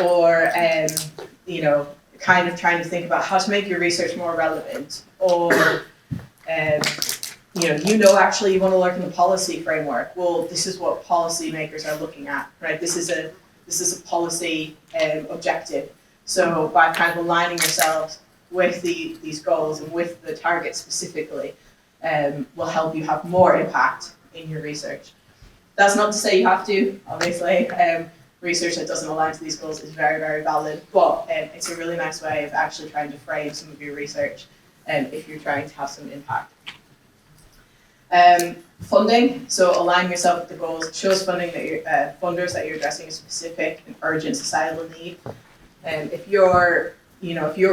Or, kind of trying to think about how to make your research more relevant, or, actually you want to look in the policy framework. Well, this is what policymakers are looking at, right? This is a policy objective. So by kind of aligning yourselves with these goals and with the targets specifically, will help you have more impact in your research. That's not to say you have to, obviously. Research that doesn't align to these goals is very, very valid, but it's a really nice way of actually trying to frame some of your research if you're trying to have some impact. Funding, so align yourself with the goals. It shows funders that you're addressing a specific and urgent societal need. If your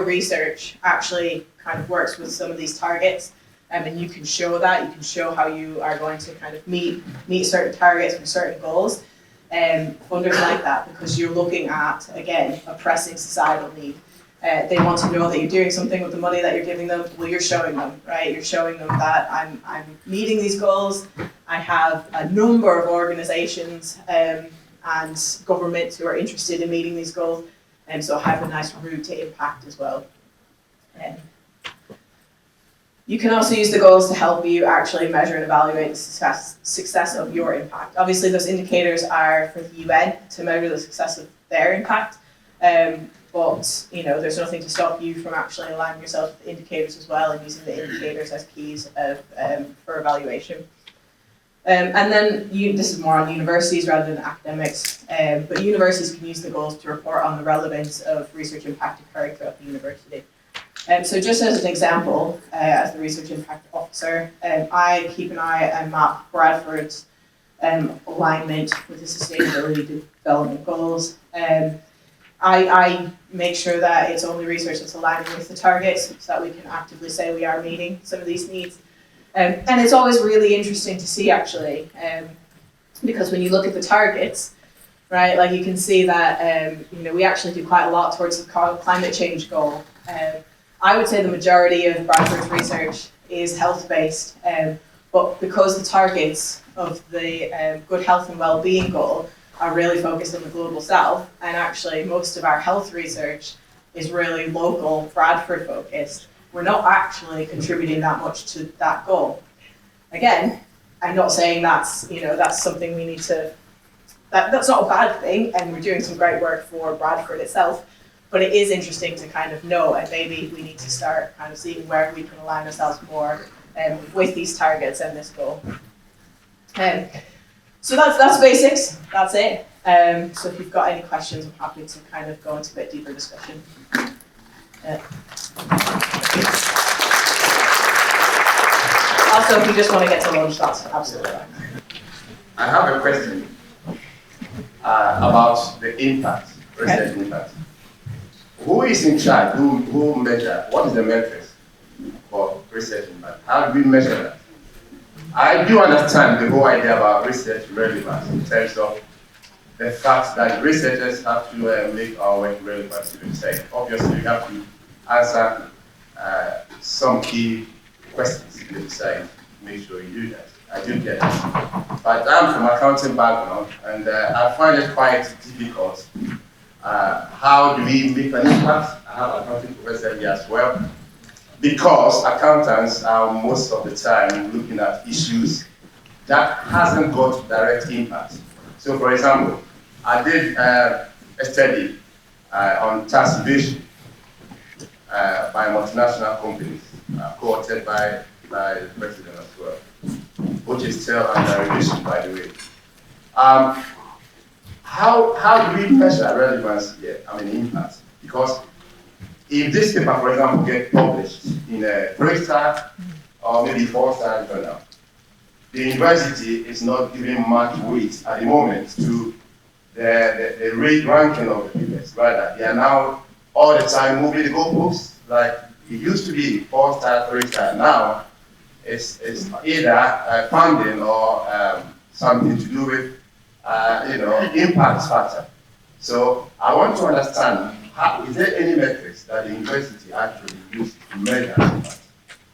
research actually kind of works with some of these targets, and you can show that, you can show how you are going to kind of meet certain targets and certain goals, funders like that, because you're looking at, again, a pressing societal need. They want to know that you're doing something with the money that you're giving them. Well, you're showing them, right? You're showing them that I'm meeting these goals. I have a number of organizations and governments who are interested in meeting these goals, and so have a nice route to impact as well. You can also use the goals to help you actually measure and evaluate the success of your impact. Obviously, those indicators are for the UN to measure the success of their impact, but there's nothing to stop you from actually aligning yourself with the indicators as well and using the indicators as keys for evaluation. And then this is more on universities rather than academics, but universities can use the goals to report on the relevance of research impact occurring throughout the university. So just as an example, as the research impact officer, I keep an eye and map Bradford's alignment with the Sustainability Development Goals. I make sure that it's only research that's aligning with the targets so that we can actively say we are meeting some of these needs. And it's always really interesting to see, actually, because when you look at the targets, right, like you can see that we actually do quite a lot towards the climate change goal. I would say the majority of Bradford's research is health-based, but because the targets of the good health and well-being goal are really focused on the global south, and actually most of our health research is really local Bradford focused, we're not actually contributing that much to that goal. Again, I'm not saying that's something we need to, that's not a bad thing, and we're doing some great work for Bradford itself, but it is interesting to kind of know, and maybe we need to start kind of seeing where we can align ourselves more with these targets and this goal. So that's basics, that's it. So if you've got any questions, I'm happy to kind of go into a bit deeper discussion. Also, if you just want to get to lunch, that's absolutely fine. I have a question about the impact, research impact. Who is in charge? Who measure? What is the metrics for research impact? How do we measure that? I do understand the whole idea about research relevance in terms of the fact that researchers have to make our work relevant to themselves. Obviously, we have to answer some key questions in the site. Make sure you do that. I do get it. But I'm from accounting background, and I find it quite difficult. How do we make an impact? I have an accounting professor here as well. Because accountants are most of the time looking at issues that hasn't got direct impact. So for example, I did a study on tax evasion by multinational companies, co-authored by the president as well, which is still under revision, by the way. How do we measure relevance here? I mean, impact? Because if this paper, for example, gets published in a 3-star or maybe 4-star journal, the university is not giving much weight at the moment to the ranking of the papers. Rather, they are now all the time moving the goalposts. Like it used to be 4-star, 3-star. Now it's either funding or something to do with impact factor. So I want to understand, is there any metrics that the university actually uses to measure impact?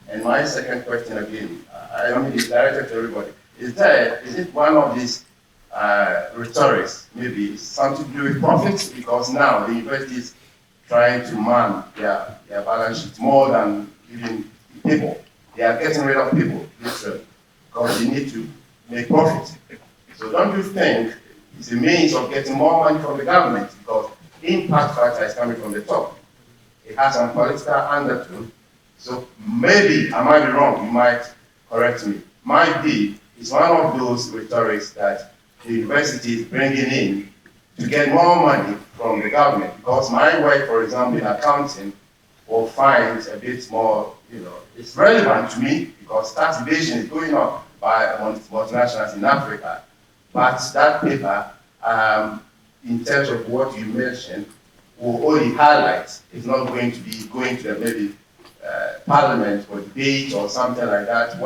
And my second question again, I mean it's directed to everybody. Is it one of these rhetorics, maybe something to do with profits? Because now the university is trying to man their balance sheet more than giving people. They are getting rid of people, literally, because they need to make profit. So don't you think it's a means of getting more money from the government? Because impact factor is coming from the top. It has some political undertone. So maybe, I might be wrong, you might correct me. Might be, it's one of those rhetorics that the university is bringing in to get more money from the government. Because my work, for example, in accounting, will find a bit more, it's relevant to me because tax evasion is going on by multinationals in Africa. But that paper, in terms of what you mentioned, will only highlight. It's not going to be going to maybe parliament for debate or something like that,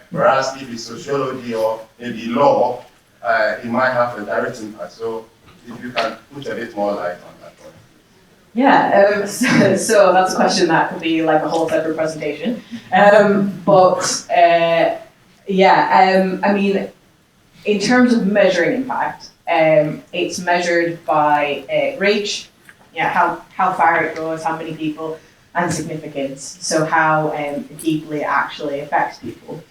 whereas if it's sociology or maybe law, it might have a direct impact. So if you can put a bit more light on that one. Yeah, so that's a question that could be like a whole separate presentation. I mean, in terms of measuring impact, it's measured by reach, how far it goes, how many people, and significance, so how deeply it actually affects people.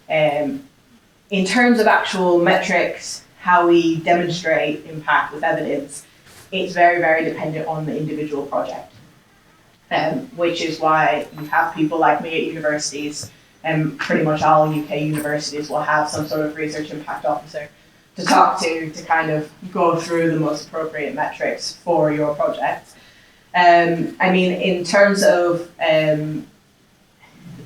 In terms of actual metrics, how we demonstrate impact with evidence, it's very, very dependent on the individual project, which is why you have people like me at universities, and pretty much all UK universities will have some sort of research impact officer to talk to kind of go through the most appropriate metrics for your project. I mean, in terms of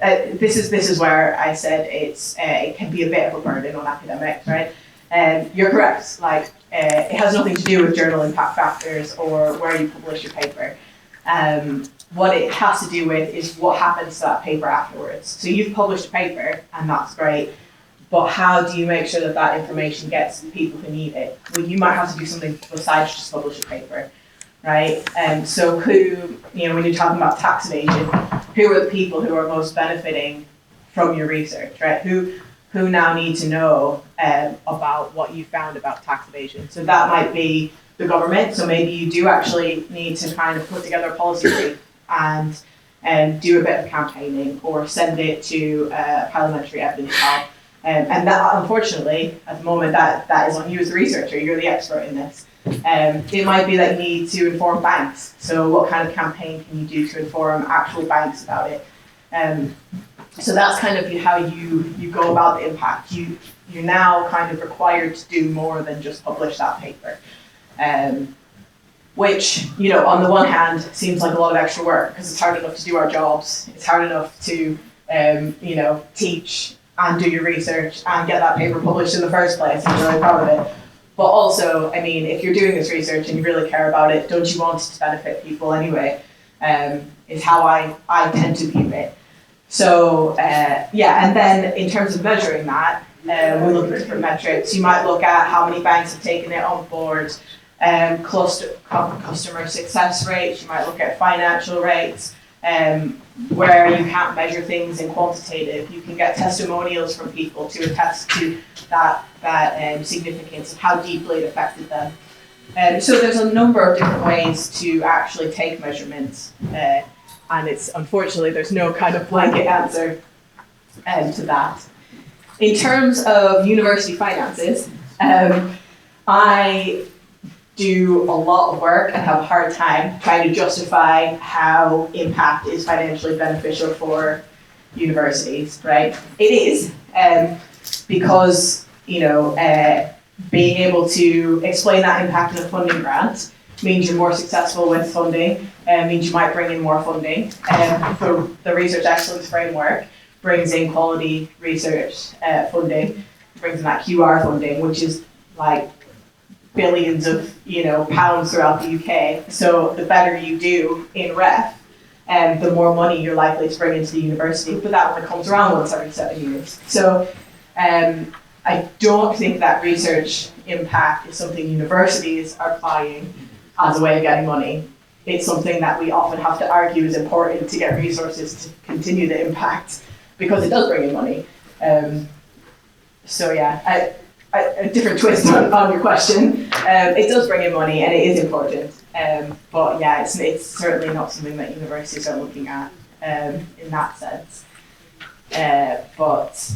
this is where I said it can be a bit of a burden on academics, right? You're correct. Like it has nothing to do with journal impact factors or where you publish your paper. What it has to do with is what happens to that paper afterwards. So you've published a paper, and that's great. But how do you make sure that that information gets to the people who need it? Well, you might have to do something besides just publish a paper, right? So who, when you're talking about tax evasion, who are the people who are most benefiting from your research, right? Who now need to know about what you found about tax evasion? So that might be the government. So maybe you do actually need to kind of put together a policy brief and do a bit of campaigning or send it to a parliamentary evidence hub. And that, unfortunately, at the moment, that is on you as a researcher. You're the expert in this. It might be that you need to inform banks. So what kind of campaign can you do to inform actual banks about it? So that's kind of how you go about the impact. You're now kind of required to do more than just publish that paper. Which, on the one hand, seems like a lot of extra work because it's hard enough to do our jobs. It's hard enough to, teach and do your research and get that paper published in the first place. I'm really proud of it. But also, I mean, if you're doing this research and you really care about it, don't you want it to benefit people anyway? Is how I tend to view it. So and then in terms of measuring that, we look at different metrics. You might look at how many banks have taken it on board, customer success rates. You might look at financial rates. Where you can't measure things in quantitative, you can get testimonials from people to attest to that significance of how deeply it affected them. So there's a number of different ways to actually take measurements, and it's unfortunately there's no kind of blanket answer to that. In terms of university finances, I do a lot of work and have a hard time trying to justify how impact is financially beneficial for universities, right? It is, because, being able to explain that impact in a funding grant means you're more successful with funding, and means you might bring in more funding. The Research Excellence Framework brings in quality research funding, brings in that QR funding, which is like billions of pounds throughout the UK. So the better you do in ref, the more money you're likely to bring into the university. But that only comes around once every 7 years. So I don't think that research impact is something universities are applying as a way of getting money. It's something that we often have to argue is important to get resources to continue the impact, because it does bring in money. A different twist on your question. It does bring in money and it is important, but yeah, it's certainly not something that universities are looking at in that sense. But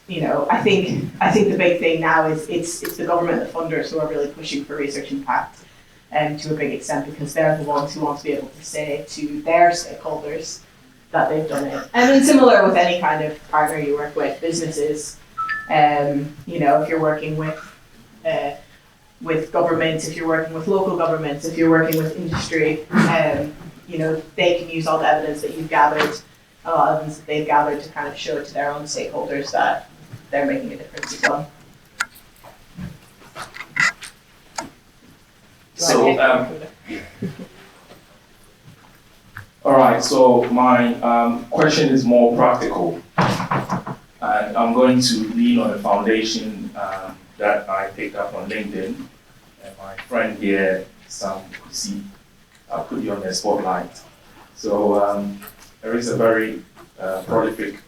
I think the big thing now is it's the government, the funders, who are really pushing for research impact, to a big extent, because they're the ones who want to be able to say to their stakeholders that they've done it. And then similar with any kind of partner you work with, businesses. If you're working with government, if you're working with local governments, if you're working with industry, they can use all the evidence that you've gathered, a lot of evidence that they've gathered, to kind of show to their own stakeholders that they're making a difference as well. So, all right, so my question is more practical. And I'm going to lean on a foundation that I picked up on LinkedIn. And my friend here, Sam Kusi, I'll put you on the spotlight. So there is a very prolific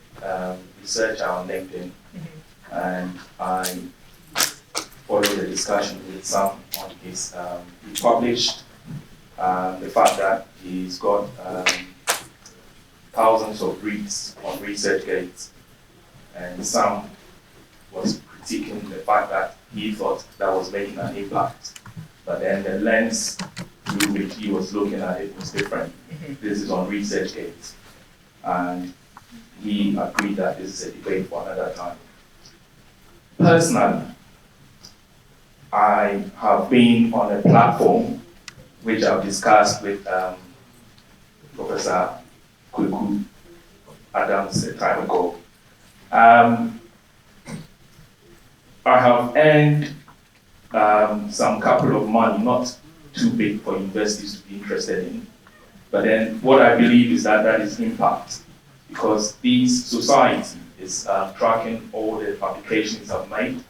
researcher on LinkedIn. And I followed the discussion with Sam on his, he published the fact that he's got thousands of reads on ResearchGate. And Sam was critiquing the fact that he thought that was making an impact. But then the lens through which he was looking at it was different. This is on ResearchGate. And he agreed that this is a debate for another time. Personally, I have been on a platform which I've discussed with Professor Kweku Adams a time ago. I have earned some couple of money, not too big for universities to be interested in. But then what I believe is that is impact, because this society is tracking all the publications I've made.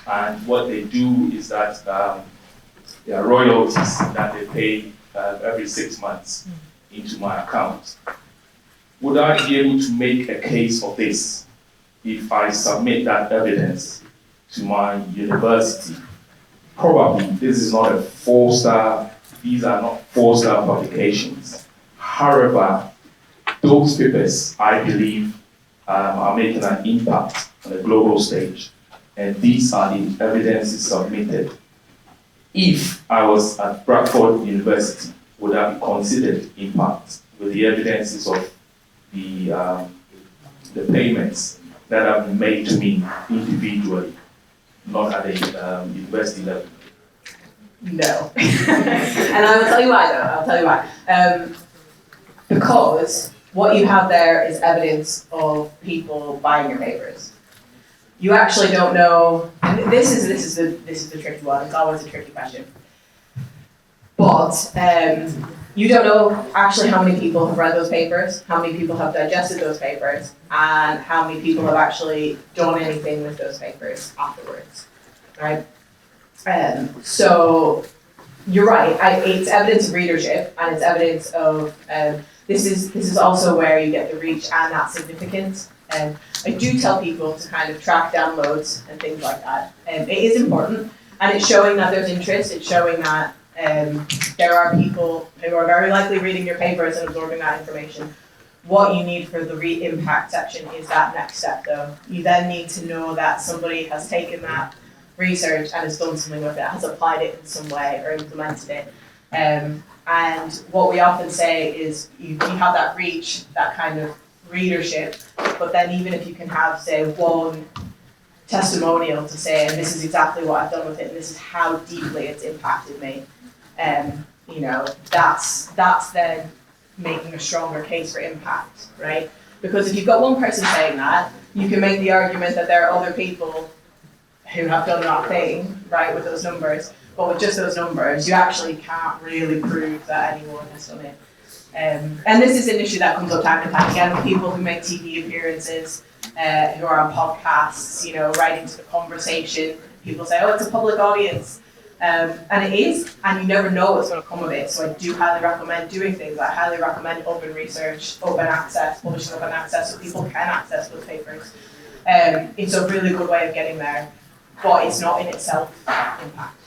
And what they do is that there are royalties that they pay every 6 months into my account. Would I be able to make a case for this if I submit that evidence to my university? Probably this is not a 4-star, these are not 4-star publications. However, those papers, I believe, are making an impact on a global stage. And these are the evidences submitted. If I was at Bradford University, would that be considered impact with the evidences of the payments that have been made to me individually, not at a university level? No. And I will tell you why, though. I'll tell you why. Because what you have there is evidence of people buying your papers. You actually don't know. This is the tricky one. It's always a tricky question. But You don't know actually how many people have read those papers, how many people have digested those papers, and how many people have actually done anything with those papers afterwards, right? So you're right. It's evidence of readership, and it's evidence of this is also where you get the reach and that significance. I do tell people to kind of track downloads and things like that. It is important, and it's showing that there's interest. It's showing that there are people who are very likely reading your papers and absorbing that information. What you need for the impact section is that next step, though. You then need to know that somebody has taken that research and has done something with it, has applied it in some way or implemented it. And what we often say is you have that reach, that kind of readership, but then even if you can have, say, one testimonial to say, and this is exactly what I've done with it, and this is how deeply it's impacted me, you know, that's then making a stronger case for impact, right? Because if you've got one person saying that, you can make the argument that there are other people who have done that thing, right, with those numbers. But with just those numbers, you actually can't really prove that anyone has done it. And this is an issue that comes up time and time again with people who make TV appearances, who are on podcasts, you know, right into the conversation. People say, oh, it's a public audience. And it is, and you never know what's going to come of it. So I do highly recommend doing things. I highly recommend open research, open access, publishing open access so people can access those papers. It's a really good way of getting there, but it's not in itself impact.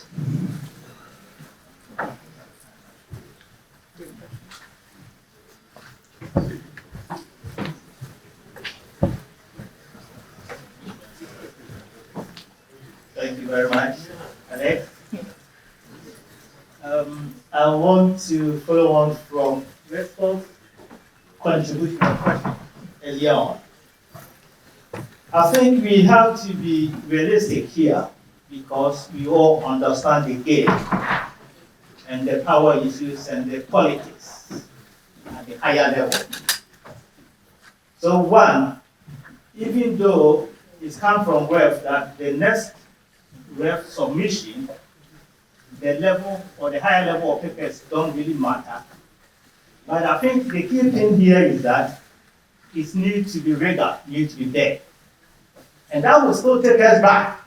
Thank you very much, Alex. I want to follow on from Redford's contribution earlier on. I think we have to be realistic here because we all understand the game and the power issues and the politics at the higher level. So one, even though it's come from WEF that the next WEF submission, the level or the higher level of papers don't really matter. But I think the key thing here is that it needs to be rigor, needs to be there. And that will still take us back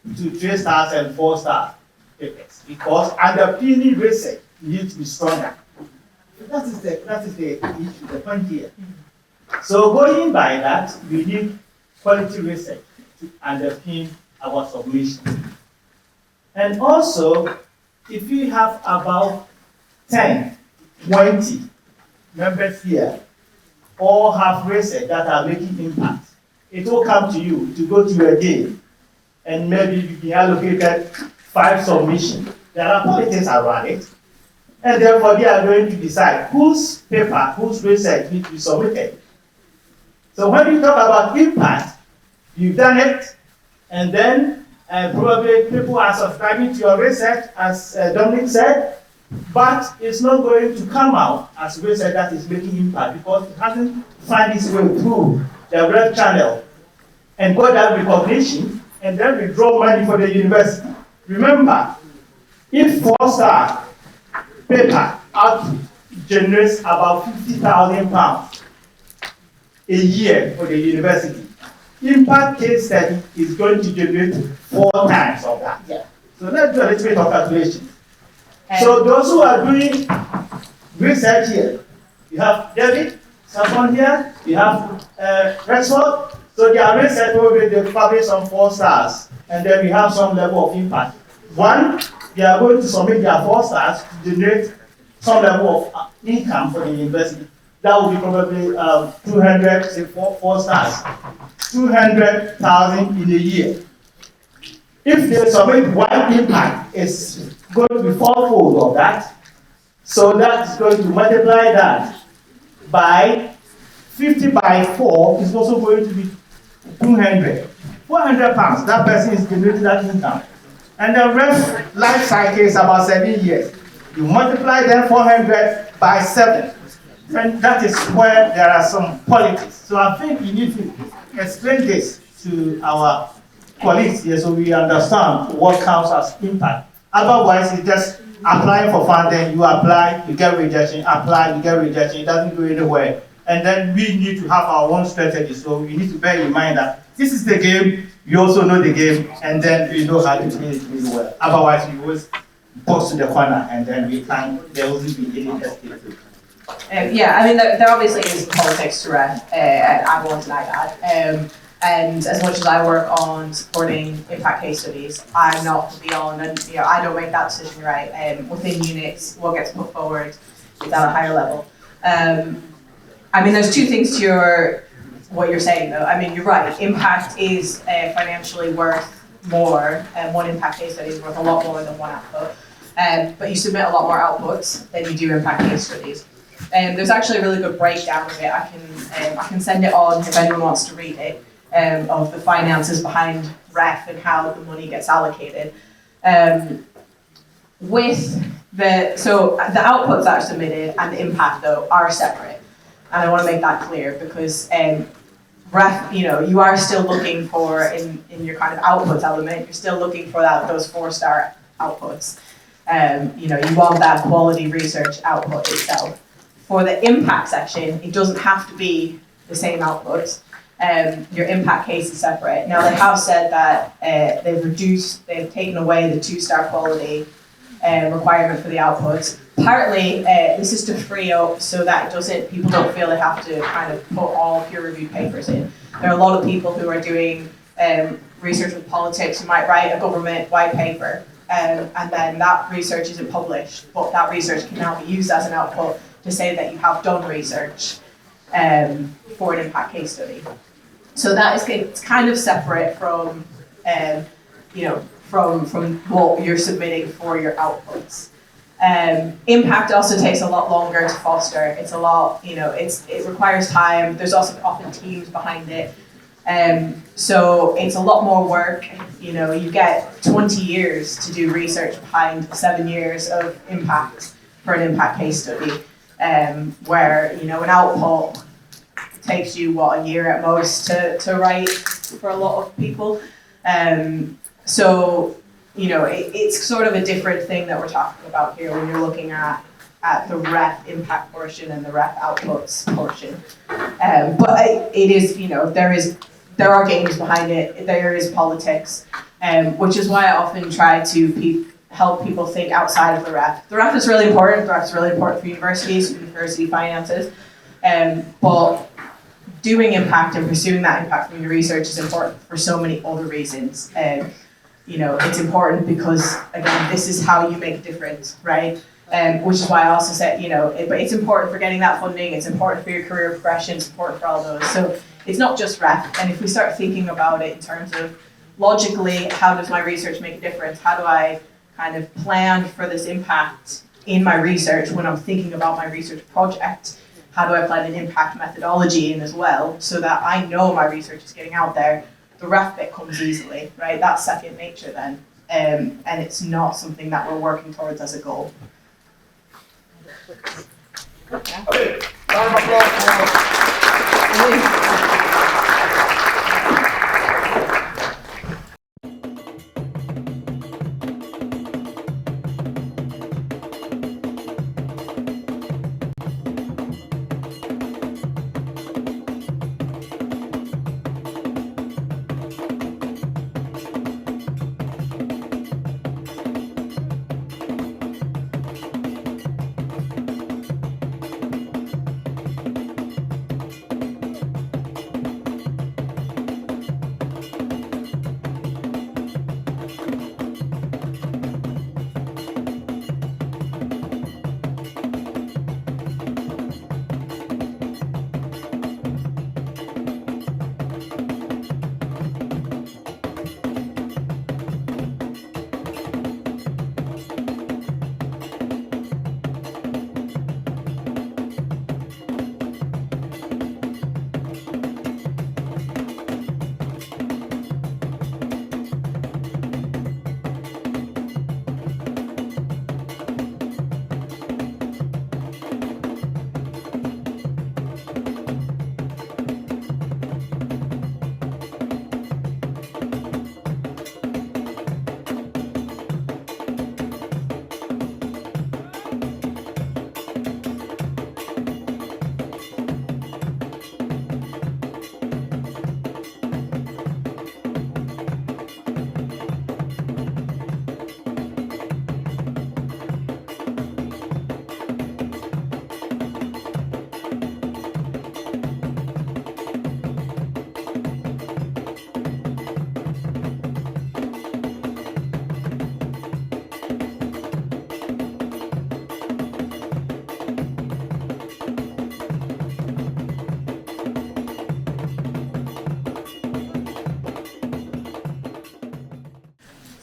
to 3-star and 4-star papers because underpinning research needs to be stronger. That is the issue, the point here. So going by that, we need quality research to underpin our submission. And also, if we have about 10, 20 members here, all have research that are making impact, it will come to you to go to a day, and maybe you can allocate 5 submissions. There are politics around it, and therefore they are going to decide whose paper, whose research needs to be submitted. So when you talk about impact, you've done it, and then probably people are subscribing to your research, as Dominic said, but it's not going to come out as research that is making impact because it hasn't found its way through the red channel and got that recognition, and then we draw money for the university. Remember, if 4-star paper output generates about £50,000 a year for the university, impact case study is going to generate 4 times of that. Yeah. So let's do a little bit of calculation. So those who are doing research here, you have David, someone here, you have Rexford. So their research will be they publish on 4 stars, and then we have some level of impact. One, they are going to submit their 4 stars to generate some level of income for the university. That will be probably 200, say 4 stars, 200,000 in a year. If they submit 1 impact, it's going to be 4-fold of that. So that's going to multiply that by 50 by 4 is also going to be 200. 400 pounds, that person is generating that income. And the rest life cycle is about 7 years. You multiply that 400 by 7. And that is where there are some politics. So I think we need to explain this to our colleagues here so we understand what counts as impact. Otherwise, it's just applying for funding, you apply, you get rejection, apply, you get rejection, it doesn't go anywhere. And then we need to have our own strategy. So we need to bear in mind that this is the game, we also know the game, and then we know how to play it really well. Otherwise, we always box to the corner, and then there won't be any hesitation. Yeah, I mean, there obviously is politics to ref, I won't deny that. And as much as I work on supporting impact case studies, I'm not the be all, and I don't make that decision, right? Within units, what gets put forward is at a higher level. I mean, there's two things to what you're saying, though. I mean, you're right. Impact is financially worth more, and one impact case study is worth a lot more than one output. But you submit a lot more outputs than you do impact case studies. There's actually a really good breakdown of it. I can send it on if anyone wants to read it, of the finances behind REF and how the money gets allocated. So the outputs that are submitted and the impact, though, are separate. And I want to make that clear because REF, you are still looking for, in your kind of outputs element, you're still looking for those 4-star outputs. You want that quality research output itself. For the impact section, it doesn't have to be the same outputs. Your impact case is separate. Now they have said that they've taken away the 2-star quality requirement for the outputs. Partly, this is to free up so that people don't feel they have to kind of put all peer-reviewed papers in. There are a lot of people who are doing research with politics who might write a government white paper, and then that research isn't published, but that research can now be used as an output to say that you have done research for an impact case study. So it's kind of separate from, from what you're submitting for your outputs. Impact also takes a lot longer to foster. It's a lot, it requires time. There's also often teams behind it. So it's a lot more work. You get 20 years to do research behind 7 years of impact for an impact case study, where, an output takes you, a year at most to write for a lot of people. So, it's sort of a different thing that we're talking about here when you're looking at the REF impact portion and the REF outputs portion. But it is, there are games behind it, there is politics, which is why I often try to help people think outside of the REF. The REF is really important, the REF is really important for universities, university finances, but doing impact and pursuing that impact from your research is important for so many other reasons. It's important because, again, this is how you make a difference, right? Which is why I also said, but it's important for getting that funding, it's important for your career progression, it's important for all those. So it's not just REF. And if we start thinking about it in terms of logically, how does my research make a difference? How do I kind of plan for this impact in my research when I'm thinking about my research project? How do I plan an impact methodology in as well so that I know my research is getting out there? The REF bit comes easily, right? That's second nature then. And it's not something that we're working towards as a goal. Okay. Round of applause.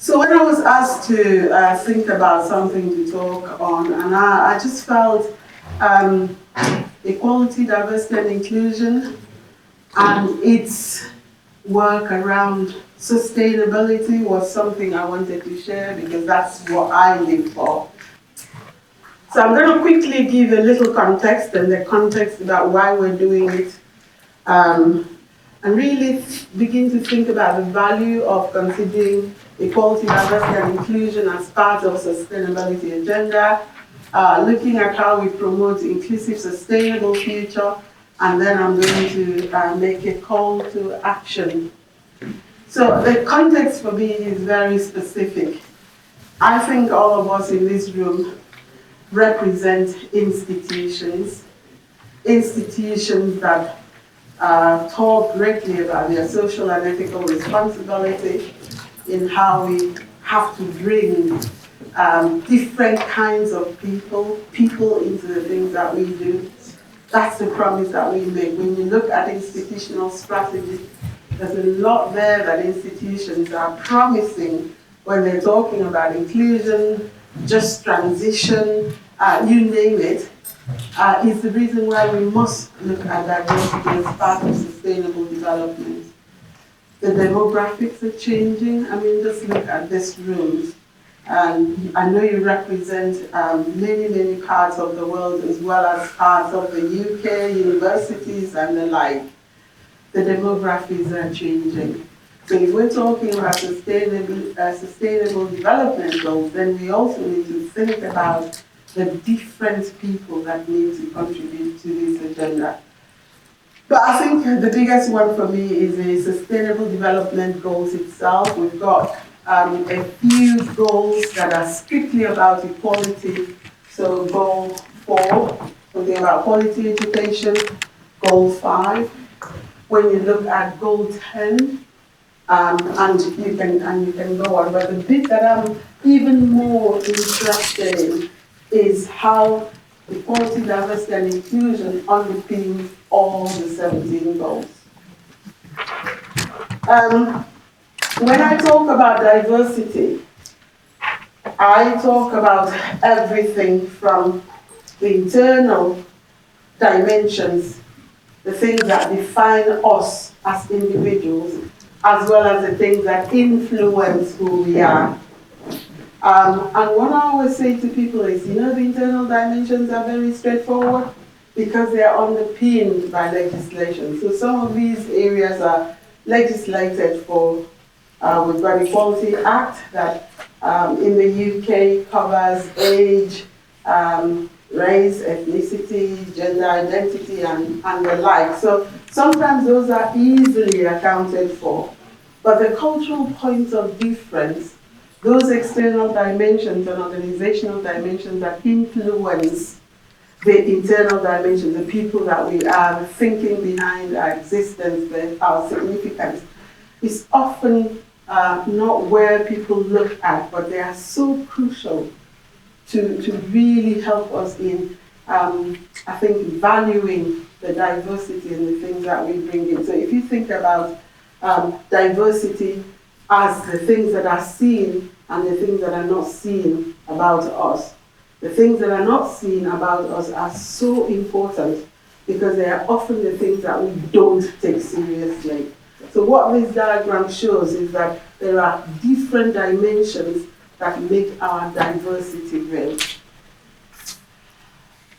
So when I was asked to think about something to talk on, and I just felt equality, diversity and inclusion and its work around sustainability was something I wanted to share because that's what I live for. So I'm going to quickly give a little context and the context about why we're doing it, and really begin to think about the value of considering equality, diversity and inclusion as part of sustainability agenda, looking at how we promote inclusive, sustainable future, and then I'm going to make a call to action. So the context for me is very specific. I think all of us in this room represent institutions that talk greatly about their social and ethical responsibility in how we have to bring different kinds of people into the things that we do. That's the promise that we make. When you look at institutional strategy, there's a lot there that institutions are promising when they're talking about inclusion, just transition, you name it, is the reason why we must look at diversity as part of sustainable development. The demographics are changing. I mean, just look at this room. I know you represent many parts of the world as well as parts of the UK, universities and the like. The demographics are changing. So if we're talking about sustainable development goals, then we also need to think about the different people that need to contribute to this agenda. But I think the biggest one for me is the sustainable development goals itself. We've got a few goals that are strictly about equality. So goal 4, something about quality education. Goal 5. When you look at goal 10, and you can go on, but the bit that I'm even more interested in is how equality, diversity and inclusion underpins all the 17 goals. When I talk about diversity, I talk about everything from the internal dimensions, the things that define us as individuals, as well as the things that influence who we are. And what I always say to people is, the internal dimensions are very straightforward because they are underpinned by legislation. So some of these areas are legislated for. We've got Equality Act that in the UK covers age, race, ethnicity, gender identity, and the like. So sometimes those are easily accounted for. But the cultural points of difference, those external dimensions and organizational dimensions that influence the internal dimensions, the people that we are, the thinking behind our existence, our significance, is often not where people look at, but they are so crucial to really help us in, I think, valuing the diversity and the things that we bring in. So if you think about diversity as the things that are seen and the things that are not seen about us, the things that are not seen about us are so important because they are often the things that we don't take seriously. So what this diagram shows is that there are different dimensions that make our diversity real.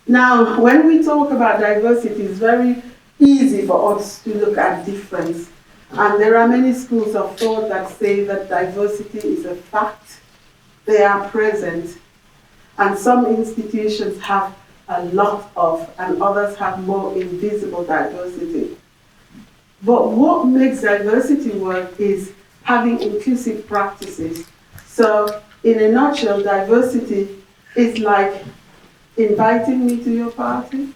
Now, when we talk about diversity, it's very easy for us to look at difference. And there are many schools of thought that say that diversity is a fact. They are present. And some institutions have a lot of, and others have more invisible diversity. But what makes diversity work is having inclusive practices. So, in a nutshell, diversity is like inviting me to your party.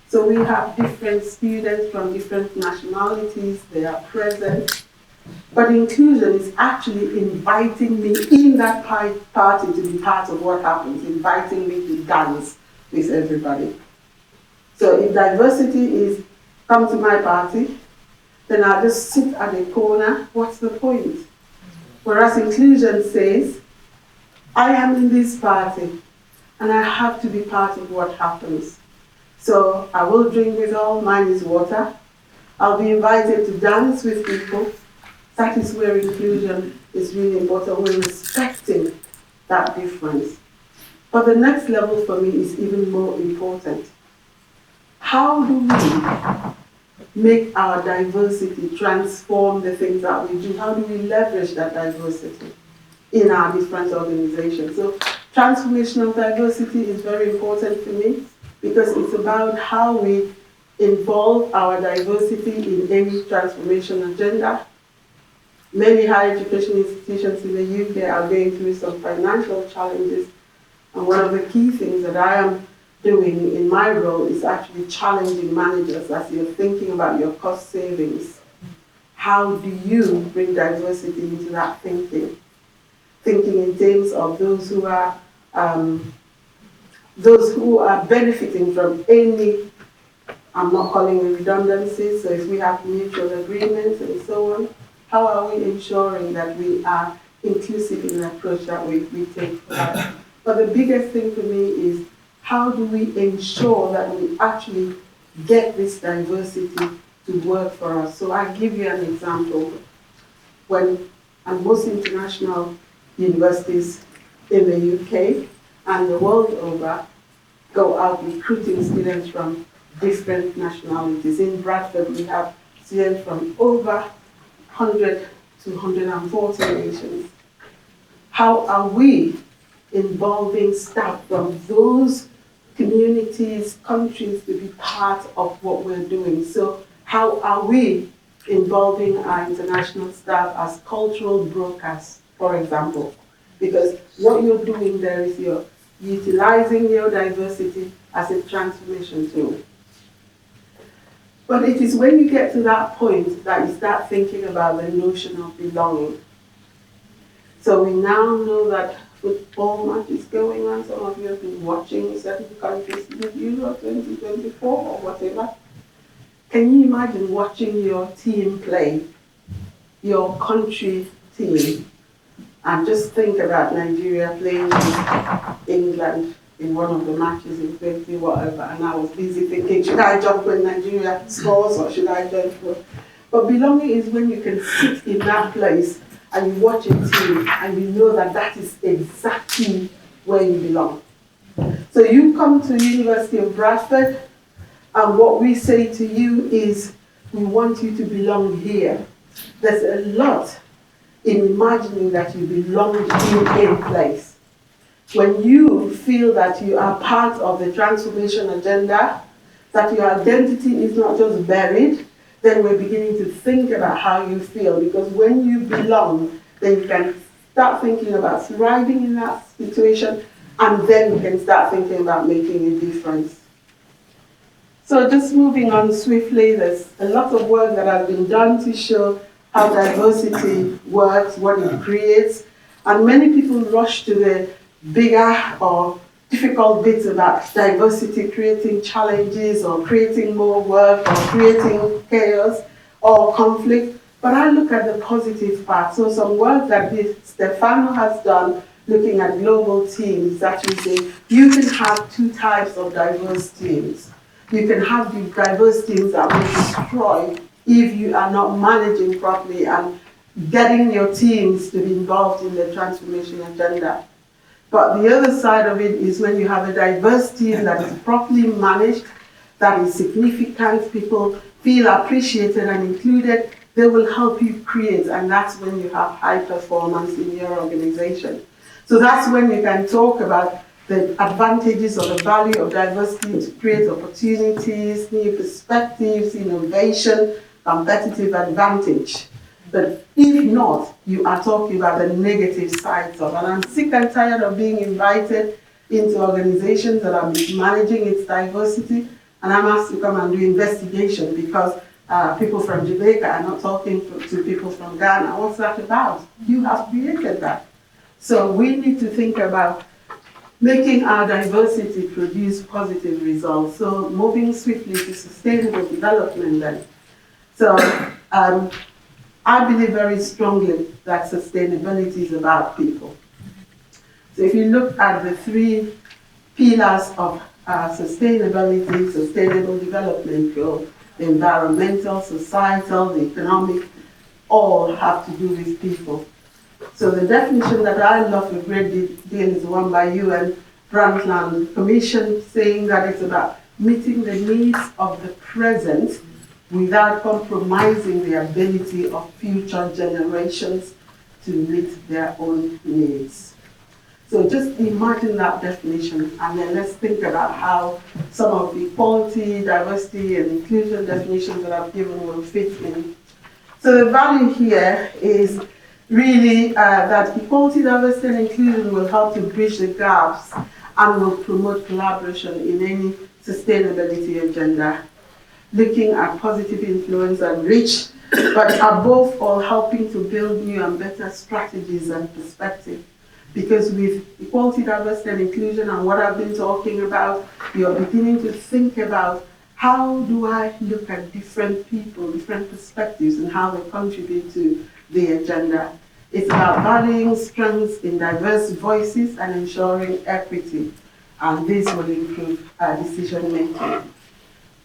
So we have different students from different nationalities, they are present. But inclusion is actually inviting me in that party to be part of what happens, inviting me to dance with everybody. So if diversity is come to my party, then I just sit at a corner, what's the point? Whereas inclusion says, I am in this party and I have to be part of what happens. So I will drink with all, mine is water. I'll be invited to dance with people. That is where inclusion is really important. We're respecting that difference. But the next level for me is even more important. How do we make our diversity transform the things that we do? How do we leverage that diversity in our different organizations? So transformational diversity is very important for me because it's about how we involve our diversity in any transformation agenda. Many higher education institutions in the UK are going through some financial challenges, and one of the key things that I am doing in my role is actually challenging managers as you're thinking about your cost savings. How do you bring diversity into that thinking? Thinking in terms of those who are benefiting from any, I'm not calling it redundancies, so if we have mutual agreements and so on, how are we ensuring that we are inclusive in the approach that we take for that? But the biggest thing for me is how do we ensure that we actually get this diversity to work for us? So I'll give you an example. When most international universities in the UK and the world over go out recruiting students from different nationalities. In Bradford, we have students from over 100 to 140 nations. How are we involving staff from those communities, countries to be part of what we're doing? So how are we involving our international staff as cultural brokers, for example? Because what you're doing there is you're utilizing your diversity as a transformation tool. But it is when you get to that point that you start thinking about the notion of belonging. So we now know that football match is going on. Some of you have been watching certain countries in Euro 2024 or whatever. Can you imagine watching your team play, your country team, and just think about Nigeria playing with England in one of the matches in 20 whatever, and I was busy thinking, should I jump when Nigeria scores or should I jump for? But belonging is when you can sit in that place and you watch a team and you know that that is exactly where you belong. So you come to University of Bradford and what we say to you is, we want you to belong here. There's a lot in imagining that you belong in a place. When you feel that you are part of the transformation agenda, that your identity is not just buried, then we're beginning to think about how you feel. Because when you belong, then you can start thinking about thriving in that situation, and then you can start thinking about making a difference. So just moving on swiftly, there's a lot of work that has been done to show how diversity works, what it creates, and many people rush to the bigger or difficult bits about diversity, creating challenges or creating more work or creating chaos or conflict. But I look at the positive part. So some work that Stefano has done looking at global teams actually say you can have two types of diverse teams. You can have the diverse teams that will destroy if you are not managing properly and getting your teams to be involved in the transformation agenda. But the other side of it is when you have a diverse team that is properly managed, that is significant, people feel appreciated and included, they will help you create, and that's when you have high performance in your organization. So that's when you can talk about the advantages or the value of diversity to create opportunities, new perspectives, innovation, competitive advantage. But if not, you are talking about the negative sides of it. And I'm sick and tired of being invited into organizations that are managing its diversity, and I'm asked to come and do investigation because people from Jamaica are not talking to people from Ghana. What's that about? You have created that. So we need to think about making our diversity produce positive results. So moving swiftly to sustainable development then. So I believe very strongly that sustainability is about people. So if you look at the three pillars of sustainability, sustainable development goal, the environmental, societal, the economic, all have to do with people. So the definition that I love a great deal is the one by UN Brundtland Commission, saying that it's about meeting the needs of the present without compromising the ability of future generations to meet their own needs. So just imagine that definition, and then let's think about how some of the equality, diversity, and inclusion definitions that I've given will fit in. So the value here is really that equality, diversity, and inclusion will help to bridge the gaps and will promote collaboration in any sustainability agenda, looking at positive influence and reach, but above all helping to build new and better strategies and perspective. Because with equality, diversity, and inclusion and what I've been talking about, you're beginning to think about how do I look at different people, different perspectives, and how they contribute to the agenda. It's about valuing strengths in diverse voices and ensuring equity, and this will improve decision making.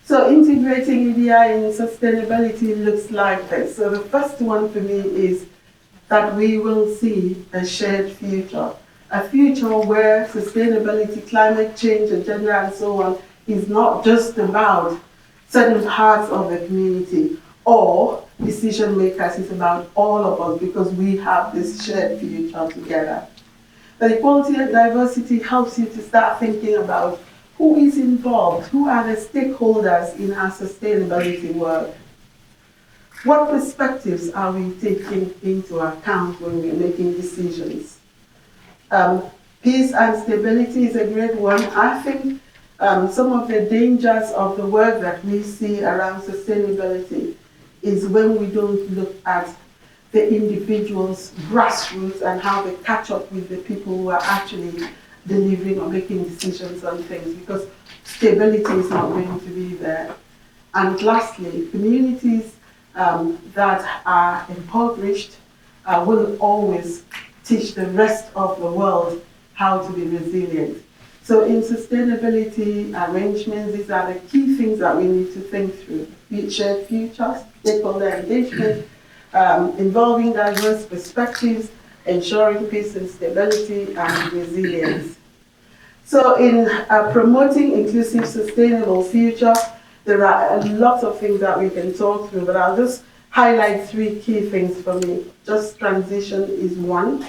So integrating EDI in sustainability looks like this. So the first one for me is that we will see a shared future, a future where sustainability, climate change, agenda, and so on is not just about certain parts of the community or decision makers, it's about all of us because we have this shared future together. But equality and diversity helps you to start thinking about who is involved, who are the stakeholders in our sustainability work. What perspectives are we taking into account when we're making decisions? Peace and stability is a great one. I think some of the dangers of the work that we see around sustainability is when we don't look at the individuals, grassroots, and how they catch up with the people who are actually delivering or making decisions on things, because stability is not going to be there. And lastly, communities that are impoverished will always teach the rest of the world how to be resilient. So in sustainability arrangements, these are the key things that we need to think through. Shared futures, stakeholder engagement, involving diverse perspectives, ensuring peace and stability and resilience. So in promoting inclusive, sustainable future, there are a lot of things that we can talk through, but I'll just highlight three key things for me. Just transition is one.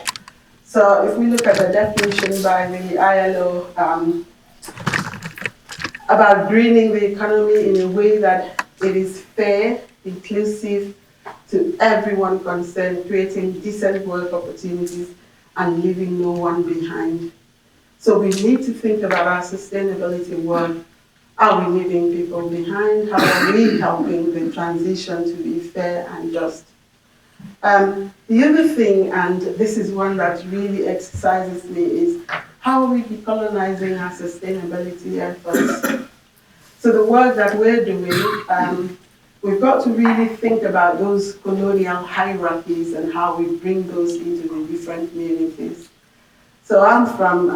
So if we look at the definition by the ILO about greening the economy in a way that it is fair, inclusive to everyone concerned, creating decent work opportunities and leaving no one behind. So we need to think about our sustainability work. Are we leaving people behind? How are we helping the transition to be fair and just? The other thing, and this is one that really exercises me, is how are we decolonizing our sustainability efforts? So the work that we're doing, we've got to really think about those colonial hierarchies and how we bring those into the different communities. So I'm from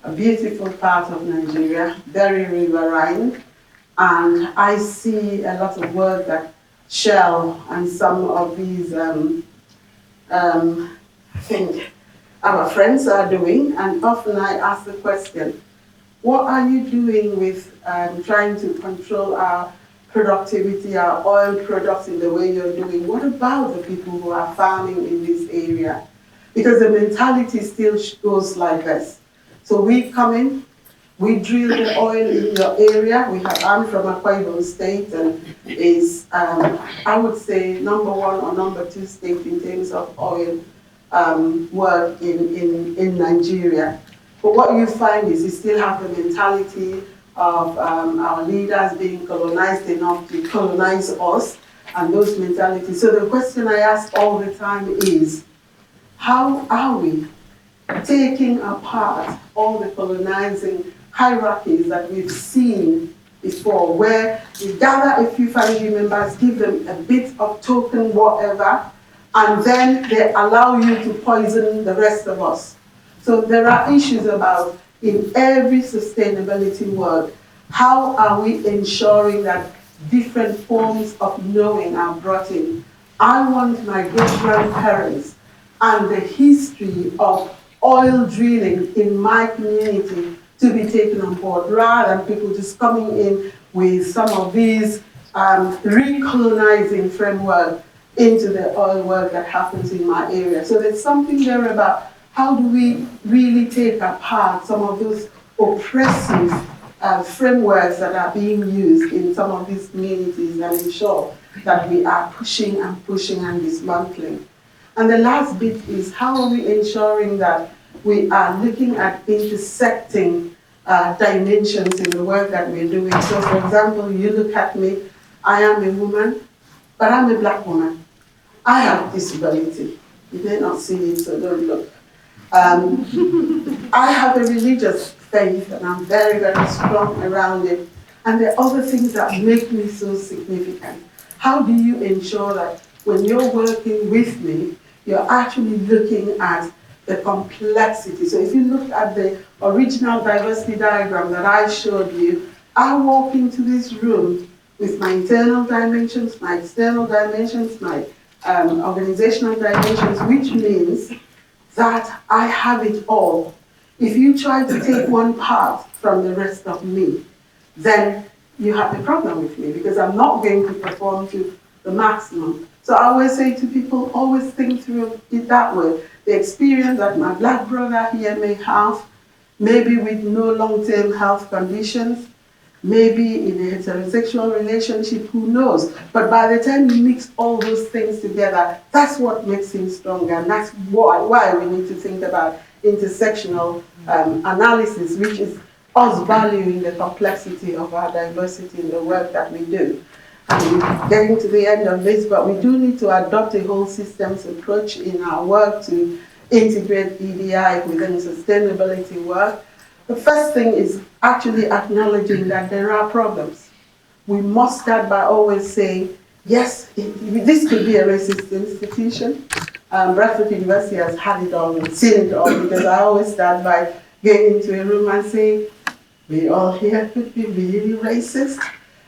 a beautiful part of Nigeria, very riverine, and I see a lot of work that Shell and some of these I think our friends are doing, and often I ask the question, what are you doing with trying to control our productivity, our oil products in the way you're doing? What about the people who are farming in this area? Because the mentality still goes like this. So we come in, we drill the oil in your area. I'm from Akwa Ibom State, and is, I would say, number one or number two state in terms of oil work in Nigeria. But what you find is you still have the mentality of our leaders being colonized enough to colonize us, and those mentalities. So the question I ask all the time is, how are we taking apart all the colonizing hierarchies that we've seen before, where we gather a few family members, give them a bit of token, whatever, and then they allow you to poison the rest of us. So there are issues about, in every sustainability work, how are we ensuring that different forms of knowing are brought in? I want my great-grandparents and the history of oil drilling in my community to be taken on board, rather than people just coming in with some of these recolonizing framework into the oil work that happens in my area. So there's something there about how do we really take apart some of those oppressive frameworks that are being used in some of these communities and ensure that we are pushing and pushing and dismantling. And the last bit is, how are we ensuring that we are looking at intersecting dimensions in the work that we're doing? So for example, you look at me, I am a woman, but I'm a black woman. I have disability. You may not see it, so don't look. I have a religious faith, and I'm very, very strong around it. And there are other things that make me so significant. How do you ensure that when you're working with me, you're actually looking at the complexity? So if you look at the original diversity diagram that I showed you, I walk into this room with my internal dimensions, my external dimensions, my organizational dimensions, which means that I have it all. If you try to take one part from the rest of me, then you have a problem with me, because I'm not going to perform to the maximum. So I always say to people, always think through it that way. The experience that my black brother here may have, maybe with no long-term health conditions, maybe in a heterosexual relationship, who knows? But by the time you mix all those things together, that's what makes him stronger. And that's why we need to think about intersectional analysis, which is us valuing the complexity of our diversity in the work that we do. And we're getting to the end of this, but we do need to adopt a whole systems approach in our work to integrate EDI within sustainability work. The first thing is actually acknowledging that there are problems. We must start by always saying, yes, this could be a racist institution. Bradford University has had it all and seen it all, because I always start by getting into a room and saying, we all here could be really racist,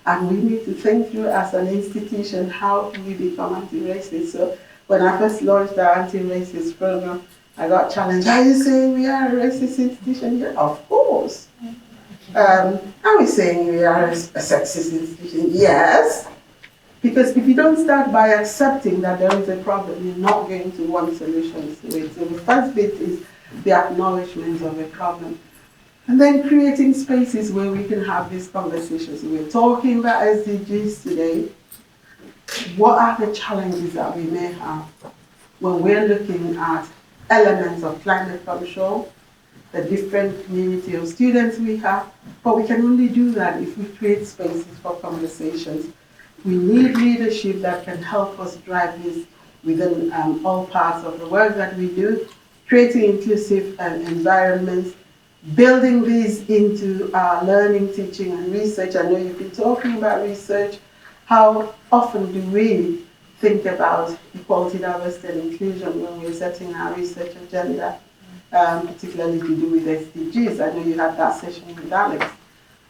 and we need to think through as an institution how do we become anti-racist. So when I first launched the anti-racist program, I got challenged. Are you saying we are a racist institution? Yeah, of course. Are we saying we are a sexist institution? Yes. Because if you don't start by accepting that there is a problem, you're not going to want solutions to it. So the first bit is the acknowledgement of a problem. And then creating spaces where we can have these conversations. We're talking about SDGs today. What are the challenges that we may have when we're looking at elements of climate control, the different community of students we have? But we can only do that if we create spaces for conversations. We need leadership that can help us drive this within all parts of the work that we do, creating inclusive environments, building these into our learning, teaching, and research. I know you've been talking about research. How often do we think about equality, diversity, and inclusion when we're setting our research agenda, particularly to do with SDGs? I know you had that session with Alex.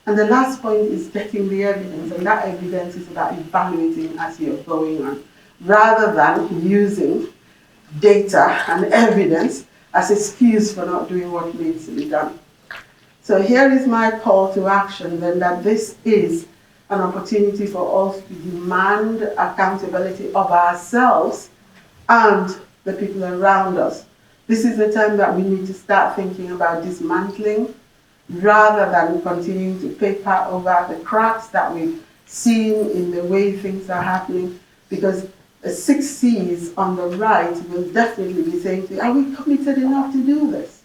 And the last point is getting the evidence, and that evidence is about evaluating as you're going on, rather than using data and evidence as excuse for not doing what needs to be done. So here is my call to action then, that this is an opportunity for us to demand accountability of ourselves and the people around us. This is the time that we need to start thinking about dismantling, rather than continuing to paper over the cracks that we've seen in the way things are happening, because the 6 C's on the right will definitely be saying, are we committed enough to do this?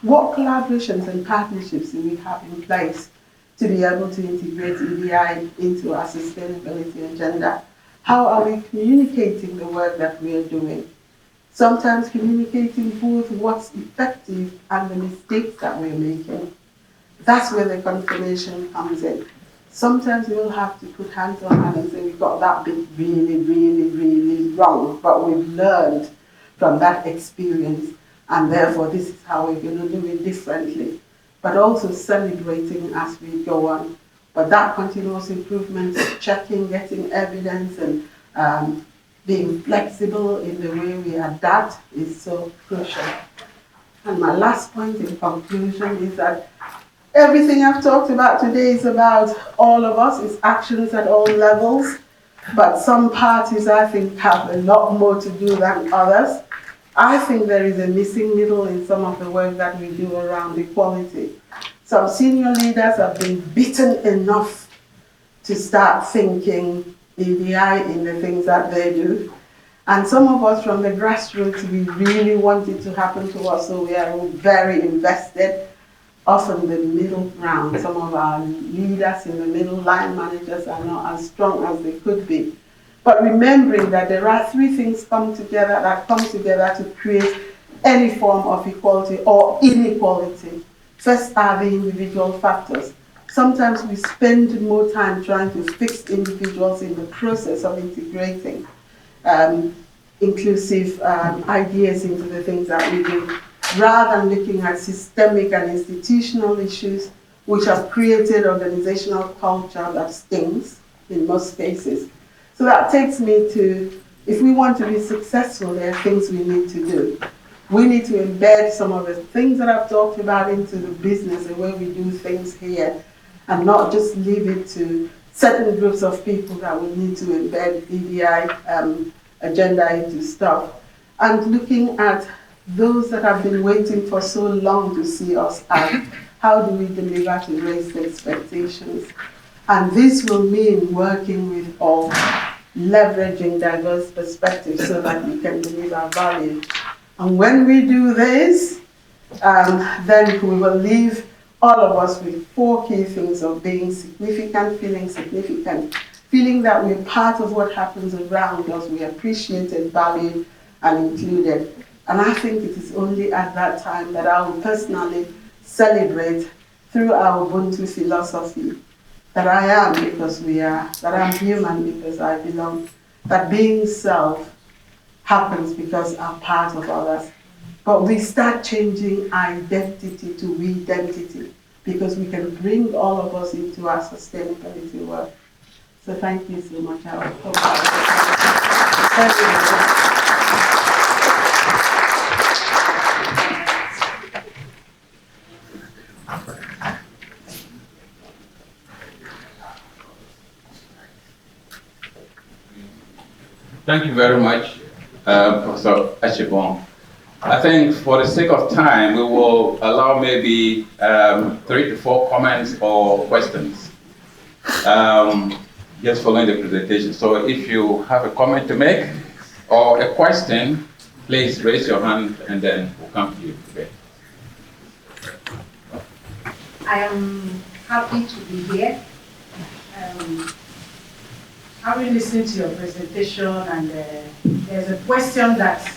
What collaborations and partnerships do we have in place to be able to integrate EDI into our sustainability agenda? How are we communicating the work that we are doing? Sometimes communicating both what's effective and the mistakes that we're making. That's where the confirmation comes in. Sometimes we'll have to put hands on hand and say we got that bit really, really, really wrong, but we've learned from that experience, and therefore this is how we're going to do it differently. But also celebrating as we go on. But that continuous improvement, checking, getting evidence, and being flexible in the way we adapt is so crucial. And my last point in conclusion is that everything I've talked about today is about all of us, it's actions at all levels, but some parties I think have a lot more to do than others. I think there is a missing middle in some of the work that we do around equality. Some senior leaders have been bitten enough to start thinking EDI in the things that they do. And some of us from the grassroots, we really want it to happen to us, so we are very invested. Often the middle ground, some of our leaders in the middle, line managers, are not as strong as they could be. But remembering that there are three things that come together to create any form of equality or inequality. First are the individual factors. Sometimes we spend more time trying to fix individuals in the process of integrating inclusive ideas into the things that we do, rather than looking at systemic and institutional issues which have created organizational culture that stings in most cases. So that takes me to, if we want to be successful, there are things we need to do. We need to embed some of the things that I've talked about into the business, the way we do things here, and not just leave it to certain groups of people that will need to embed EDI agenda into stuff. And looking at those that have been waiting for so long to see us act, how do we deliver to raise the expectations? And this will mean working with all, leveraging diverse perspectives so that we can deliver value. And when we do this, then we will leave all of us with four key things of being significant, feeling that we're part of what happens around us, we appreciate and value and included. And I think it is only at that time that I will personally celebrate through our Ubuntu philosophy that I am because we are, that I'm human because I belong, that being self happens because I'm part of others. But we start changing identity to we-identity because we can bring all of us into our sustainability work. So thank you so much. I hope Thank you very much, Professor Achibong. I think for the sake of time, we will allow maybe 3 to 4 comments or questions just following the presentation. So if you have a comment to make or a question, please raise your hand and then we'll come to you. Okay. I am happy to be here. Having listened to your presentation, and there's a question that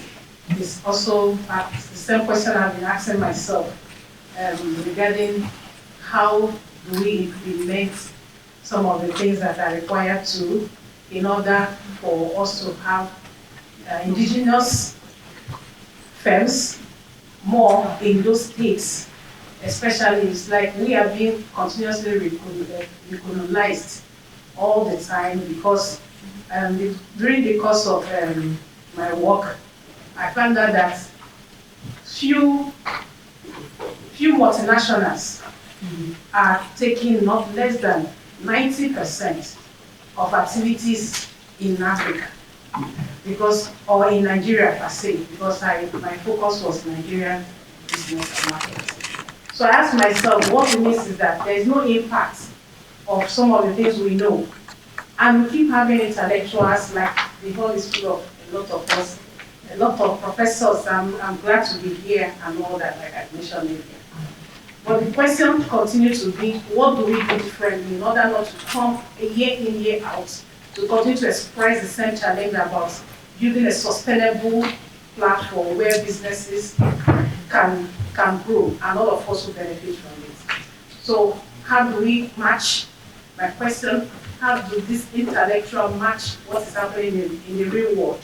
is also the same question I've been asking myself regarding how do we implement some of the things that are required to in order for us to have indigenous firms more in those states, especially it's like we are being continuously recolonized all the time because during the course of my work, I found out that few multinationals are taking not less than 90% of activities in Africa, because, or in Nigeria per se, because my focus was Nigerian business and market. So I asked myself, what it means is that there is no impact of some of the things we know. And we keep having intellectuals like the whole is full of a lot of us, a lot of professors. I'm glad to be here and all that, like I mentioned earlier. But the question continues to be, what do we do differently in order not to come a year in, year out, to continue to express the same challenge about building a sustainable platform where businesses can grow and all of us will benefit from it. So how do we match my question, how do this intellectual match what is happening in the real world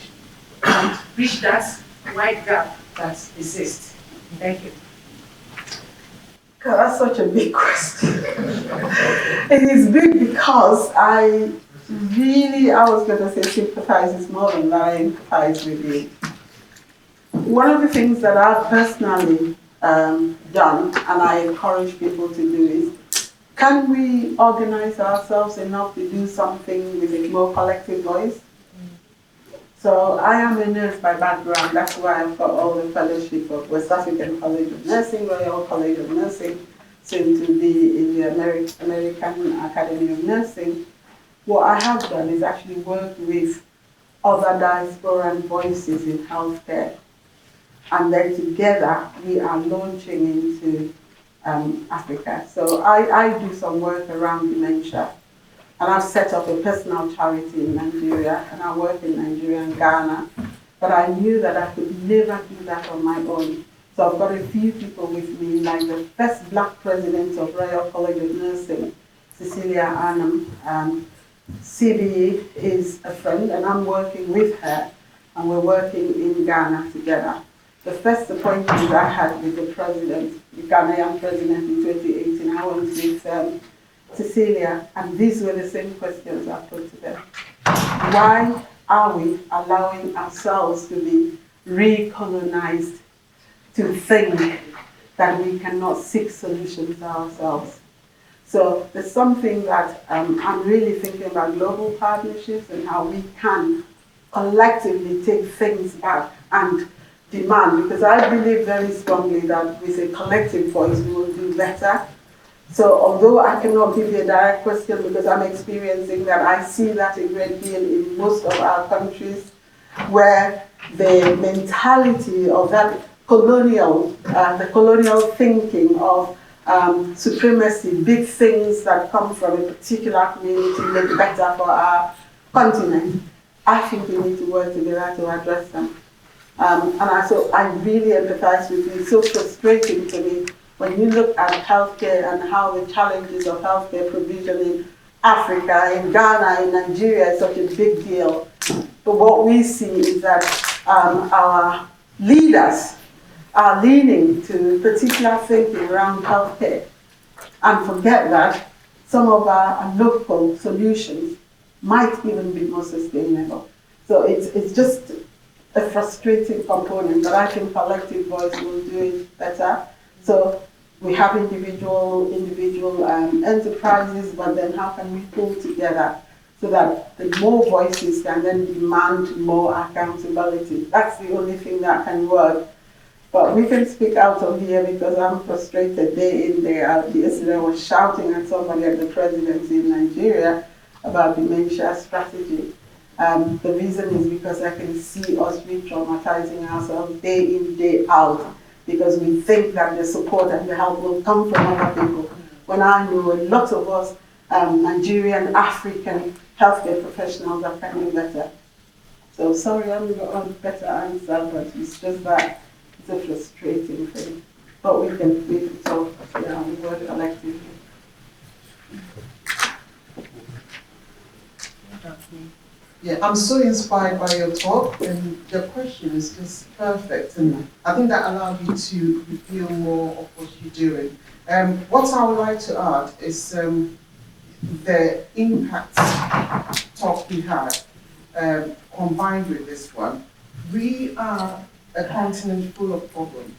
and bridge that wide gap that exists? Thank you. God, that's such a big question. It is big because I was going to say sympathize is more than that I empathize with you. One of the things that I've personally done, and I encourage people to do, is can we organize ourselves enough to do something with a more collective voice? So I am a nurse by background. That's why I've got all the fellowship of West African College of Nursing, Royal College of Nursing, soon to be in the American Academy of Nursing. What I have done is actually work with other diasporan voices in healthcare. And then together we are launching into Africa. So I do some work around dementia. And I've set up a personal charity in Nigeria, and I work in Nigeria and Ghana. But I knew that I could never do that on my own. So I've got a few people with me, like the first Black president of Royal College of Nursing, Cecilia Arnhem. CBE is a friend, and I'm working with her, and we're working in Ghana together. The first appointment I had with the president, the Ghanaian president in 2018, I went with Cecilia, and these were the same questions I put to them. Why are we allowing ourselves to be recolonized, to think that we cannot seek solutions ourselves? So there's something that I'm really thinking about global partnerships and how we can collectively take things back and demand, because I believe very strongly that with a collective voice we will do better. So although I cannot give you a direct question because I'm experiencing that, I see that a great deal in most of our countries where the mentality of that the colonial thinking of supremacy, big things that come from a particular community make better for our continent, I think we need to work together to address them. So I really empathize with you. It's so frustrating to me when you look at healthcare and how the challenges of healthcare provision in Africa, in Ghana, in Nigeria is such a big deal. But what we see is that our leaders are leaning to particular thinking around healthcare and forget that some of our local solutions might even be more sustainable. So it's just a frustrating component, but I think collective voice will do it better. So we have individual enterprises, but then how can we pull together so that the more voices can then demand more accountability? That's the only thing that can work. But we can speak out of here because I'm frustrated day in, day out. Yesterday I was shouting at somebody at the presidency in Nigeria about dementia strategy. The reason is because I can see us re-traumatizing ourselves day in, day out, because we think that the support and the help will come from other people. When I know a lot of us Nigerian, African healthcare professionals that can do better. So sorry, I'm not on better answer, but it's just that it's a frustrating thing. But we can talk, we work collectively. Yeah, I'm so inspired by your talk, and your question is just perfect, and I think that allowed you to reveal more of what you're doing. What I would like to add is the impact talk we had, combined with this one. We are a continent full of problems,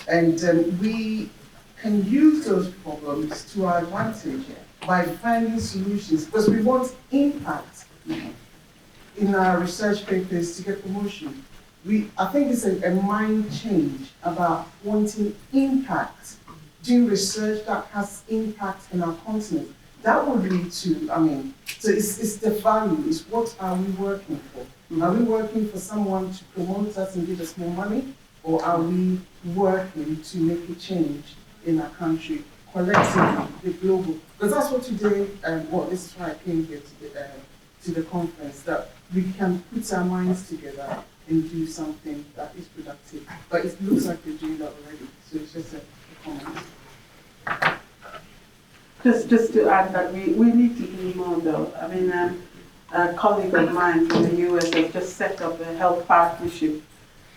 and we can use those problems to our advantage by finding solutions, because we want impact. In our research papers to get promotion, I think it's a mind change about wanting impact, doing research that has impact in our continent. That would lead to, so it's the value, it's what are we working for? Are we working for someone to promote us and give us more money? Or are we working to make a change in our country, collectively, the global? Because that's what today, this is why I came here to the conference, that we can put our minds together and do something that is productive. But it looks like we're doing that already, so it's just a comment. Just to add that we need to do more though. I mean, a colleague of mine from the US has just set up a health partnership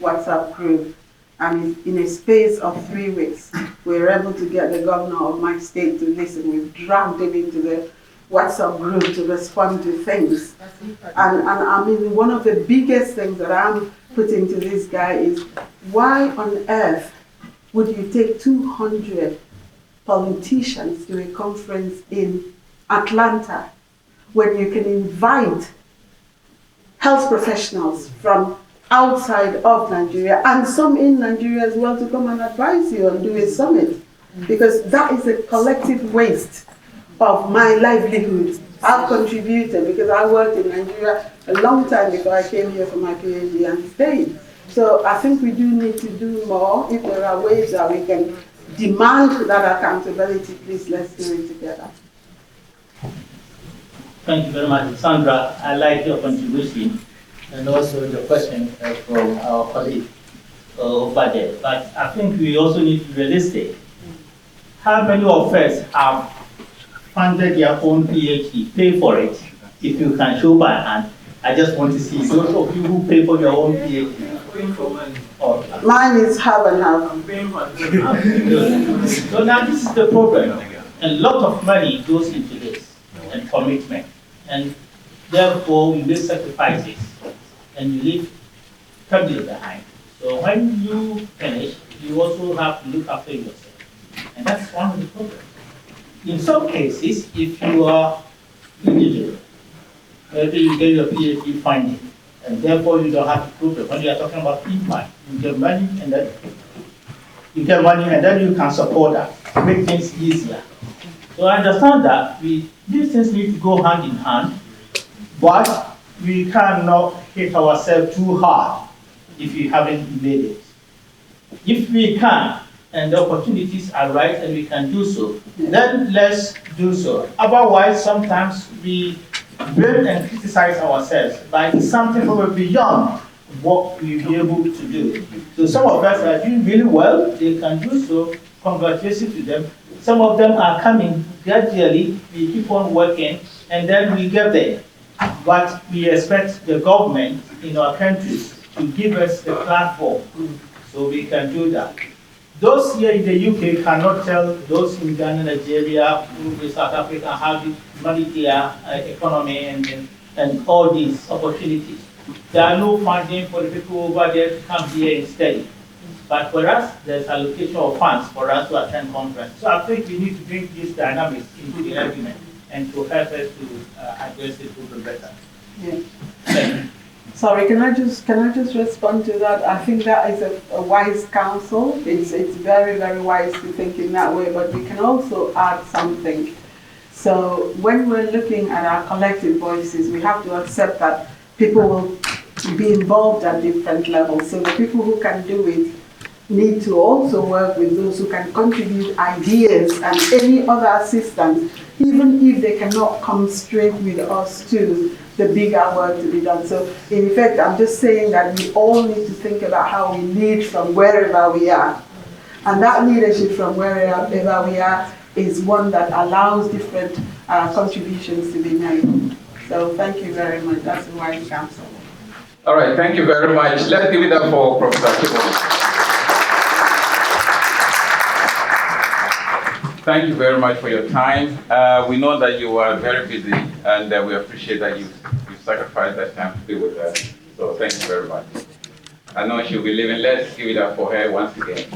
WhatsApp group. And in a space of 3 weeks, we were able to get the governor of my state to listen. We've dragged him into the WhatsApp group to respond to things. And I mean, one of the biggest things that I'm putting to this guy is, why on earth would you take 200 politicians to a conference in Atlanta when you can invite health professionals from outside of Nigeria and some in Nigeria as well to come and advise you and do a summit? Because that is a collective waste of my livelihood. I've contributed because I worked in Nigeria a long time before I came here for my PhD and stayed. So I think we do need to do more. If there are ways that we can demand that accountability, please let's do it together. Thank you very much, Sandra. I like your contribution and also the question from our colleague over there. But I think we also need to be realistic. How many of us have funded their own PhD, pay for it? If you can show by hand, I just want to see those of you who pay for your own PhD. Mine is have and have. So now this is the problem. A lot of money goes into this and commitment. And therefore we make sacrifices and you leave family behind. So when you finish, you also have to look after yourself. And that's one of the problems. In some cases, if you are individual, maybe you get your PhD funding, and therefore you don't have to prove it. When you are talking about impact, you get money and then you can support that, make things easier. So I understand that these things need to go hand in hand, but we cannot hit ourselves too hard if we haven't made it. If we can, and the opportunities are right and we can do so, then let's do so. Otherwise, sometimes we blame and criticize ourselves by something probably beyond what we'll be able to do. So some of us are doing really well, they can do so, congratulations to them. Some of them are coming gradually, we keep on working, and then we get there. But we expect the government in our countries to give us the platform so we can do that. Those here in the UK cannot tell those in Ghana, Nigeria, South Africa how to manage their economy and all these opportunities. There are no funding for the people over there to come here and study. But for us, there's allocation of funds for us to attend conference. So I think we need to bring these dynamics into the argument and to help us to address it a little better. Yeah. Sorry, can I just respond to that? I think that is a wise counsel. It's very, very wise to think in that way, but we can also add something. So when we're looking at our collective voices, we have to accept that people will be involved at different levels. So the people who can do it need to also work with those who can contribute ideas and any other assistance, even if they cannot come straight with us to the bigger work to be done. So in effect, I'm just saying that we all need to think about how we lead from wherever we are. And that leadership from wherever we are is one that allows different contributions to be made. So thank you very much. That's a wise counsel. All right, thank you very much. Let's give it up for Professor Kibble. Thank you very much for your time. We know that you are very busy, and we appreciate that you sacrificed that time to be with us. So thank you very much. I know she'll be leaving. Let's give it up for her once again.